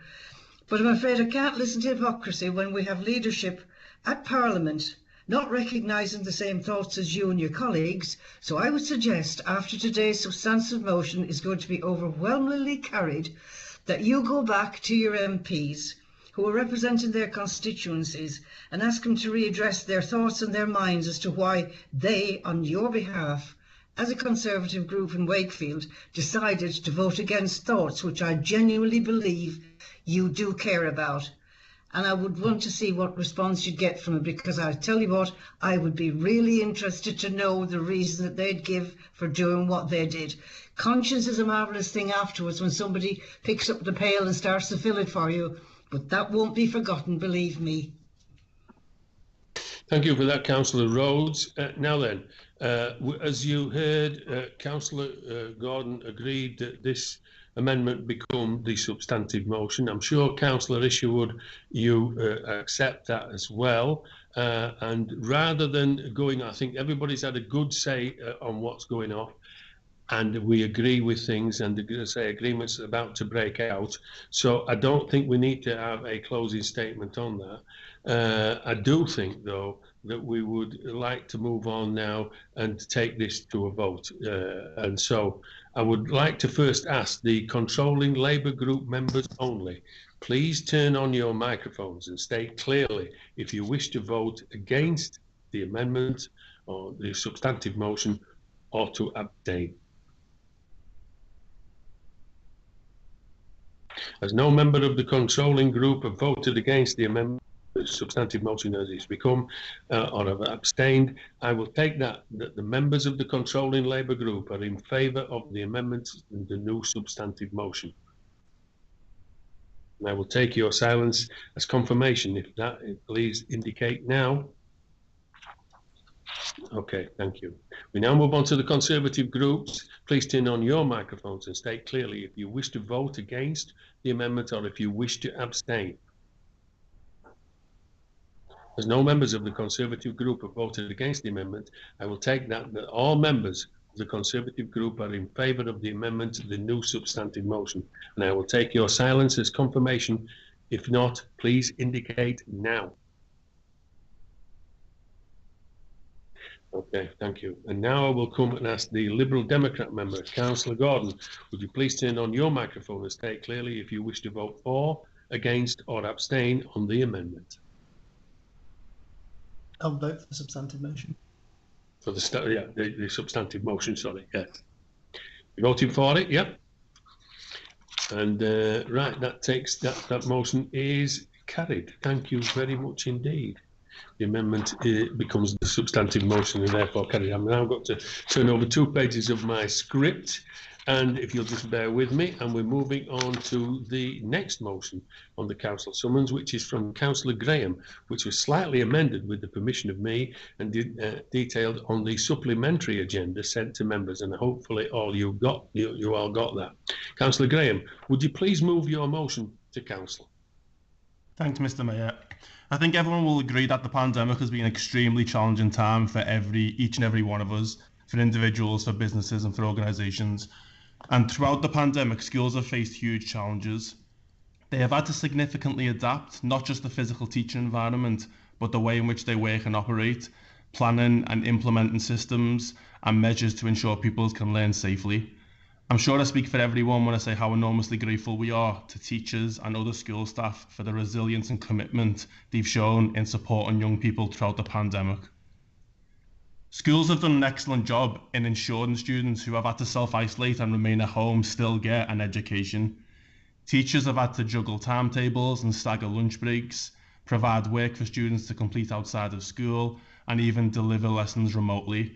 But I'm afraid I can't listen to hypocrisy when we have leadership at Parliament not recognising the same thoughts as you and your colleagues. So I would suggest, after today's substantive motion is going to be overwhelmingly carried, that you go back to your MPs who are representing their constituencies and ask them to readdress their thoughts and their minds as to why they, on your behalf, as a Conservative group in Wakefield, decided to vote against thoughts which I genuinely believe you do care about. And I would want to see what response you'd get from it, because I tell you what, I would be really interested to know the reason that they'd give for doing what they did. Conscience is a marvellous thing afterwards when somebody picks up the pail and starts to fill it for you, but that won't be forgotten, believe me. Thank you for that, Councillor Rhodes. Now then, as you heard, Councillor Gordon agreed that this amendment become the substantive motion. I'm sure, Councillor Isherwood, you accept that as well. And rather than going, I think everybody's had a good say on what's going on, and we agree with things, and say agreements about to break out. So I don't think we need to have a closing statement on that. I do think, though, that we would like to move on now and take this to a vote. And so I would like to first ask the controlling Labour group members only, please turn on your microphones and state clearly if you wish to vote against the amendment or the substantive motion or to abstain. As no member of the controlling group have voted against the amendment, the substantive motion as it's become, or have abstained, I will take that the members of the controlling Labour group are in favour of the amendment and the new substantive motion. And I will take your silence as confirmation. If that, please indicate now. Okay, thank you. We now move on to the Conservative groups. Please turn on your microphones and state clearly if you wish to vote against the amendment or if you wish to abstain. As no members of the Conservative group have voted against the amendment, I will take that all members of the Conservative group are in favour of the amendment to the new substantive motion. And I will take your silence as confirmation. If not, please indicate now. Okay, thank you. And now I will come and ask the Liberal Democrat member, Councillor Gordon, would you please turn on your microphone and state clearly if you wish to vote for, against or abstain on the amendment. I'll vote for the substantive motion. For the substantive motion, sorry, yes. You voting for it, yeah? And right, that takes that motion is carried. Thank you very much indeed. The amendment becomes the substantive motion and therefore carried. I've now got to turn over 2 pages of my script And if you'll just bear with me, and we're moving on to the next motion on the council summons, which is from Councillor Graham, which was slightly amended with the permission of me and detailed on the supplementary agenda sent to members. And hopefully all you all got that. Councillor Graham, would you please move your motion to council? Thanks, Mr. Mayor. I think everyone will agree that the pandemic has been an extremely challenging time for each and every one of us, for individuals, for businesses and for organisations. And throughout the pandemic, schools have faced huge challenges. They have had to significantly adapt, not just the physical teaching environment, but the way in which they work and operate, planning and implementing systems and measures to ensure pupils can learn safely. I'm sure I speak for everyone when I say how enormously grateful we are to teachers and other school staff for the resilience and commitment they've shown in supporting young people throughout the pandemic. Schools have done an excellent job in ensuring students who have had to self-isolate and remain at home still get an education. Teachers have had to juggle timetables and stagger lunch breaks, provide work for students to complete outside of school, and even deliver lessons remotely.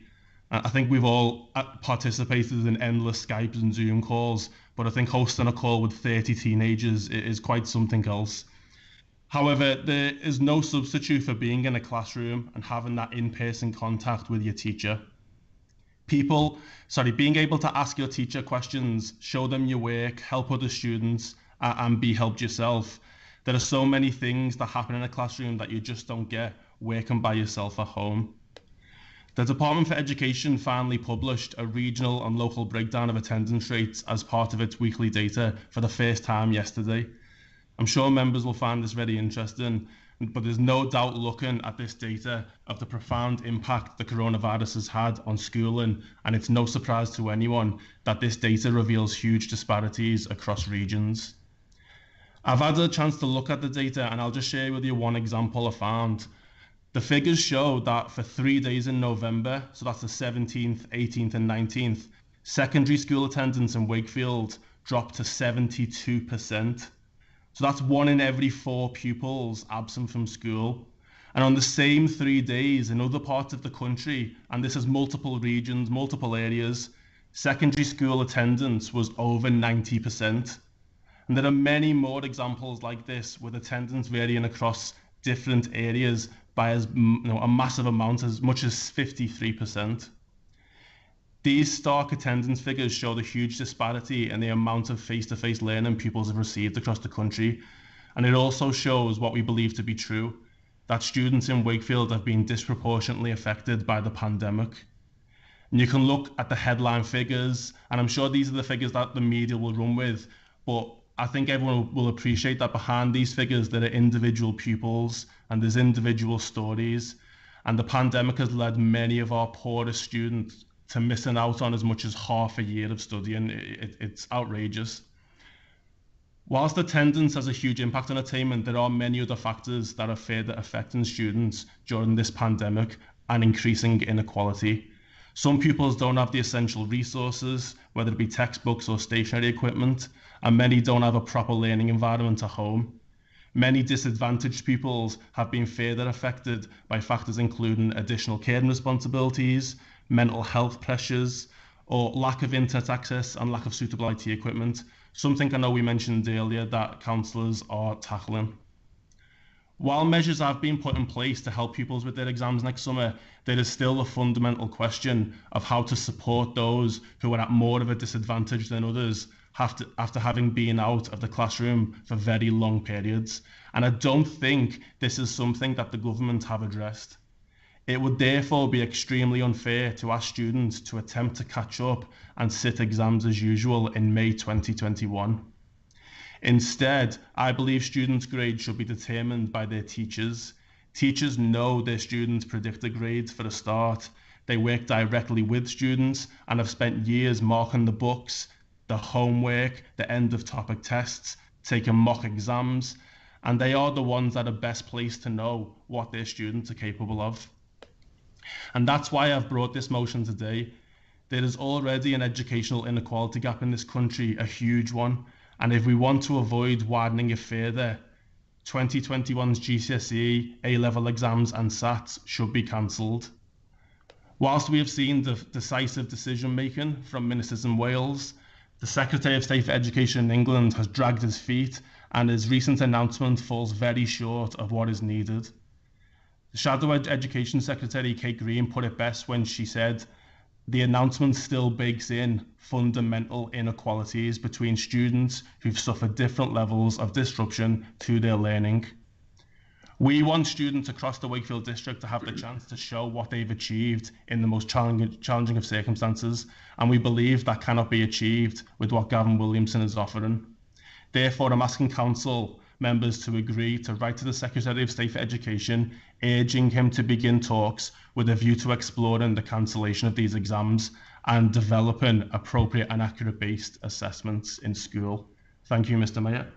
I think we've all participated in endless Skype and Zoom calls, but I think hosting a call with 30 teenagers is quite something else. However, there is no substitute for being in a classroom and having that in-person contact with your teacher. Being able to ask your teacher questions, show them your work, help other students, and be helped yourself. There are so many things that happen in a classroom that you just don't get working by yourself at home. The Department for Education finally published a regional and local breakdown of attendance rates as part of its weekly data for the first time yesterday. I'm sure members will find this very interesting, but there's no doubt looking at this data of the profound impact the coronavirus has had on schooling, and it's no surprise to anyone that this data reveals huge disparities across regions. I've had a chance to look at the data, and I'll just share with you one example I found. The figures show that for 3 days in November, so that's the 17th, 18th and 19th, secondary school attendance in Wakefield dropped to 72%. So that's 1 in every 4 pupils absent from school. And on the same 3 days in other parts of the country, and this is multiple regions, multiple areas, secondary school attendance was over 90%. And there are many more examples like this with attendance varying across different areas by a massive amount, as much as 53%. These stark attendance figures show the huge disparity in the amount of face-to-face learning pupils have received across the country. And it also shows what we believe to be true, that students in Wakefield have been disproportionately affected by the pandemic. And you can look at the headline figures, and I'm sure these are the figures that the media will run with, but I think everyone will appreciate that behind these figures there are individual pupils and there's individual stories. And the pandemic has led many of our poorest students to missing out on as much as half a year of studying. It's outrageous. Whilst attendance has a huge impact on attainment, there are many other factors that are further affecting students during this pandemic and increasing inequality. Some pupils don't have the essential resources, whether it be textbooks or stationery equipment, and many don't have a proper learning environment at home. Many disadvantaged pupils have been further affected by factors including additional caring responsibilities, mental health pressures, or lack of internet access and lack of suitable IT equipment, something I know we mentioned earlier that councillors are tackling. While measures have been put in place to help pupils with their exams next summer, there is still a fundamental question of how to support those who are at more of a disadvantage than others after having been out of the classroom for very long periods. And I don't think this is something that the government have addressed. It would therefore be extremely unfair to ask students to attempt to catch up and sit exams as usual in May 2021. Instead, I believe students' grades should be determined by their teachers. Teachers know their students' predicted grades for a start. They work directly with students and have spent years marking the books, the homework, the end of topic tests, taking mock exams, and they are the ones that are best placed to know what their students are capable of. And that's why I've brought this motion today. There is already an educational inequality gap in this country, a huge one. And if we want to avoid widening it further, 2021's GCSE, A-level exams and SATs should be cancelled. Whilst we have seen the decisive decision making from ministers in Wales, The Secretary of State for Education in England has dragged his feet, and his recent announcement falls very short of what is needed. The Shadow Education Secretary, Kate Green, put it best when she said, "The announcement still bakes in fundamental inequalities between students who've suffered different levels of disruption to their learning." We want students across the Wakefield district to have the chance to show what they've achieved in the most challenging of circumstances, and we believe that cannot be achieved with what Gavin Williamson is offering. Therefore, I'm asking Council members to agree to write to the Secretary of State for Education, urging him to begin talks with a view to exploring the cancellation of these exams and developing appropriate and accurate-based assessments in school. Thank you, Mr. Mayor.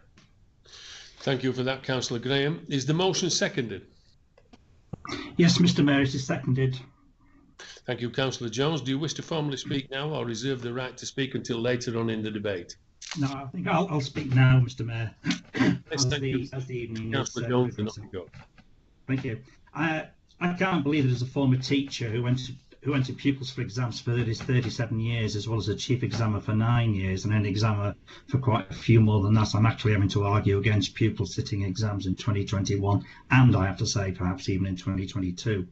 Thank you for that, Councillor Graham. Is the motion seconded? Yes, Mr. Mayor, it is seconded. Thank you, Councillor Jones. Do you wish to formally speak now or reserve the right to speak until later on in the debate? No, I think I'll speak now, Mr. Mayor. Yes, thank you. As the evening Councillor Jones, and off you go. Thank you. I can't believe that as a former teacher who went to pupils for exams for 37 years, as well as a chief examiner for 9 years and an examiner for quite a few more than that, I'm actually having to argue against pupils sitting exams in 2021, and I have to say perhaps even in 2022.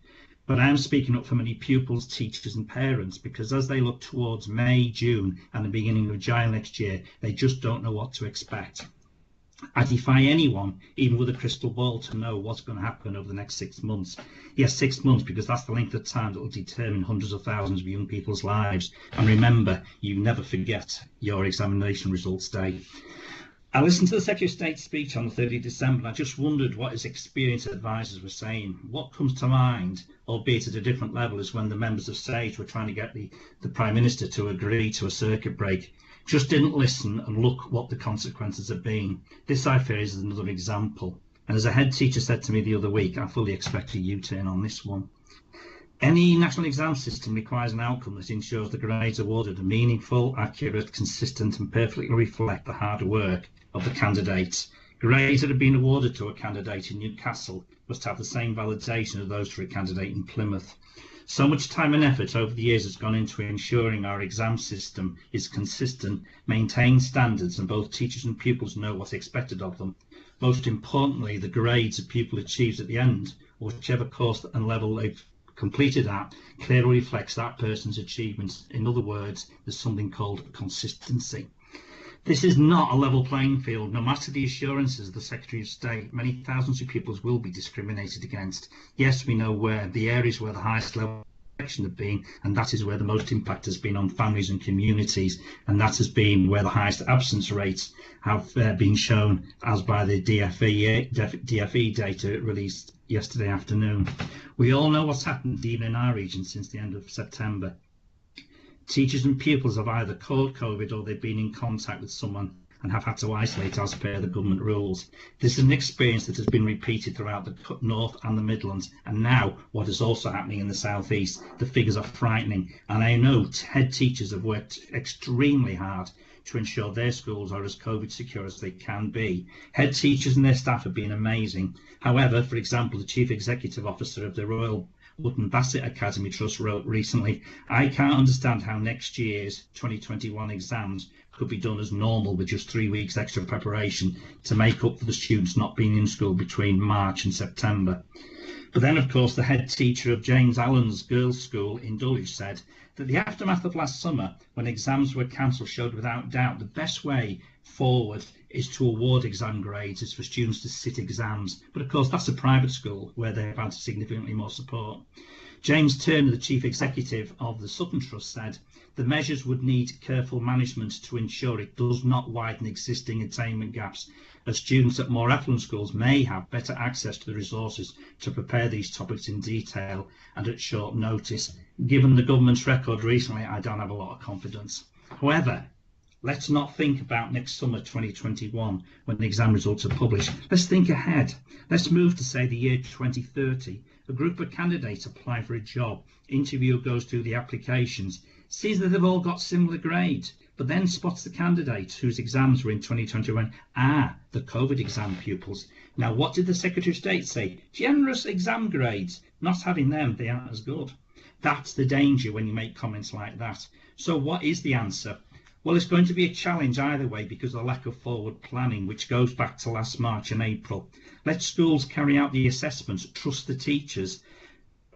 But I am speaking up for many pupils, teachers and parents, because as they look towards May, June and the beginning of July next year, they just don't know what to expect. I defy anyone, even with a crystal ball, to know what's going to happen over the next 6 months. Yes, 6 months, because that's the length of time that will determine hundreds of thousands of young people's lives. And remember, you never forget your examination results day. I listened to the Secretary of State's speech on the 30th of December, and I just wondered what his experienced advisors were saying. What comes to mind, albeit at a different level, is when the members of SAGE were trying to get the Prime Minister to agree to a circuit break. Just didn't listen, and look what the consequences have been. This, I fear, is another example. And as a head teacher said to me the other week, I fully expect a U-turn on this one. Any national exam system requires an outcome that ensures the grades awarded are meaningful, accurate, consistent, and perfectly reflect the hard work of the candidates. Grades that have been awarded to a candidate in Newcastle must have the same validation as those for a candidate in Plymouth. So much time and effort over the years has gone into ensuring our exam system is consistent, maintains standards, and both teachers and pupils know what's expected of them. Most importantly, the grades a pupil achieves at the end, or whichever course and level they've completed at, clearly reflects that person's achievements. In other words, there's something called consistency. This is not a level playing field. No matter the assurances of the Secretary of State, many thousands of pupils will be discriminated against. Yes, we know where the areas where the highest level of protection have been, and that is where the most impact has been on families and communities, and that has been where the highest absence rates have been shown, as by the DFE data released yesterday afternoon. We all know what's happened even in our region since the end of September. Teachers and pupils have either caught COVID or they've been in contact with someone and have had to isolate as per the government rules. This is an experience that has been repeated throughout the North and the Midlands, and now what is also happening in the South East. The figures are frightening, and I know head teachers have worked extremely hard to ensure their schools are as COVID secure as they can be. Head teachers and their staff have been amazing. However, for example, the Chief Executive Officer of the Royal Wootton Bassett Academy Trust wrote recently, "I can't understand how next year's 2021 exams could be done as normal with just 3 weeks extra preparation to make up for the students not being in school between March and September." But then, of course, the head teacher of James Allen's girls' school in Dulwich said that the aftermath of last summer, when exams were cancelled, showed without doubt the best way forward is to award exam grades, is for students to sit exams. But of course, that's a private school where they've had significantly more support. James Turner, the chief executive of the Sutton Trust, said the measures would need careful management to ensure it does not widen existing attainment gaps, as students at more affluent schools may have better access to the resources to prepare these topics in detail and at short notice. Given the government's record recently, I don't have a lot of confidence. However, let's not think about next summer 2021 when the exam results are published. Let's think ahead. Let's move to, say, the year 2030. A group of candidates apply for a job. Interviewer goes through the applications, sees that they've all got similar grades, but then spots the candidates whose exams were in 2021. The COVID exam pupils. Now, what did the Secretary of State say? Generous exam grades. Not having them, they aren't as good. That's the danger when you make comments like that. So what is the answer? Well, it's going to be a challenge either way because of the lack of forward planning, which goes back to last March and April. Let schools carry out the assessments, trust the teachers.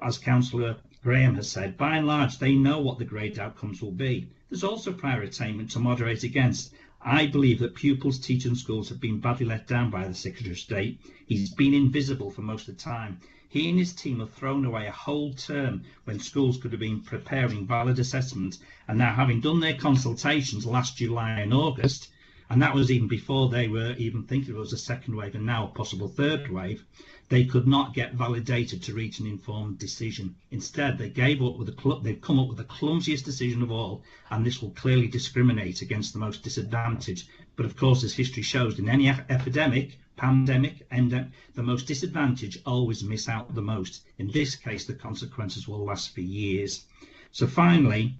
As Councillor Graham has said, by and large, they know what the grade outcomes will be. There's also prior attainment to moderate against. I believe that pupils, teachers and schools have been badly let down by the Secretary of State. He's been invisible for most of the time. He and his team have thrown away a whole term when schools could have been preparing valid assessments, and now having done their consultations last July and August, and that was even before they were even thinking it was a second wave and now a possible third wave, they could not get valid data to reach an informed decision. Instead, they gave up with they've come up with the clumsiest decision of all, and this will clearly discriminate against the most disadvantaged. But of course, as history shows, in any epidemic, pandemic, the most disadvantaged always miss out the most. In this case, the consequences will last for years. So finally,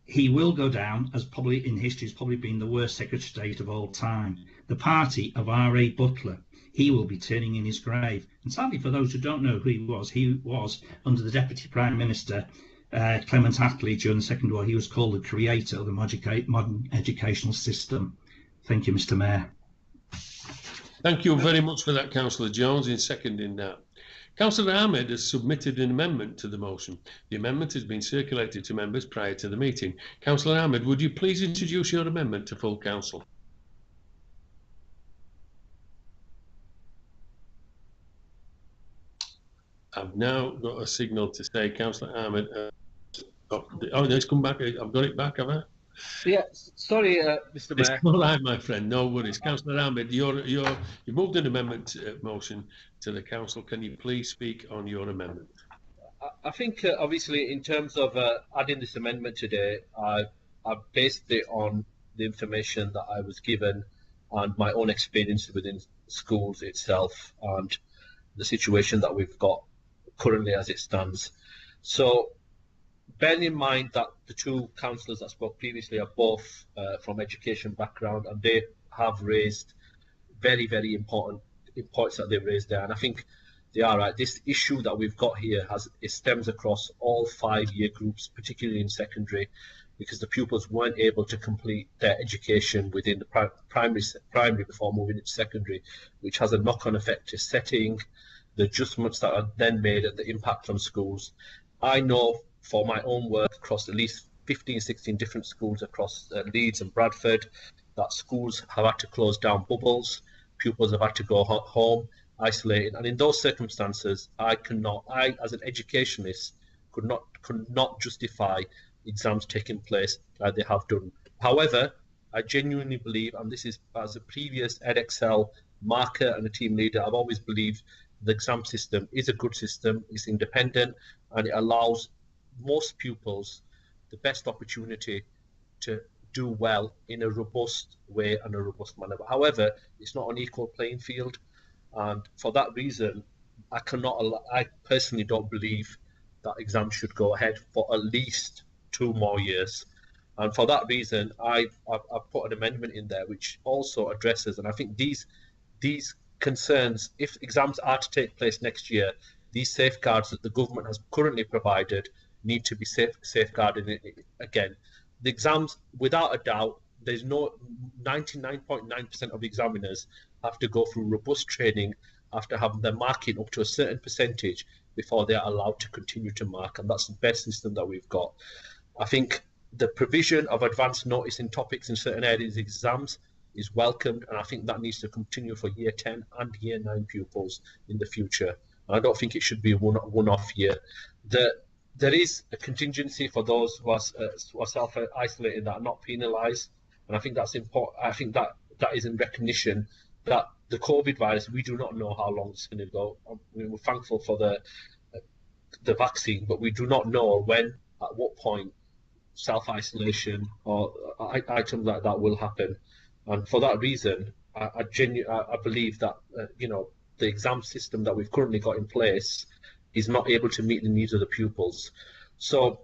he will go down as probably in history has probably been the worst Secretary of State of all time. The party of R.A. Butler, he will be turning in his grave. And sadly, for those who don't know who he was under the Deputy Prime Minister, Clement Attlee, during the Second War. He was called the creator of the modern educational system. Thank you, Mr. Mayor. Thank you very much for that, Councillor Jones, in seconding that. Councillor Ahmed has submitted an amendment to the motion. The amendment has been circulated to members prior to the meeting. Councillor Ahmed, would you please introduce your amendment to full council? I've now got a signal to say Councillor Ahmed. Oh, it's come back. I've got it back, have I? Yeah, sorry, Mr. Mayor. It's all right, my friend. No worries. Councillor Ahmed, you moved an amendment motion to the council. Can you please speak on your amendment? I think, obviously, in terms of adding this amendment today, I based it on the information that I was given and my own experience within schools itself and the situation that we've got currently as it stands. So, bearing in mind that the two councillors that spoke previously are both from education background, and they have raised very, very important points that they've raised there, and I think they are right. This issue that we've got here it stems across all 5 year groups, particularly in secondary, because the pupils weren't able to complete their education within the primary before moving into secondary, which has a knock-on effect to setting, the adjustments that are then made, and the impact on schools. I know for my own work across at least 15, 16 different schools across Leeds and Bradford, that schools have had to close down bubbles, pupils have had to go home, isolated, and in those circumstances, I as an educationalist could not justify exams taking place like they have done. However, I genuinely believe, and this is as a previous EdXL marker and a team leader, I've always believed the exam system is a good system, it's independent, and it allows most pupils the best opportunity to do well in a robust way and a robust manner. But however, it's not an equal playing field, and for that reason, I personally don't believe that exams should go ahead for at least 2 more years. And for that reason, I've put an amendment in there which also addresses, and I think these concerns, if exams are to take place next year, these safeguards that the government has currently provided need to be safeguarded again. The exams, without a doubt, there's no 99.9% of examiners have to go through robust training after having their marking up to a certain percentage before they are allowed to continue to mark, and that's the best system that we've got. I think the provision of advanced notice in topics in certain areas of exams is welcomed, and I think that needs to continue for year 10 and year 9 pupils in the future. And I don't think it should be a one-off year. There is a contingency for those who are self-isolated that are not penalised, and I think that's important. I think that is in recognition that the COVID virus, we do not know how long it's going to go. We're thankful for the vaccine, but we do not know when, at what point, self-isolation or items like that will happen. And for that reason, I believe that the exam system that we've currently got in place is not able to meet the needs of the pupils. So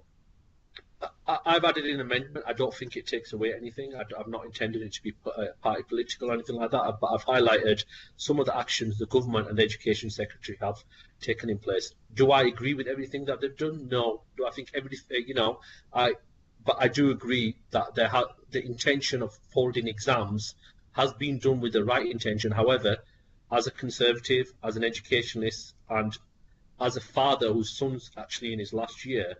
I've added an amendment. I don't think it takes away anything. I've not intended it to be party political or anything like that, but I've highlighted some of the actions the government and the Education Secretary have taken in place. Do I agree with everything that they've done? No. Do I think everything, but I do agree that the intention of holding exams has been done with the right intention. However, as a Conservative, as an educationalist, and as a father whose son's actually in his last year,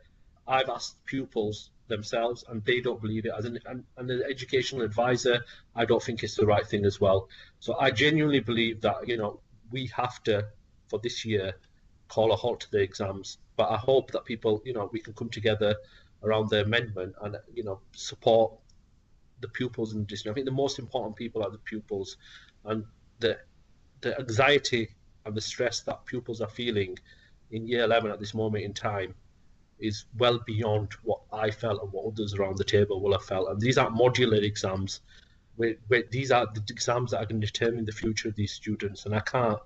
I've asked pupils themselves, and they don't believe it. And an educational advisor, I don't think it's the right thing as well. So I genuinely believe that, you know, we have to, for this year, call a halt to the exams. But I hope that people, you know, we can come together around the amendment and, you know, support the pupils in the district. I think the most important people are the pupils, and the anxiety and the stress that pupils are feeling in year 11 at this moment in time is well beyond what I felt and what others around the table will have felt. And these aren't modular exams, where these are the exams that are going to determine the future of these students. And I can't,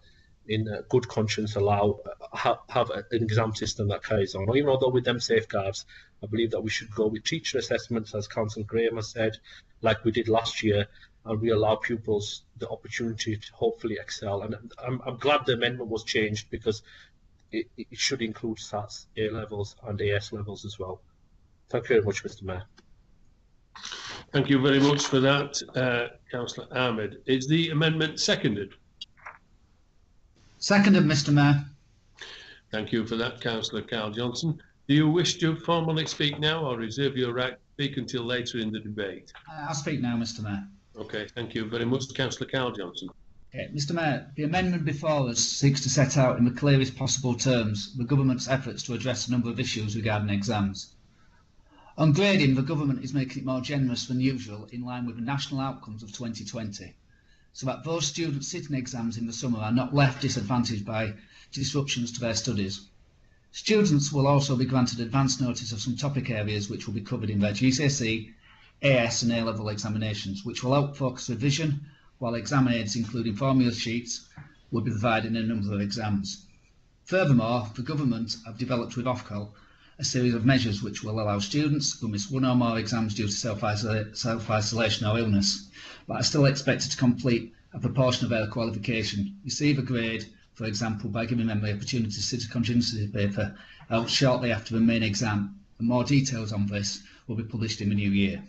in good conscience, allow have an exam system that carries on. Even although with them safeguards, I believe that we should go with teacher assessments, as Councillor Graham has said, like we did last year, and we allow pupils the opportunity to hopefully excel. And I'm glad the amendment was changed, because it should include SATs, A levels and AS levels as well. Thank you very much, Mr. Mayor. Thank you very much for that, Councillor Ahmed. Is the amendment seconded? Seconded, Mr. Mayor. Thank you for that, Councillor Carl Johnson. Do you wish to formally speak now, or reserve your right to speak until later in the debate? I'll speak now, Mr. Mayor. Okay, thank you very much, Councillor Carl Johnson. Okay, Mr. Mayor, the amendment before us seeks to set out in the clearest possible terms the government's efforts to address a number of issues regarding exams. On grading, the government is making it more generous than usual, in line with the national outcomes of 2020, so that those students sitting exams in the summer are not left disadvantaged by disruptions to their studies. Students will also be granted advance notice of some topic areas which will be covered in their GCSE, AS and A-level examinations, which will help focus revision, while exam aids, including formula sheets, will be provided in a number of exams. Furthermore, the government have developed with Ofqual a series of measures which will allow students who miss one or more exams due to self-isolation or illness, but are still expected to complete a proportion of their qualification, receive a grade, for example, by giving them the opportunity to sit a contingency paper out shortly after the main exam, and more details on this will be published in the new year.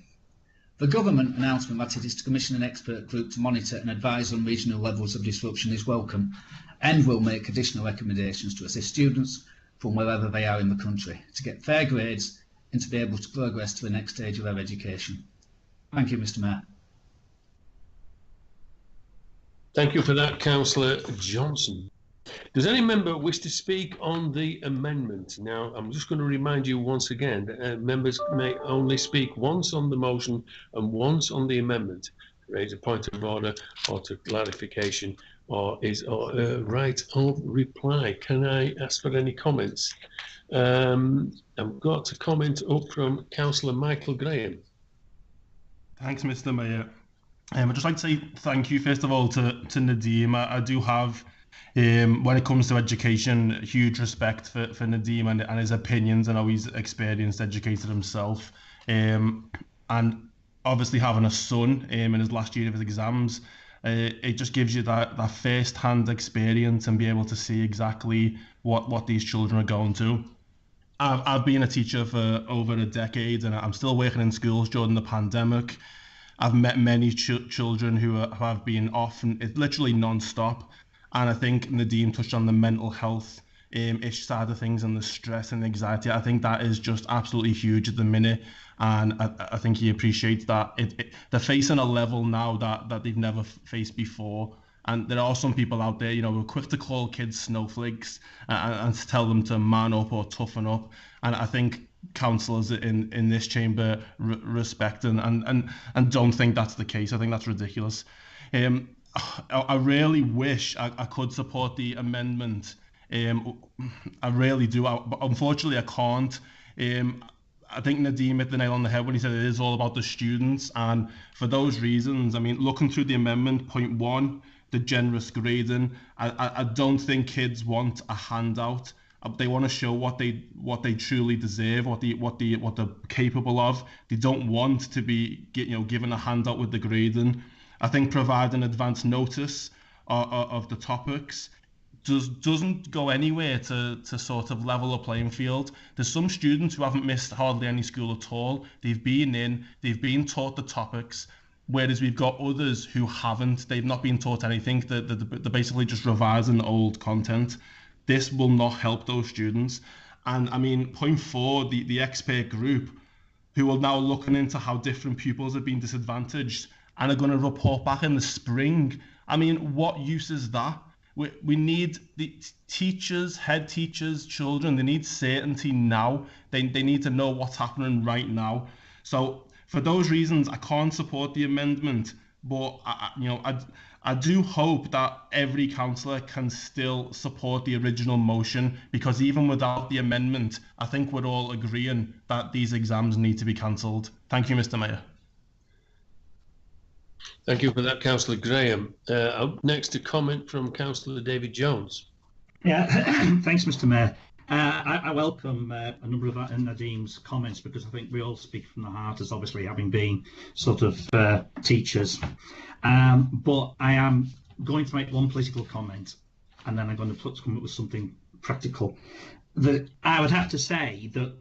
The government announcement that it is to commission an expert group to monitor and advise on regional levels of disruption is welcome, and will make additional recommendations to assist students from wherever they are in the country to get fair grades and to be able to progress to the next stage of their education. Thank you, Mr. Mayor. Thank you for that, Councillor Johnson. Does any member wish to speak on the amendment? Now, I'm just going to remind you once again that members may only speak once on the motion and once on the amendment. Raise a point of order or to clarification or right of reply. Can I ask for any comments? I've got a comment up from Councillor Michael Graham. Thanks, Mr. Mayor. I'd just like to say thank you, first of all, to Nadeem. I do have, when it comes to education, huge respect for Nadeem and his opinions, and how he's experienced, educated himself. And obviously having a son in his last year of his exams, it just gives you that first-hand experience and be able to see exactly what these children are going to. I've been a teacher for over a decade, and I'm still working in schools during the pandemic. I've met many children who have been off, and it's literally non-stop. And I think Nadeem touched on the mental health ish side of things and the stress and anxiety. I think that is just absolutely huge at the minute. And I think he appreciates that. They're facing a level now that they've never faced before. And there are some people out there, who are quick to call kids snowflakes and to tell them to man up or toughen up. And I think councillors in this chamber respect and don't think that's the case. I think that's ridiculous. I really wish I could support the amendment. I really do. But unfortunately, I can't. I think Nadeem hit the nail on the head when he said it is all about the students. And for those reasons, I mean, looking through the amendment, point 1, the generous grading, I don't think kids want a handout. They want to show what they truly deserve, what they're capable of. They don't want to be given a handout with the grading. I think providing advance notice of the topics doesn't go anywhere to sort of level a playing field. There's some students who haven't missed hardly any school at all. They've been taught the topics, whereas we've got others who haven't. They've not been taught anything. They're basically just revising old content. This will not help those students. And I mean, point 4, the expert group, who are now looking into how different pupils have been disadvantaged and are going to report back in the spring. I mean, what use is that? We need the teachers, head teachers, children, they need certainty now. They need to know what's happening right now. So for those reasons, I can't support the amendment, but I do hope that every councillor can still support the original motion, because even without the amendment, I think we're all agreeing that these exams need to be cancelled. Thank you, Mr. Mayor. Thank you for that, Councillor Graham. Up next, a comment from Councillor David Jones. Yeah, thanks, Mr. Mayor. I welcome a number of Nadim's comments, because I think we all speak from the heart, as obviously having been sort of teachers. But I am going to make one political comment, and then I'm going to come up with something practical. I would have to say that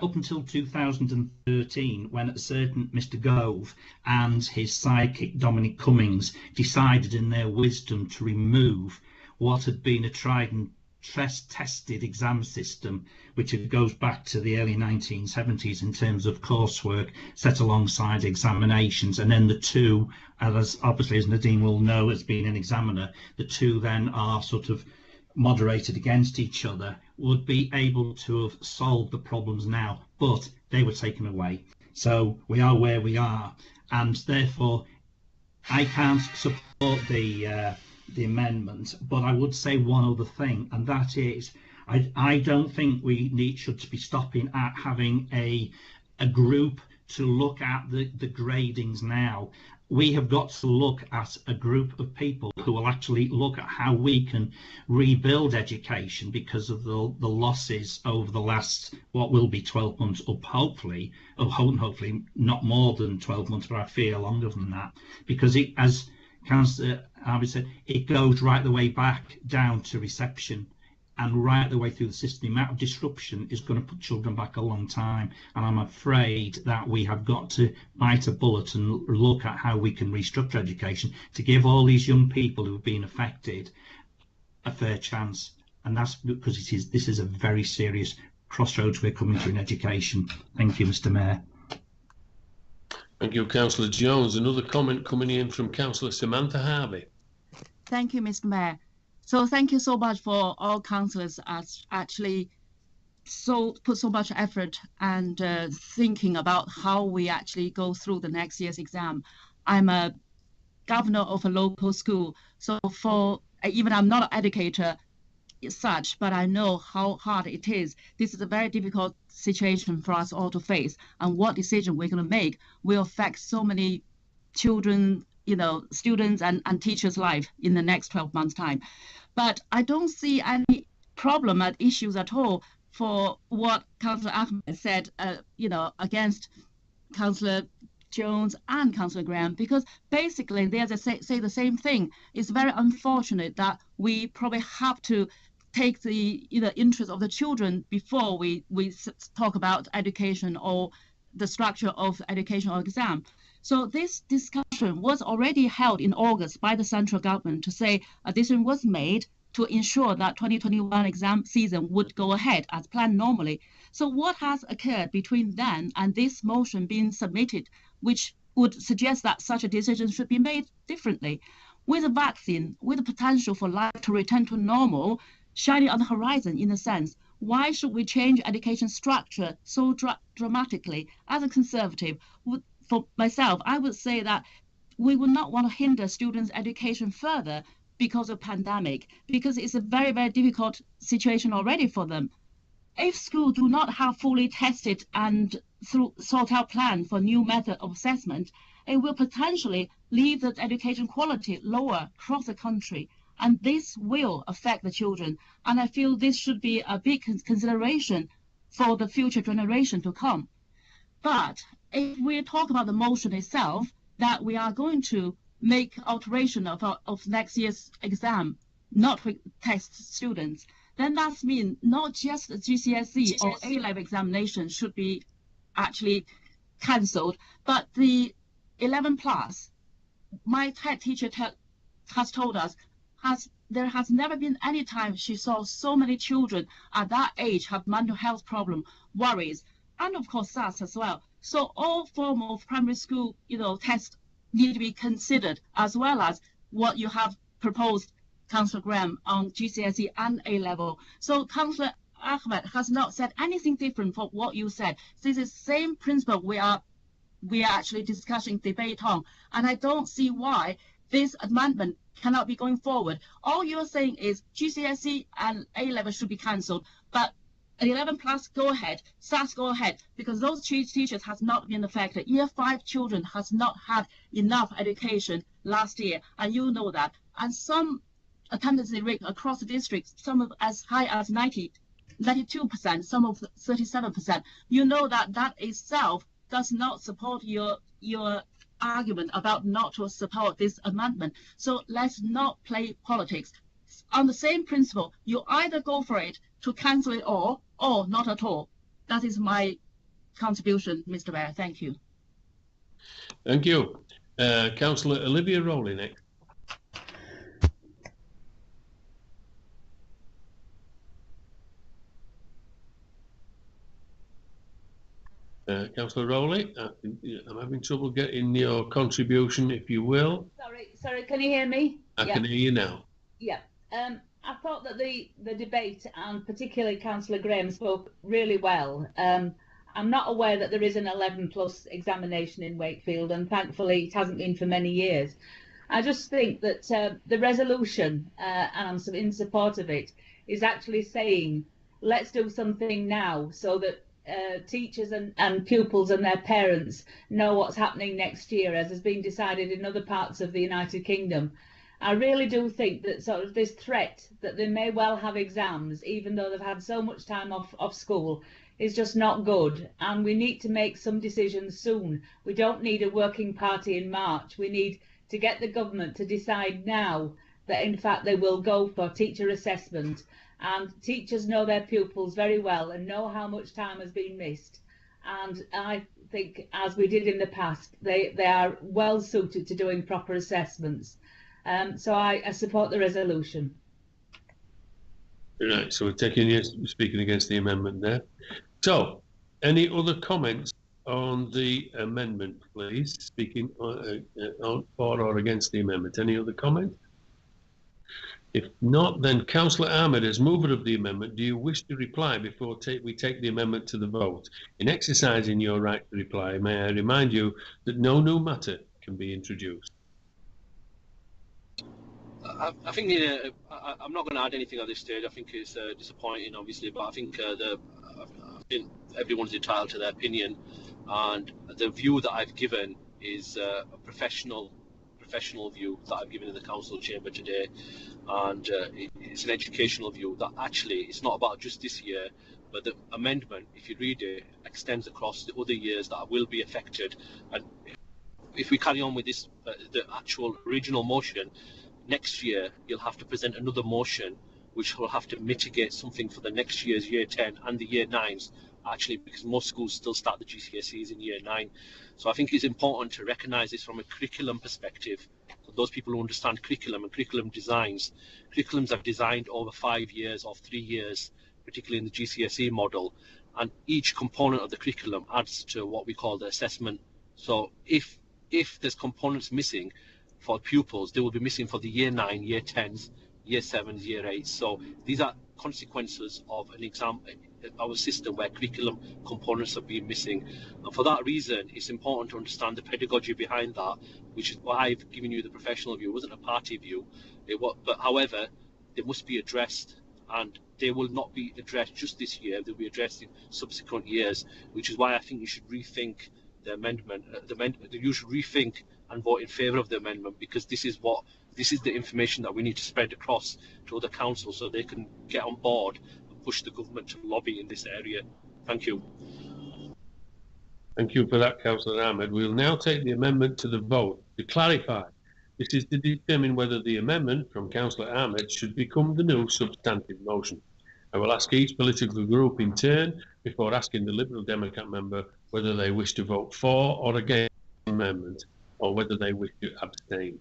up until 2013, when a certain Mr. Gove and his sidekick Dominic Cummings decided in their wisdom to remove what had been a tried and tested exam system, which goes back to the early 1970s in terms of coursework set alongside examinations, and then the two, as obviously as Nadim will know as being an examiner, the two then are sort of moderated against each other, would be able to have solved the problems now, but they were taken away. So we are where we are, and therefore I can't support the amendment. But I would say one other thing, and that is I don't think we should be stopping at having a group to look at the gradings now. We have got to look at a group of people who will actually look at how we can rebuild education because of the losses over the last, what will be 12 months up, hopefully not more than 12 months, but I fear longer than that, because it, as Councillor Harvey said, it goes right the way back down to reception and right the way through the system. The amount of disruption is going to put children back a long time, and I'm afraid that we have got to bite a bullet and look at how we can restructure education to give all these young people who have been affected a fair chance. And that's because this is a very serious crossroads we're coming to in education. Thank you, Mr. Mayor. Thank you, Councillor Jones. Another comment coming in from Councillor Samantha Harvey. Thank you, Mr. Mayor. So thank you so much for all councillors actually put so much effort and thinking about how we actually go through the next year's exam. I'm a governor of a local school, so even I'm not an educator as such, but I know how hard it is. This is a very difficult situation for us all to face, and what decision we're going to make will affect so many children, students and teachers' life in the next 12 months' time. But I don't see any problem at issues at all for what Councillor Ahmed said, against Councillor Jones and Councillor Graham, because basically they say the same thing. It's very unfortunate that we probably have to take the interest of the children before we talk about education or the structure of education or exam. So this discussion was already held in August by the central government to say a decision was made to ensure that 2021 exam season would go ahead as planned normally. So what has occurred between then and this motion being submitted, which would suggest that such a decision should be made differently? With a vaccine, with the potential for life to return to normal, shining on the horizon in a sense, why should we change education structure so dramatically? As a Conservative, for myself, I would say that we would not want to hinder students' education further because of pandemic, because it's a very, very difficult situation already for them. If schools do not have fully tested and sort out plan for new method of assessment, it will potentially leave the education quality lower across the country. And this will affect the children. And I feel this should be a big consideration for the future generation to come. But if we talk about the motion itself, that we are going to make alteration of next year's exam, not test students, then that means not just the GCSE or A-level examination should be actually cancelled, but the 11 plus. My head teacher has told us there has never been any time she saw so many children at that age have mental health problem, worries, and of course SARS as well. So all form of primary school, tests need to be considered, as well as what you have proposed, Councillor Graham, on GCSE and A-level. So Councillor Ahmed has not said anything different from what you said. This is the same principle we are actually discussing, debate on, and I don't see why this amendment cannot be going forward. All you're saying is GCSE and A-level should be cancelled, but 11 plus go ahead, SAS go ahead, because those teachers has not been affected. Year 5 children has not had enough education last year, and you know that. And some attendance rate across the district, some of as high as 92%, some of 37%. You know that itself does not support your argument about not to support this amendment. So let's not play politics. On the same principle, you either go for it to cancel it all or not at all. That is my contribution, Mr. Mayor. Thank you. Thank you. Councillor Olivia Rowley next. Councillor Rowley, I'm having trouble getting your contribution, if you will. Sorry, can you hear me? I can hear you now. Yeah. I thought that the debate, and particularly Councillor Graham, spoke really well. I'm not aware that there is an 11 plus examination in Wakefield, and thankfully it hasn't been for many years. I just think that the resolution, and I'm in support of it, is actually saying let's do something now so that teachers and pupils and their parents know what's happening next year, as has been decided in other parts of the United Kingdom. I really do think that sort of this threat that they may well have exams, even though they've had so much time off school, is just not good. And we need to make some decisions soon. We don't need a working party in March. We need to get the government to decide now that in fact they will go for teacher assessment. And teachers know their pupils very well and know how much time has been missed. And I think, as we did in the past, they are well suited to doing proper assessments. So I support the resolution. Right, so we're speaking against the amendment there. So, any other comments on the amendment, please? Speaking on for or against the amendment. Any other comments? If not, then Councillor Ahmed, as mover of the amendment, do you wish to reply before we take the amendment to the vote? In exercising your right to reply, may I remind you that no new matter can be introduced. I think I'm not going to add anything at this stage. I think it's disappointing, obviously, but I think everyone's entitled to their opinion, and the view that I've given is a professional view that I've given in the council chamber today, and it's an educational view that actually it's not about just this year, but the amendment, if you read it, extends across the other years that will be affected. And if we carry on with this, the actual original motion, next year you'll have to present another motion which will have to mitigate something for the next year's year 10 and the year 9s, actually, because most schools still start the GCSEs in year 9. So I think it's important to recognise this from a curriculum perspective. For those people who understand curriculum and curriculum designs, curriculums are designed over 5 years or 3 years, particularly in the GCSE model, and each component of the curriculum adds to what we call the assessment. So if there's components missing for pupils, they will be missing for the year 9, year 10s, year 7s, year 8s. So these are consequences of an exam, our system where curriculum components have been missing. And for that reason, it's important to understand the pedagogy behind that, which is why I've given you the professional view. It wasn't a party view. But however, they must be addressed, and they will not be addressed just this year. They'll be addressed in subsequent years, which is why I think you should rethink the amendment. You should rethink and vote in favour of the amendment, because this is the information that we need to spread across to other councils so they can get on board and push the government to lobby in this area. Thank you. Thank you for that, Councillor Ahmed. We'll now take the amendment to the vote. To clarify, This is to determine whether the amendment from Councillor Ahmed should become the new substantive motion. I will ask each political group in turn before asking the Liberal Democrat member whether they wish to vote for or against the amendment or whether they wish to abstain.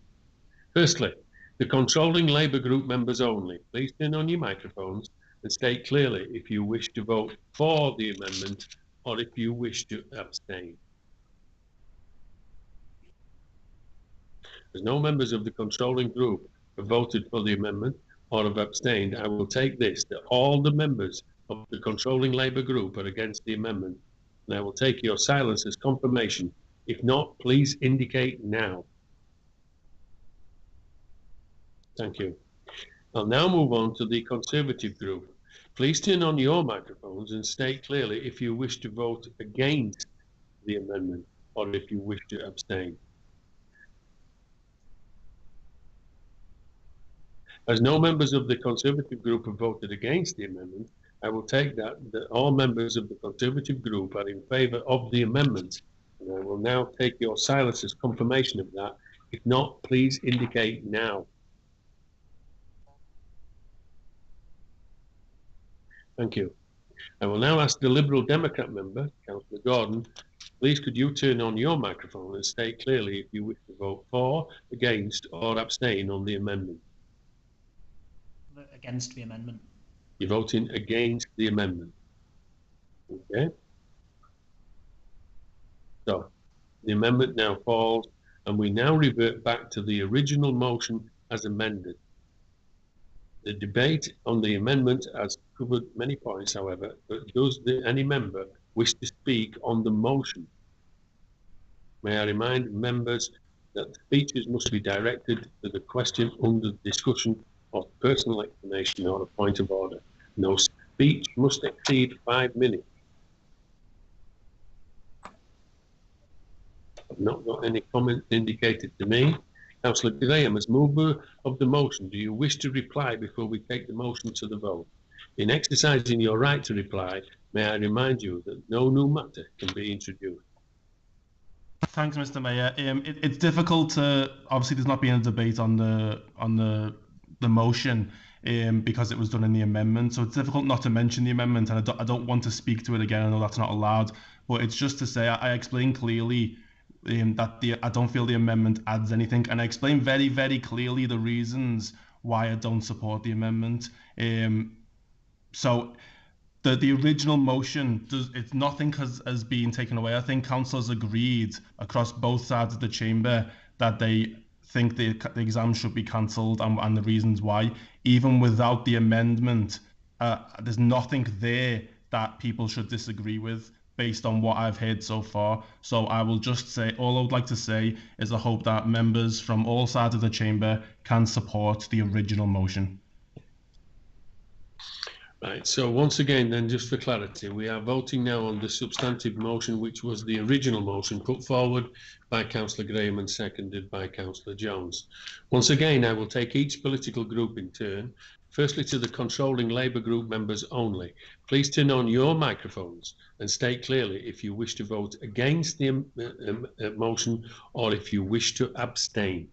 Firstly, the controlling Labour group members only. Please turn on your microphones and state clearly if you wish to vote for the amendment or if you wish to abstain. As no members of the controlling group have voted for the amendment or have abstained, I will take this that all the members of the controlling Labour group are against the amendment, and I will take your silence as confirmation. If not, please indicate now. Thank you. I'll now move on to the Conservative group. Please turn on your microphones and state clearly if you wish to vote against the amendment or if you wish to abstain. As no members of the Conservative group have voted against the amendment, I will take that all members of the Conservative group are in favour of the amendment, and I will now take your silence as confirmation of that. If not, please indicate now. Thank you. I will now ask the Liberal Democrat member, Councillor Gordon, please could you turn on your microphone and state clearly if you wish to vote for, against or abstain on the amendment. Against the amendment. You're voting against the amendment. Okay. So the amendment now falls, and we now revert back to the original motion as amended. The debate on the amendment has covered many points, however, but does any member wish to speak on the motion? May I remind members that speeches must be directed to the question under discussion or personal explanation or a point of order. No speech must exceed 5 minutes. I've not got any comments indicated to me. Councillor Graham, as mover of the motion, do you wish to reply before we take the motion to the vote? In exercising your right to reply, may I remind you that no new matter can be introduced. Thanks, Mr. Mayor. It's difficult to, obviously there's not been a debate on the motion because it was done in the amendment, so it's difficult not to mention the amendment, and I don't want to speak to it again. I know that's not allowed, but it's just to say I explained clearly that I don't feel the amendment adds anything, and I explained very, very clearly the reasons why I don't support the amendment. So the original motion, it's nothing has been taken away. I think councillors agreed across both sides of the chamber that they think the exam should be cancelled and the reasons why. Even without the amendment, there's nothing there that people should disagree with based on what I've heard so far. So I will just say, all I would like to say is I hope that members from all sides of the chamber can support the original motion. Right, so once again then, just for clarity, we are voting now on the substantive motion, which was the original motion put forward by Councillor Graham and seconded by Councillor Jones. Once again, I will take each political group in turn. Firstly, to the controlling Labour group members only. Please turn on your microphones and state clearly if you wish to vote against the motion or if you wish to abstain.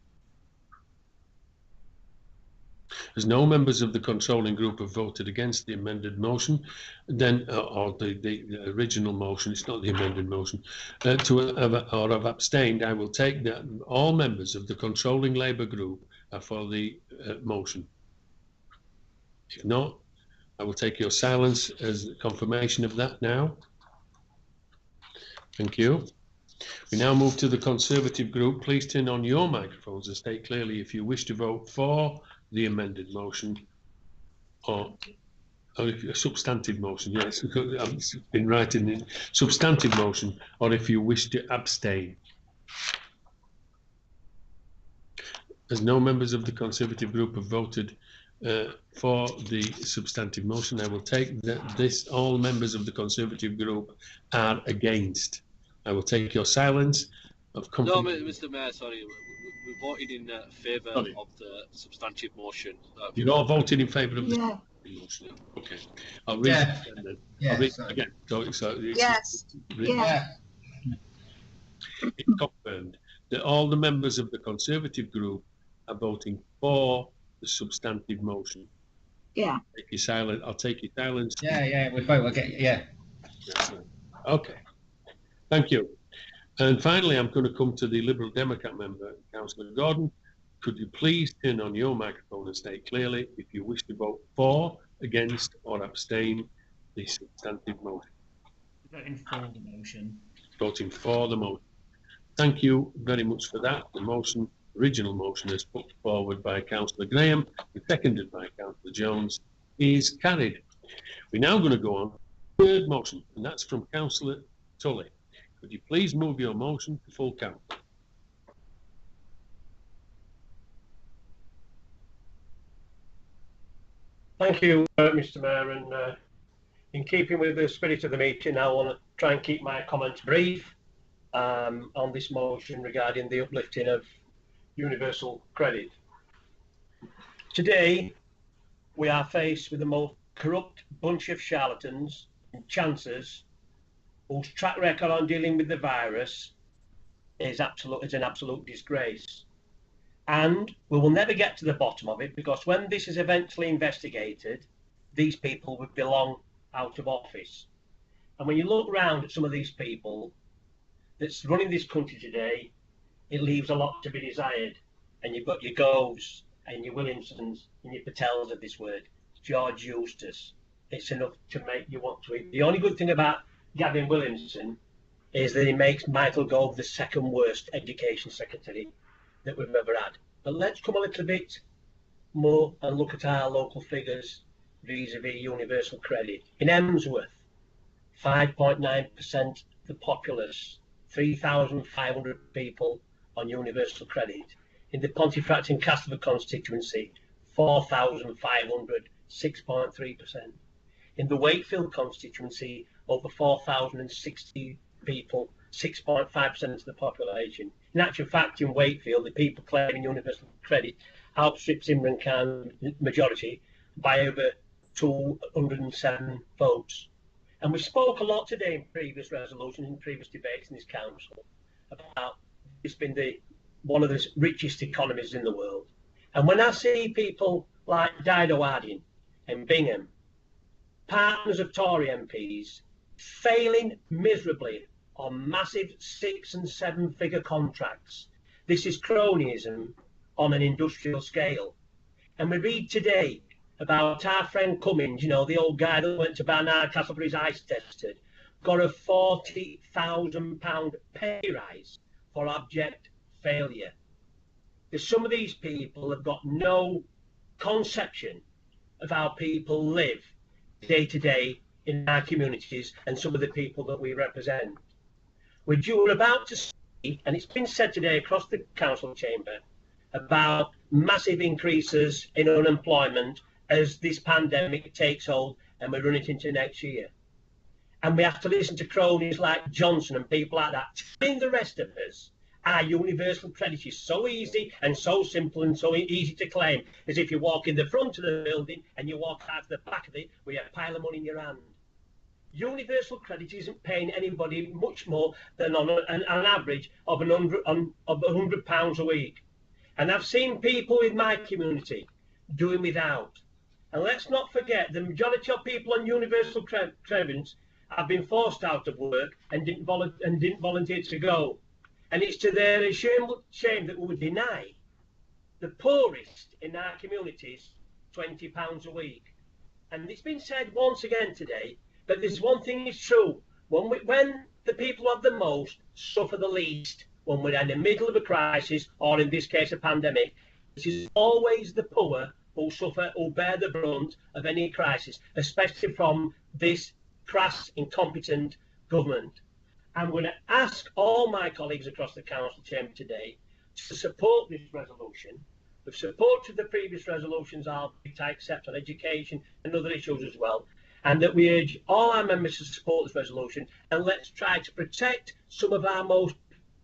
As no members of the controlling group have voted against the amended motion, then or the original motion, it's not the amended motion, or have abstained, I will take that all members of the controlling Labour group are for the motion. If not, I will take your silence as confirmation of that now. Thank you. We now move to the Conservative group. Please turn on your microphones and state clearly if you wish to vote for the amended motion or if a substantive motion, yes, I've been writing in substantive motion, or if you wish to abstain. As no members of the Conservative group have voted for the substantive motion, I will take that all members of the Conservative group are against. I will take your silence of No, Mr. Mayor, sorry, we voted in favour of the substantive motion. You're all voting in favour of the motion? Okay. I'll read it again then. Yeah, I'll read it again. Yes. Yeah. It's confirmed that all the members of the Conservative group are voting for the substantive motion. Yeah. Take your silence. I'll take your silence. Yeah, we vote again. Yeah. Okay. Thank you. And finally, I'm going to come to the Liberal Democrat member, Councillor Gordon. Could you please turn on your microphone and state clearly if you wish to vote for, against, or abstain the substantive motion? Voting for the motion. Voting for the motion. Thank you very much for that. The motion, original motion, is put forward by Councillor Graham and seconded by Councillor Jones, is carried. We're now going to go on to the third motion, and that's from Councillor Tully. Could you please move your motion to full count? Thank you, Mr. Mayor, and in keeping with the spirit of the meeting, I want to try and keep my comments brief on this motion regarding the uplifting of universal credit. Today, we are faced with the most corrupt bunch of charlatans and chancers whose track record on dealing with the virus is an absolute disgrace. And we will never get to the bottom of it, because when this is eventually investigated, these people would belong out of office. And when you look around at some of these people that's running this country today, it leaves a lot to be desired. And you've got your Goves and your Williamsons and your Patels of this word, George Eustace. It's enough to make you want to eat. The only good thing about Gavin Williamson is that he makes Michael Gove the second worst education secretary that we've ever had. But let's come a little bit more and look at our local figures vis-a-vis universal credit. In Emsworth, 5.9% of the populace, 3,500 people on universal credit. In the Pontefract and Castleford constituency, 4,500, 6.3%. In the Wakefield constituency, over 4,060 people, 6.5% of the population. In actual fact, in Wakefield, the people claiming universal credit outstrips Imran Khan's majority by over 207 votes. And we spoke a lot today in previous resolutions and previous debates in this council about this being one of the richest economies in the world. And when I see people like Dido Harding and Bingham, partners of Tory MPs, failing miserably on massive 6- and 7-figure contracts, this is cronyism on an industrial scale. And we read today about our friend Cummings, the old guy that went to Barnard Castle for his eyes tested, got a £40,000 pay rise for abject failure. Some of these people have got no conception of how people live day to day in our communities and some of the people that we represent. We're about to see, and it's been said today across the council chamber, about massive increases in unemployment as this pandemic takes hold and we're running into next year. And we have to listen to cronies like Johnson and people like that telling the rest of us our universal credit is so easy and so simple and so easy to claim, as if you walk in the front of the building and you walk out the back of it with a pile of money in your hand. Universal credit isn't paying anybody much more than on an average of £100 a week. And I've seen people in my community doing without. And let's not forget, the majority of people on universal credit have been forced out of work and didn't volunteer to go. And it's to their shame that we would deny the poorest in our communities £20 a week. And it's been said once again today, but there's one thing is true. When the people who have the most suffer the least, when we're in the middle of a crisis, or in this case a pandemic, it is always the poor who bear the brunt of any crisis, especially from this crass, incompetent government. I'm going to ask all my colleagues across the council chamber today to support this resolution, with support to the previous resolutions I accept on education and other issues as well, and that we urge all our members to support this resolution, and let's try to protect some of our most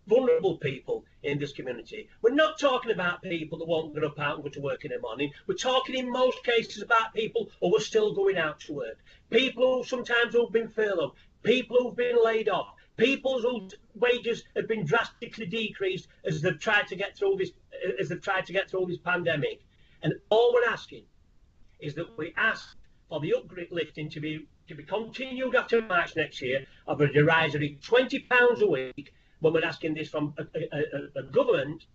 vulnerable people in this community. We're not talking about people that won't get up out and go to work in the morning. We're talking in most cases about people who are still going out to work, people who sometimes who've been furloughed, people who've been laid off, people whose wages have been drastically decreased as they've tried to get through this as they've tried to get through this pandemic. And all we're asking is that we ask for the uplifting to be continued after March next year of a derisory £20 a week, when we're asking this from a government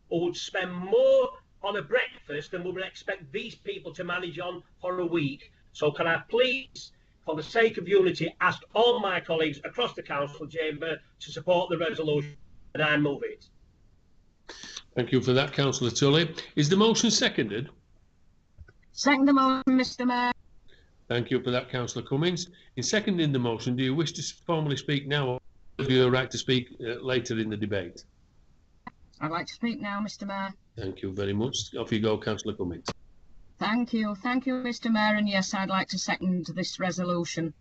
who would spend more on a breakfast than we would expect these people to manage on for a week. So can I please, for the sake of unity, ask all my colleagues across the council chamber to support the resolution, and I move it. Thank you for that, Councillor Tully. Is the motion seconded? Second the motion, Mr. Mayor. Thank you for that, Councillor Cummins. In seconding the motion, do you wish to formally speak now, or have you a right to speak later in the debate? I'd like to speak now, Mr. Mayor. Thank you very much. Off you go, Councillor Cummins. Thank you, Mr. Mayor, and yes, I'd like to second this resolution.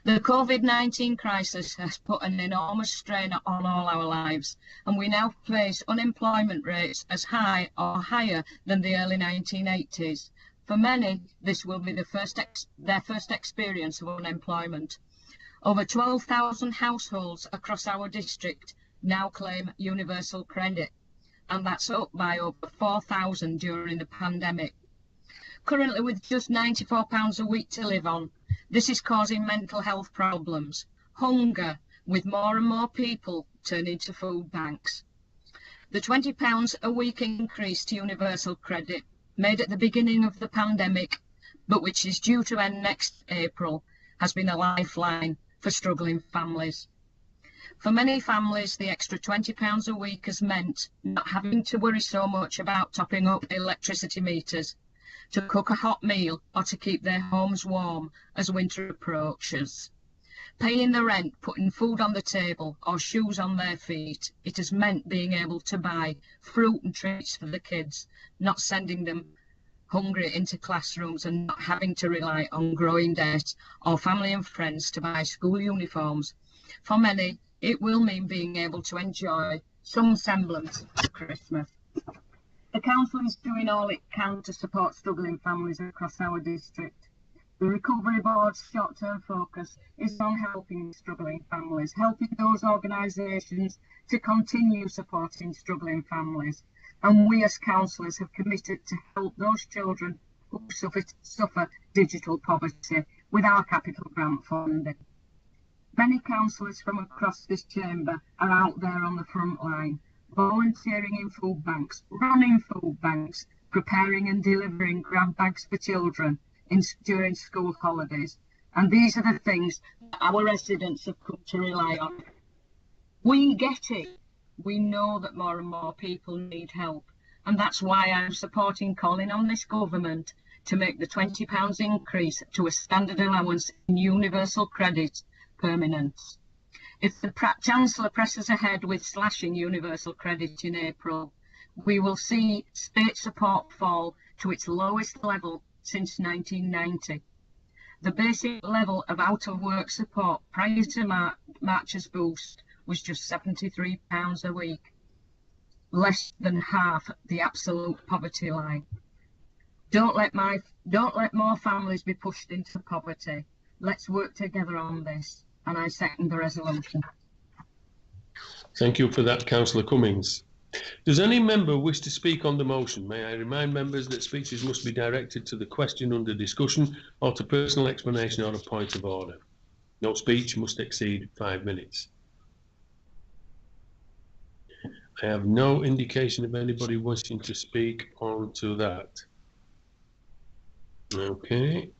The COVID-19 crisis has put an enormous strain on all our lives, and we now face unemployment rates as high or higher than the early 1980s. For many, this will be their first experience of unemployment. Over 12,000 households across our district now claim universal credit, and that's up by over 4,000 during the pandemic. Currently, with just £94 a week to live on, this is causing mental health problems, hunger, with more and more people turning to food banks. The £20 a week increase to universal credit, made at the beginning of the pandemic, but which is due to end next April, has been a lifeline for struggling families. For many families, the extra £20 a week has meant not having to worry so much about topping up electricity meters, to cook a hot meal, or to keep their homes warm as winter approaches. Paying the rent, putting food on the table, or shoes on their feet, it has meant being able to buy fruit and treats for the kids, not sending them hungry into classrooms, and not having to rely on growing debt or family and friends to buy school uniforms. For many, it will mean being able to enjoy some semblance of Christmas. The council is doing all it can to support struggling families across our district. The Recovery Board's short-term focus is on helping struggling families, helping those organisations to continue supporting struggling families. And we as councillors have committed to help those children who suffer digital poverty with our capital grant funding. Many councillors from across this chamber are out there on the front line, volunteering in food banks, running food banks, preparing and delivering grab bags for children during school holidays. And these are the things that our residents have come to rely on. We get it. We know that more and more people need help. And that's why I'm supporting calling on this government to make the £20 increase to a standard allowance in universal credit permanent. If the Chancellor presses ahead with slashing universal credit in April, we will see state support fall to its lowest level since 1990. The basic level of out-of-work support prior to March's boost was just £73 a week, less than half the absolute poverty line. Don't let more families be pushed into poverty. Let's work together on this. And I second the resolution. Thank you for that, Councillor Cummins. Does any member wish to speak on the motion? May I remind members that speeches must be directed to the question under discussion or to personal explanation or a point of order. No speech must exceed 5 minutes. I have no indication of anybody wishing to speak on to that. Okay.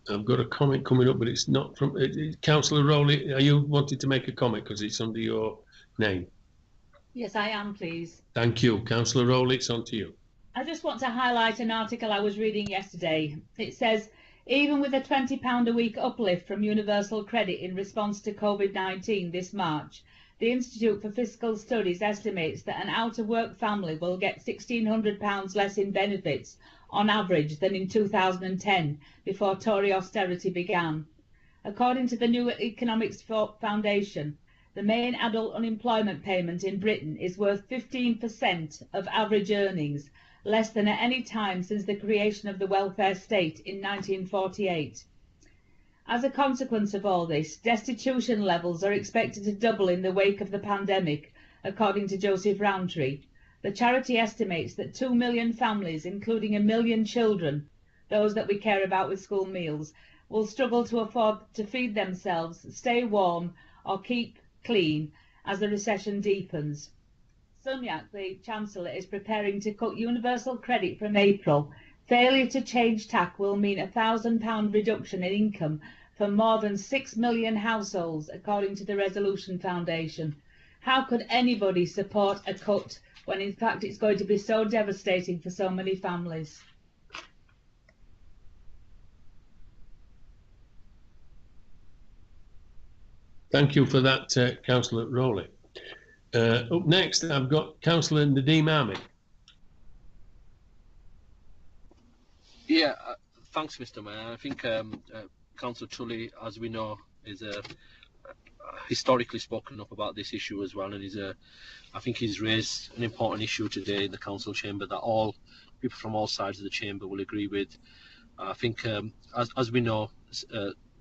I've got a comment coming up, but it's not from Councillor Rowley. Are you wanting to make a comment because it's under your name? Yes, I am, please. Thank you. Councillor Rowley, it's on to you. I just want to highlight an article I was reading yesterday. It says, even with a £20 a week uplift from universal credit in response to COVID-19 this March, the Institute for Fiscal Studies estimates that an out-of-work family will get £1,600 less in benefits on average than in 2010, before Tory austerity began. According to the New Economics Foundation, the main adult unemployment payment in Britain is worth 15% of average earnings, less than at any time since the creation of the welfare state in 1948. As a consequence of all this, destitution levels are expected to double in the wake of the pandemic, according to Joseph Rowntree, The charity estimates that 2 million families, including 1 million children, those that we care about with school meals, will struggle to afford to feed themselves, stay warm or keep clean as the recession deepens. Sunyak, the Chancellor, is preparing to cut universal credit from April. Failure to change TAC will mean a £1,000 reduction in income for more than 6 million households, according to the Resolution Foundation. How could anybody support a cut when in fact it's going to be so devastating for so many families? Thank you for that, Councillor Rowley. Up next, I've got Councillor Nadeem Ahmed. Yeah, thanks, Mr. Mayor. I think Councillor Tully, as we know, is historically spoken up about this issue as well, and I think he's raised an important issue today in the council chamber that all people from all sides of the chamber will agree with. I think, as we know,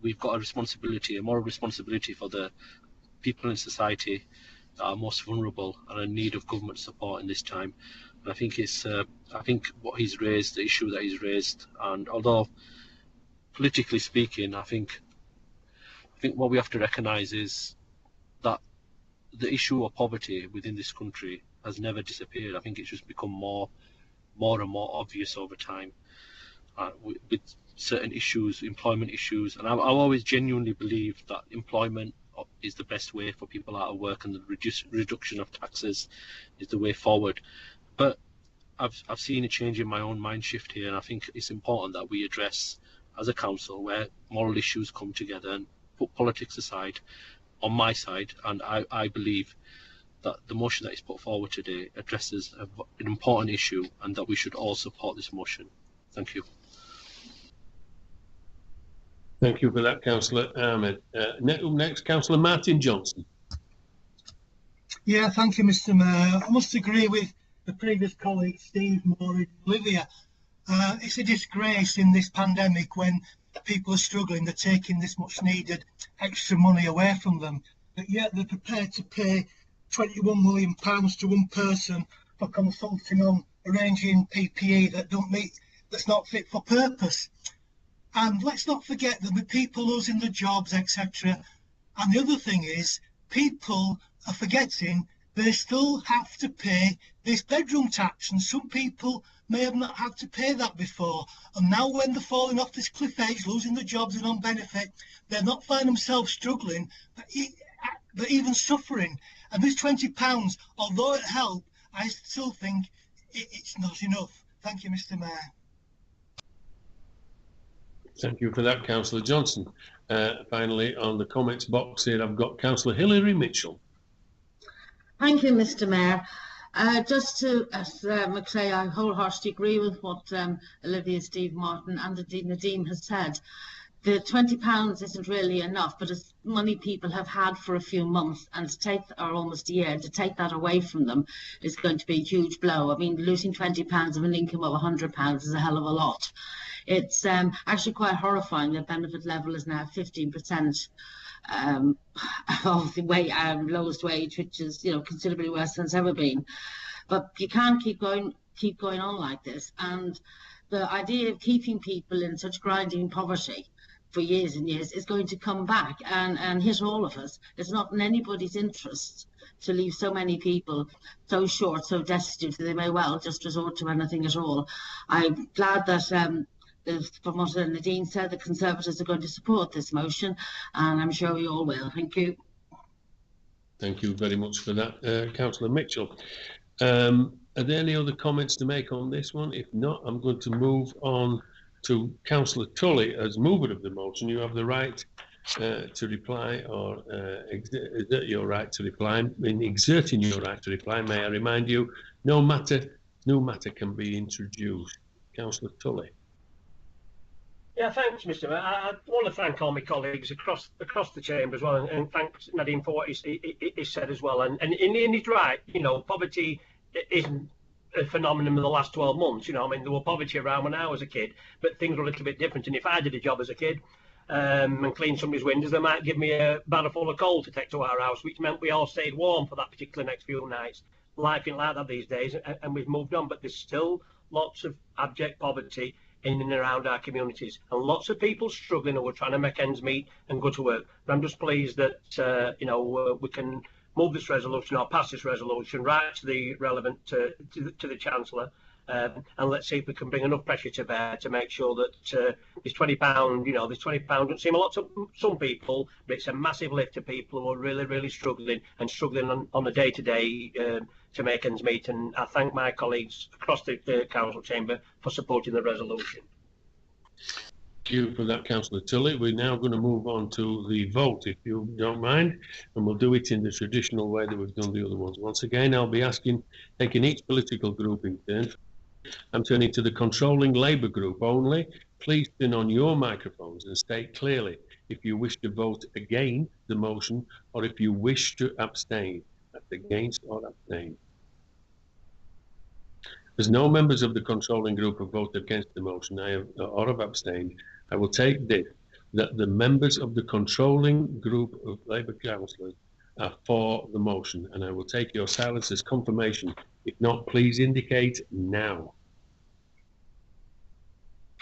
we've got a moral responsibility for the people in society that are most vulnerable and in need of government support in this time. And I think I think what he's raised, the issue that he's raised, and although politically speaking, I think what we have to recognise is that the issue of poverty within this country has never disappeared. I think it's just become more and more obvious over time with certain issues, employment issues, and I always genuinely believe that employment is the best way for people out of work, and the reduction of taxes is the way forward. But I've seen a change in my own mind shift here, and I think it's important that we address, as a council, where moral issues come together and put politics aside on my side. And I believe that the motion that is put forward today addresses an important issue, and that we should all support this motion. Thank you. Thank you for that, Councillor Ahmed. Next, Councillor Martin Johnson. Yeah, thank you, Mr. Mayor. I must agree with the previous colleagues, Steve, Maureen, Olivia. It's a disgrace in this pandemic when people are struggling, they're taking this much needed extra money away from them, but yet they're prepared to pay £21 million to one person for consulting on arranging PPE that's not fit for purpose. And let's not forget there'll be people losing their jobs, etc. And the other thing is, people are forgetting they still have to pay this bedroom tax, and some people may have not had to pay that before. And now when they're falling off this cliff edge, losing their jobs and on benefit, they're not finding themselves struggling, but even suffering. And this £20, although it helped, I still think it's not enough. Thank you, Mr. Mayor. Thank you for that, Councillor Johnson. Finally, on the comments box here, I've got Councillor Hilary Mitchell. Thank you, Mr. Mayor. Just to say, I wholeheartedly agree with what Olivia, Steve, Martin and Nadeem has said. The £20 isn't really enough, but it's money people have had for a few months, and or almost a year, to take that away from them is going to be a huge blow. I mean, losing £20 of an income of £100 is a hell of a lot. It's actually quite horrifying. The benefit level is now 15% of the lowest wage, which is considerably worse than it's ever been. But you can't keep going on like this. And the idea of keeping people in such grinding poverty for years and years is going to come back and hit all of us. It's not in anybody's interest to leave so many people so short, so destitute that they may well just resort to anything at all. I'm glad that from what Nadine said, the Conservatives are going to support this motion, and I'm sure we all will. Thank you. Thank you very much for that, Councillor Mitchell. Are there any other comments to make on this one? If not, I'm going to move on to Councillor Tully as mover of the motion. You have the right to reply, or exert your right to reply. In exerting your right to reply, may I remind you, no matter can be introduced. Councillor Tully. Yeah, thanks, Mr. Mayor. I want to thank all my colleagues across the chamber as well, and thanks Nadine for what he said as well. And he's right. Poverty isn't a phenomenon of the last 12 months. There were poverty around when I was a kid, but things were a little bit different. And if I did a job as a kid and cleaned somebody's windows, they might give me a barrel full of coal to take to our house, which meant we all stayed warm for that particular next few nights. life ain't like that these days, and we've moved on. But there's still lots of abject poverty in and around our communities, and lots of people struggling who are trying to make ends meet and go to work. But I'm just pleased that we can move this resolution or pass this resolution right to the relevant to the Chancellor, and let's see if we can bring enough pressure to bear to make sure that this £20, this £20 doesn't seem a lot to some people, but it's a massive lift to people who are really, really struggling on a day-to-day to make ends meet. And I thank my colleagues across the council chamber for supporting the resolution. Thank you for that, Councillor Tully. We're now going to move on to the vote, if you don't mind, and we'll do it in the traditional way that we've done the other ones. Once again, I'll be taking each political group in turn. I'm turning to the controlling Labour group only. Please turn on your microphones and state clearly if you wish to vote against the motion or if you wish to abstain. That's against or abstain. As no members of the controlling group have voted against the motion or have abstained, I will take this that the members of the controlling group of Labour councillors are for the motion, and I will take your silence as confirmation. If not, please indicate now.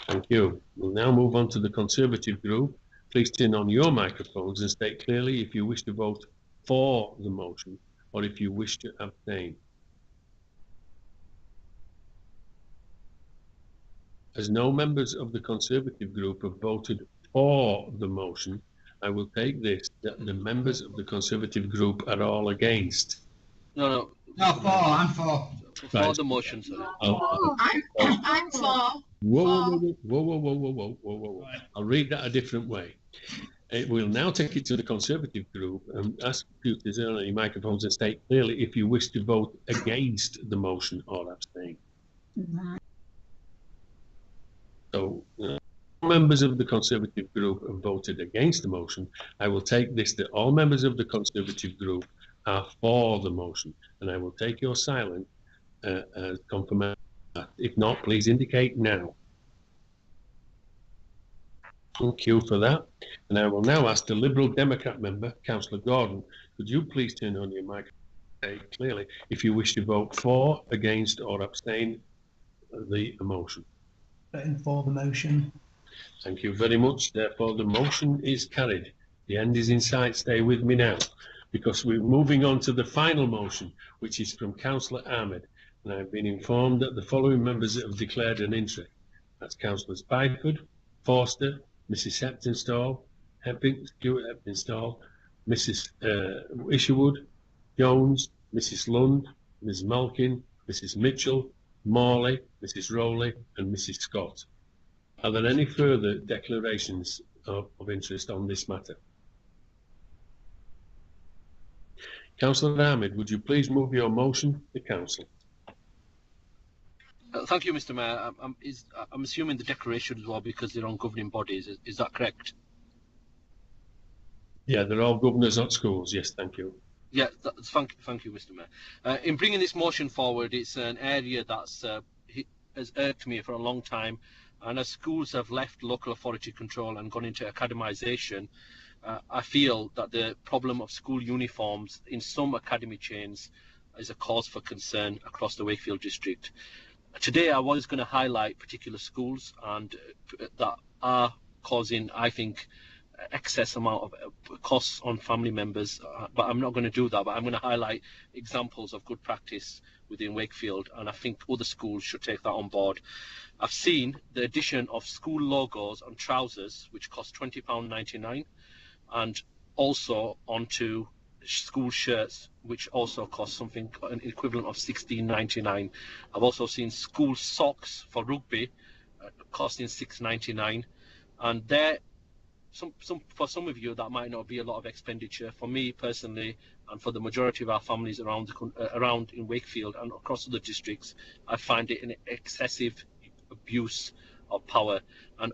Thank you. We'll now move on to the Conservative group. Please turn on your microphones and state clearly if you wish to vote for the motion or if you wish to abstain. As no members of the Conservative group have voted for the motion, I will take this that the members of the Conservative group are all against. No, I'm for. For the motion, sorry. I'm for. Whoa. I'll read that a different way. We'll now take it to the Conservative group and ask you to turn on your microphones and state clearly if you wish to vote against the motion or abstain. So, members of the Conservative group have voted against the motion. I will take this that all members of the Conservative group are for the motion, and I will take your silence as confirmation. If not, please indicate now. Thank you for that. And I will now ask the Liberal Democrat member, Councillor Gordon, could you please turn on your microphone and say clearly if you wish to vote for, against, or abstain the motion. Voting for the motion. Thank you very much. Therefore, the motion is carried. The end is in sight. Stay with me now, because we're moving on to the final motion, which is from Councillor Ahmed. And I've been informed that the following members have declared an interest. That's Councillors Byford, Forster, Mrs. Heptonstall, Stuart Heptonstall, Mrs. Isherwood, Jones, Mrs. Lund, Ms. Malkin, Mrs. Mitchell, Morley, Mrs. Rowley, and Mrs. Scott. Are there any further declarations of interest on this matter? Councillor Ahmed, would you please move your motion to Council? Thank you, Mr. Mayor. I'm assuming the declaration as well because they're on governing bodies. Is that correct? Yeah, they're all governors at schools. Yes, thank you. Yeah, thank you, Mr. Mayor. In bringing this motion forward, it's an area that's has irked me for a long time. And as schools have left local authority control and gone into academisation, I feel that the problem of school uniforms in some academy chains is a cause for concern across the Wakefield district. Today, I was going to highlight particular schools and that are causing, I think, excess amount of costs on family members, but I'm not going to do that. But I'm going to highlight examples of good practice within Wakefield, and I think other schools should take that on board. I've seen the addition of school logos on trousers, which cost £20.99, and also onto school shirts, which also cost something an equivalent of £16.99. I've also seen school socks for rugby costing £6.99, and there, for some of you that might not be a lot of expenditure. For me personally, and for the majority of our families around in Wakefield and across other districts, I find it an excessive abuse of power. And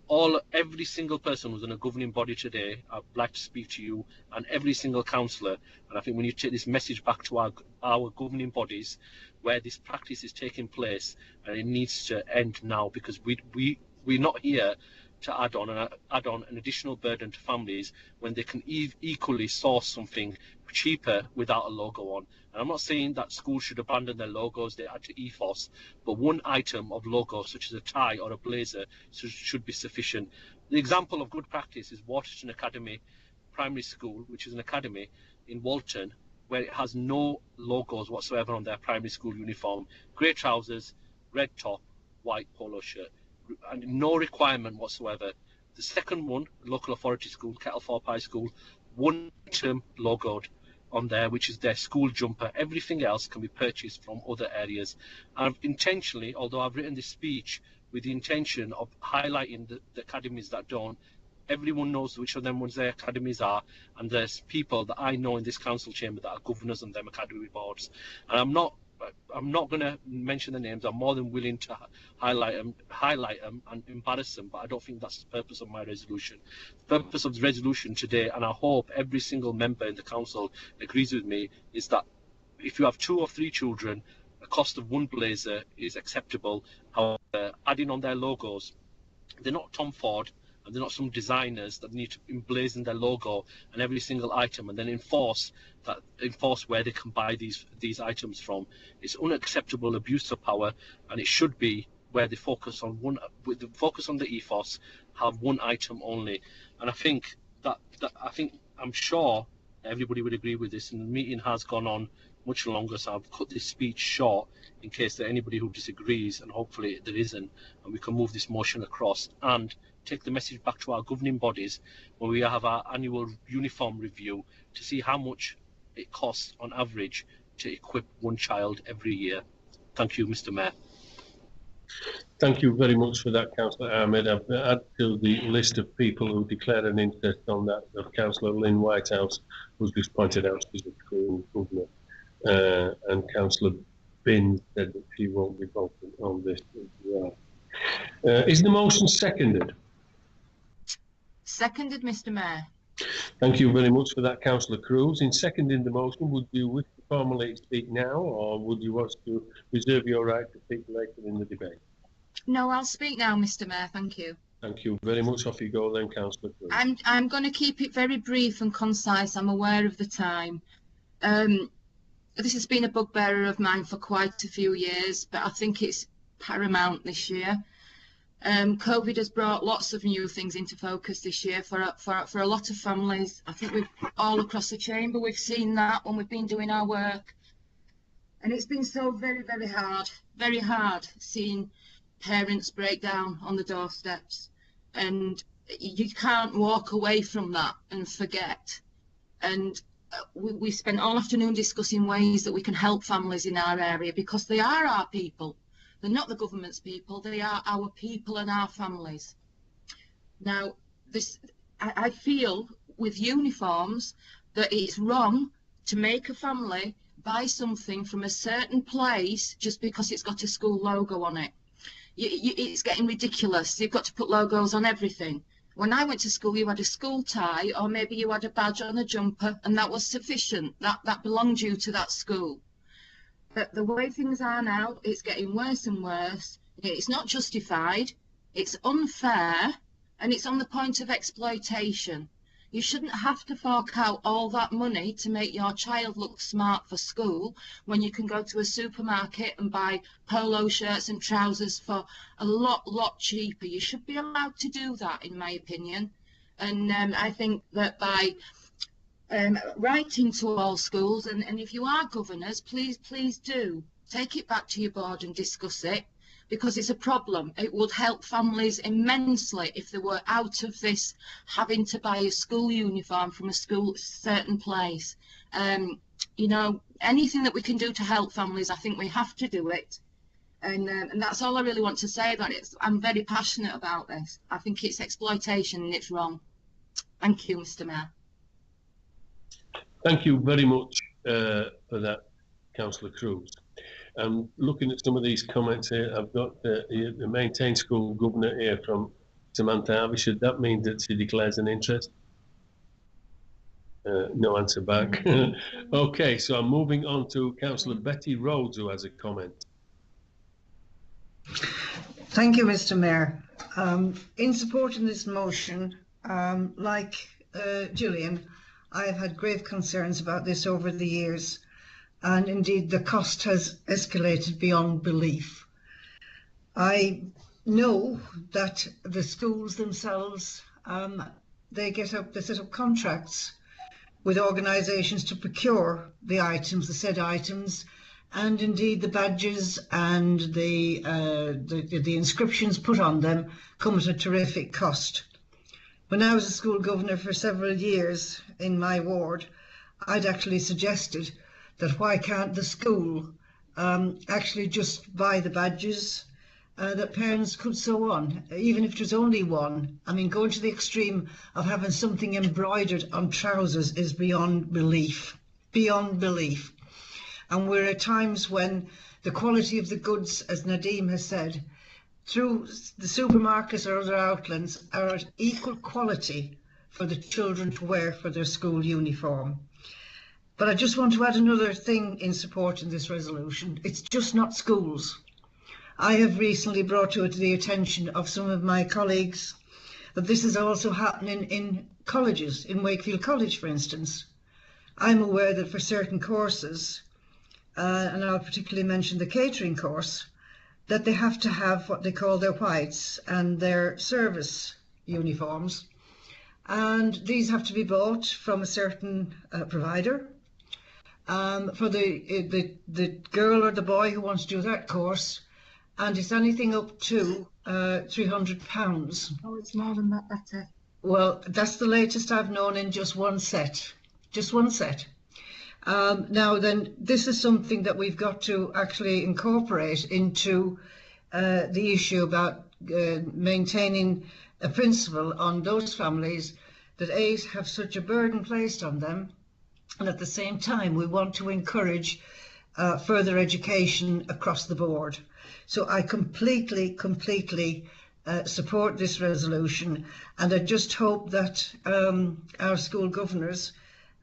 every single person who's in a governing body today, I'd like to speak to you and every single councillor. And I think we need to take this message back to our governing bodies where this practice is taking place, and it needs to end now, because we're not here to add on an additional burden to families when they can equally source something cheaper without a logo on. And I'm not saying that schools should abandon their logos, they add to ethos, but one item of logo, such as a tie or a blazer, should be sufficient. The example of good practice is Waterton Academy Primary School, which is an academy in Walton, where it has no logos whatsoever on their primary school uniform. Grey trousers, red top, white polo shirt, and no requirement whatsoever. The second one, local authority school, Kettlethorpe High School, one item logoed on there, which is their school jumper. Everything else can be purchased from other areas. And intentionally, although I've written this speech with the intention of highlighting the academies that don't, everyone knows which of them ones their academies are, and there's people that I know in this council chamber that are governors on them academy boards. And I'm not going to mention the names. I'm more than willing to highlight them and embarrass them, but I don't think that's the purpose of my resolution. The purpose of the resolution today, and I hope every single member in the council agrees with me, is that if you have 2 or 3 children, the cost of one blazer is acceptable. However, adding on their logos, they're not Tom Ford, and they're not some designers that need to emblazon their logo on every single item and then enforce where they can buy these items from. It's unacceptable abuse of power, and it should be where they focus on the ethos, have one item only. And I think I'm sure everybody would agree with this, and the meeting has gone on much longer, so I've cut this speech short in case there's anybody who disagrees, and hopefully there isn't, and we can move this motion across and take the message back to our governing bodies when we have our annual uniform review to see how much it costs on average to equip one child every year. Thank you, Mr. Mayor. Thank you very much for that, Councillor Ahmed. I've added to the list of people who declared an interest on that of Councillor Lynn Whitehouse, who's just pointed out she's a governor, and Councillor Bin said that she won't be voting on this as well. Is the motion seconded? Seconded, Mr. Mayor. Thank you very much for that, Councillor Cruz. In seconding the motion, would you wish to formally speak now, or would you want to reserve your right to speak later in the debate? No, I'll speak now, Mr. Mayor. Thank you. Thank you very much. Off you go then, Councillor Cruz. I'm going to keep it very brief and concise. I'm aware of the time. This has been a bugbearer of mine for quite a few years, but I think it's paramount this year. COVID has brought lots of new things into focus this year for a lot of families. I think we've all across the chamber, we've seen that when we've been doing our work. And it's been so very, very hard seeing parents break down on the doorsteps. And you can't walk away from that and forget. And we spent all afternoon discussing ways that we can help families in our area, because they are our people. They're not the government's people, they are our people and our families. Now, I feel with uniforms that it's wrong to make a family buy something from a certain place just because it's got a school logo on it. It's getting ridiculous. You've got to put logos on everything. When I went to school, you had a school tie, or maybe you had a badge on a jumper, and that was sufficient. That belonged you to that school. But the way things are now, it's getting worse and worse. It's not justified, it's unfair, and it's on the point of exploitation. You shouldn't have to fork out all that money to make your child look smart for school when you can go to a supermarket and buy polo shirts and trousers for a lot cheaper. You should be allowed to do that, in my opinion. And I think that by writing to all schools, and if you are governors, please do take it back to your board and discuss it, because it's a problem. It would help families immensely if they were out of this having to buy a school uniform from a certain place. You know, anything that we can do to help families, I think we have to do it. And that's all I really want to say about it. I'm very passionate about this. I think it's exploitation and it's wrong. Thank you, Mr. Mayor. Thank you very much for that, Councillor Cruz. Looking at some of these comments here, I've got the Maintain School Governor here from Samantha Harvey. Should that mean that she declares an interest? No answer back. Okay, so I'm moving on to Councillor Betty Rhodes, who has a comment. Thank you, Mr. Mayor. In supporting this motion, like Gillian, I have had grave concerns about this over the years, and indeed the cost has escalated beyond belief. I know that the schools themselves, they set up contracts with organisations to procure the items, the said items, and indeed the badges and the inscriptions put on them come at a terrific cost. When I was a school governor for several years in my ward, I'd actually suggested that why can't the school actually just buy the badges that parents could sew on, even if there's only one. I mean, going to the extreme of having something embroidered on trousers is beyond belief, beyond belief. And we're at times when the quality of the goods, as Nadeem has said, through the supermarkets or other outlets are at equal quality for the children to wear for their school uniform. But I just want to add another thing in supporting this resolution. It's just not schools. I have recently brought to the attention of some of my colleagues that this is also happening in colleges, in Wakefield College, for instance. I'm aware that for certain courses, and I'll particularly mention the catering course, that they have to have what they call their whites and their service uniforms. And these have to be bought from a certain provider. For the girl or the boy who wants to do that course, and it's anything up to £300. Oh, it's more than that, Betty. Well, that's the latest I've known in just one set. Just one set. Now then, this is something that we've got to actually incorporate into the issue about maintaining a principle on those families that have such a burden placed on them, and at the same time we want to encourage further education across the board. So I completely support this resolution, and I just hope that our school governors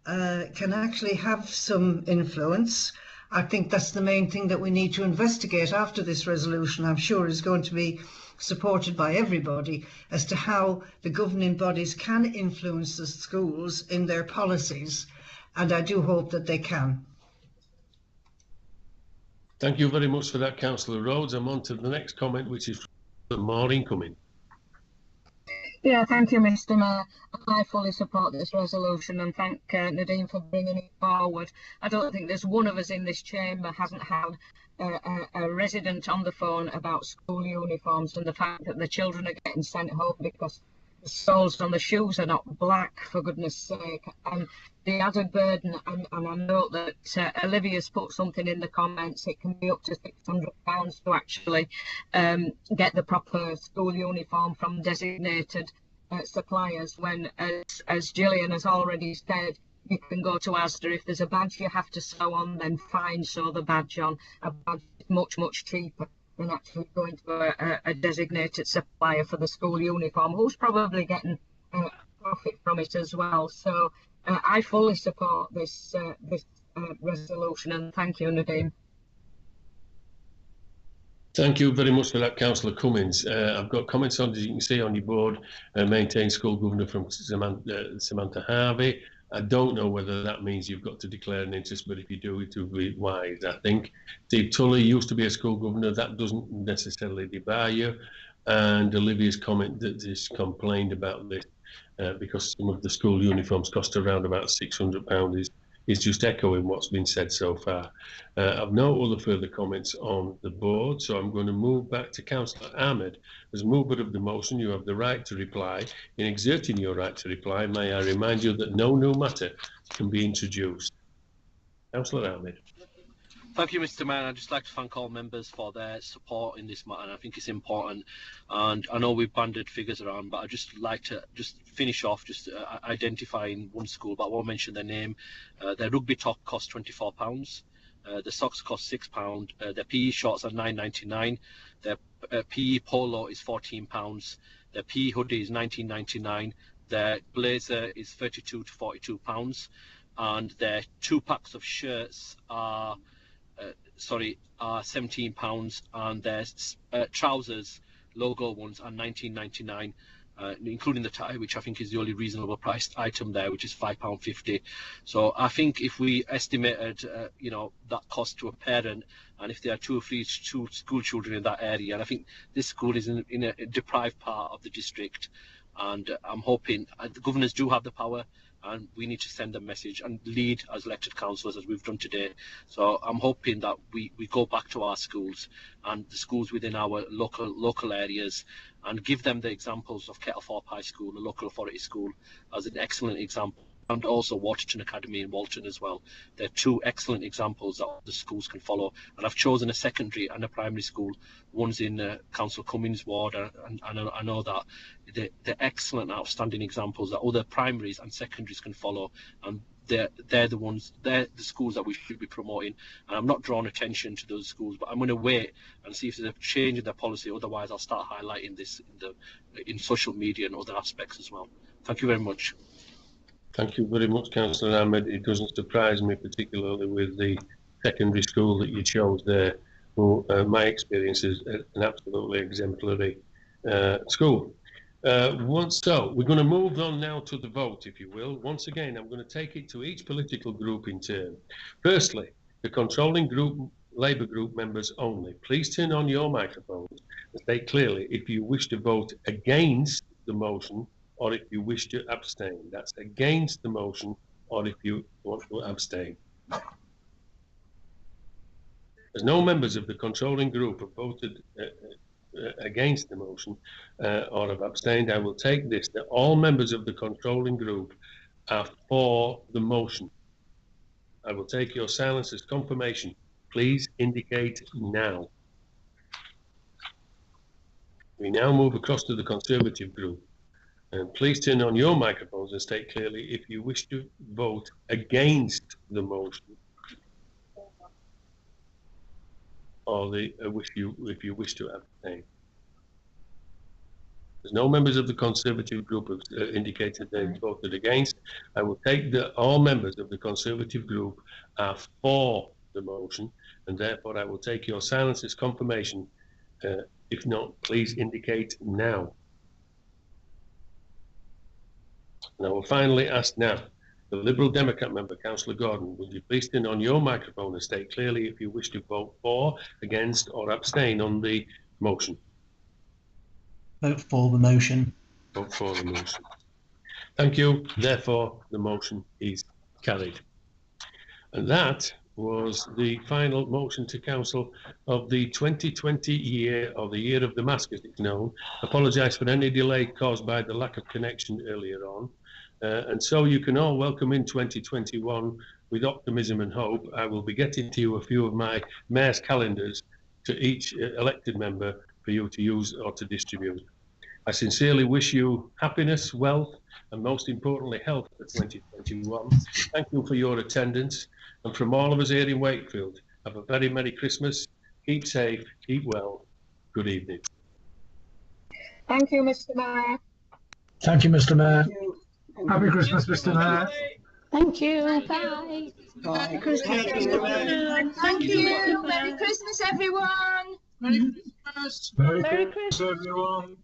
can actually have some influence. I think that's the main thing that we need to investigate after this resolution. I'm sure is going to be supported by everybody as to how the governing bodies can influence the schools in their policies, and I do hope that they can. Thank you very much for that, Councillor Rhodes. I'm on to the next comment, which is from Maureen Cumming. Yeah, thank you, Mr. Mayor. I fully support this resolution and thank Nadeem for bringing it forward. I don't think there's one of us in this chamber hasn't had a resident on the phone about school uniforms and the fact that the children are getting sent home because the soles on the shoes are not black, for goodness sake. And the added burden, and I know that Olivia's put something in the comments, it can be up to £600 to actually get the proper school uniform from designated suppliers, when, as Gillian has already said, you can go to Asda. If there's a badge you have to sew on, then fine, sew the badge on. A badge is much cheaper than actually going to a designated supplier for the school uniform, who's probably getting profit from it as well. So I fully support this resolution, and thank you, Nadeem. Thank you very much for that, Councillor Cummins. I've got comments on, as you can see on your board, maintain school governor from Samantha Harvey. I don't know whether that means you've got to declare an interest, but if you do, it will be wise, I think. Steve Tully used to be a school governor. That doesn't necessarily debar you. And Olivia's comment that is complained about this because some of the school uniforms cost around about £600 is just echoing what's been said so far. I've no other further comments on the board, so I'm going to move back to Councillor Ahmed. As mover of the motion, you have the right to reply. In exerting your right to reply, may I remind you that no new matter can be introduced. Councillor Ahmed. Thank you, Mr. Mayor. I'd just like to thank all members for their support in this matter, and I think it's important. And I know we've banded figures around, but I'd just like to finish off identifying one school, but I won't mention their name. Their rugby top costs £24. The socks cost £6. Their PE shorts are £9.99. Their PE polo is £14. Their PE hoodie is £19.99. Their blazer is £32 to £42. And their 2 packs of shirts are £17, and their trousers logo ones are £19.99, including the tie, which I think is the only reasonable priced item there, which is £5.50. So I think if we estimated, that cost to a parent, and if there are 2 or 3 school children in that area, and I think this school is in a deprived part of the district, and I'm hoping the governors do have the power, and we need to send a message and lead as elected councillors as we've done today. So I'm hoping that we go back to our schools and the schools within our local areas and give them the examples of Kettlethorpe High School, a local authority school, as an excellent example, and also Waterton Academy in Walton as well. They're 2 excellent examples that the schools can follow. And I've chosen a secondary and a primary school. One's in Councillor Cummings' ward, and I know that they're excellent, outstanding examples that other primaries and secondaries can follow. And they're the schools that we should be promoting. And I'm not drawing attention to those schools, but I'm going to wait and see if there's a change in their policy. Otherwise, I'll start highlighting this in social media and other aspects as well. Thank you very much. Thank you very much, Councillor Ahmed. It doesn't surprise me, particularly with the secondary school that you chose there, who my experience is an absolutely exemplary school. So we're going to move on now to the vote, if you will. Once again, I'm going to take it to each political group in turn. Firstly, the controlling group, Labour group members only. Please turn on your microphones and state clearly if you wish to vote against the motion or if you wish to abstain. That's against the motion or if you want to abstain. As no members of the controlling group have voted against the motion or have abstained, I will take this that all members of the controlling group are for the motion. I will take your silence as confirmation. Please indicate now. We now move across to the Conservative group. And please turn on your microphones and state clearly if you wish to vote against the motion or if you wish to abstain. As no members of the Conservative group have indicated they've voted against, I will take that all members of the Conservative group are for the motion, and therefore I will take your silence as confirmation. If not, please indicate now. And I will finally ask now, the Liberal Democrat member, Councillor Gordon, would you please turn on your microphone and state clearly if you wish to vote for, against or abstain on the motion? Vote for the motion. Vote for the motion. Thank you. Therefore, the motion is carried. And that was the final motion to council of the 2020 year, or the year of the mask as it's known. Apologise for any delay caused by the lack of connection earlier on. And so you can all welcome in 2021 with optimism and hope. I will be getting to you a few of my mayor's calendars to each elected member for you to use or to distribute. I sincerely wish you happiness, wealth, and most importantly, health for 2021. Thank you for your attendance. And from all of us here in Wakefield, have a very Merry Christmas. Keep safe, keep well. Good evening. Thank you, Mr. Mayor. Thank you, Mr. Mayor. Happy Christmas, Mr. Mayor. Thank you. Bye. Merry Christmas, Mr. Mayor. Thank you. Merry Christmas, everyone. Merry Christmas. Merry Christmas, everyone.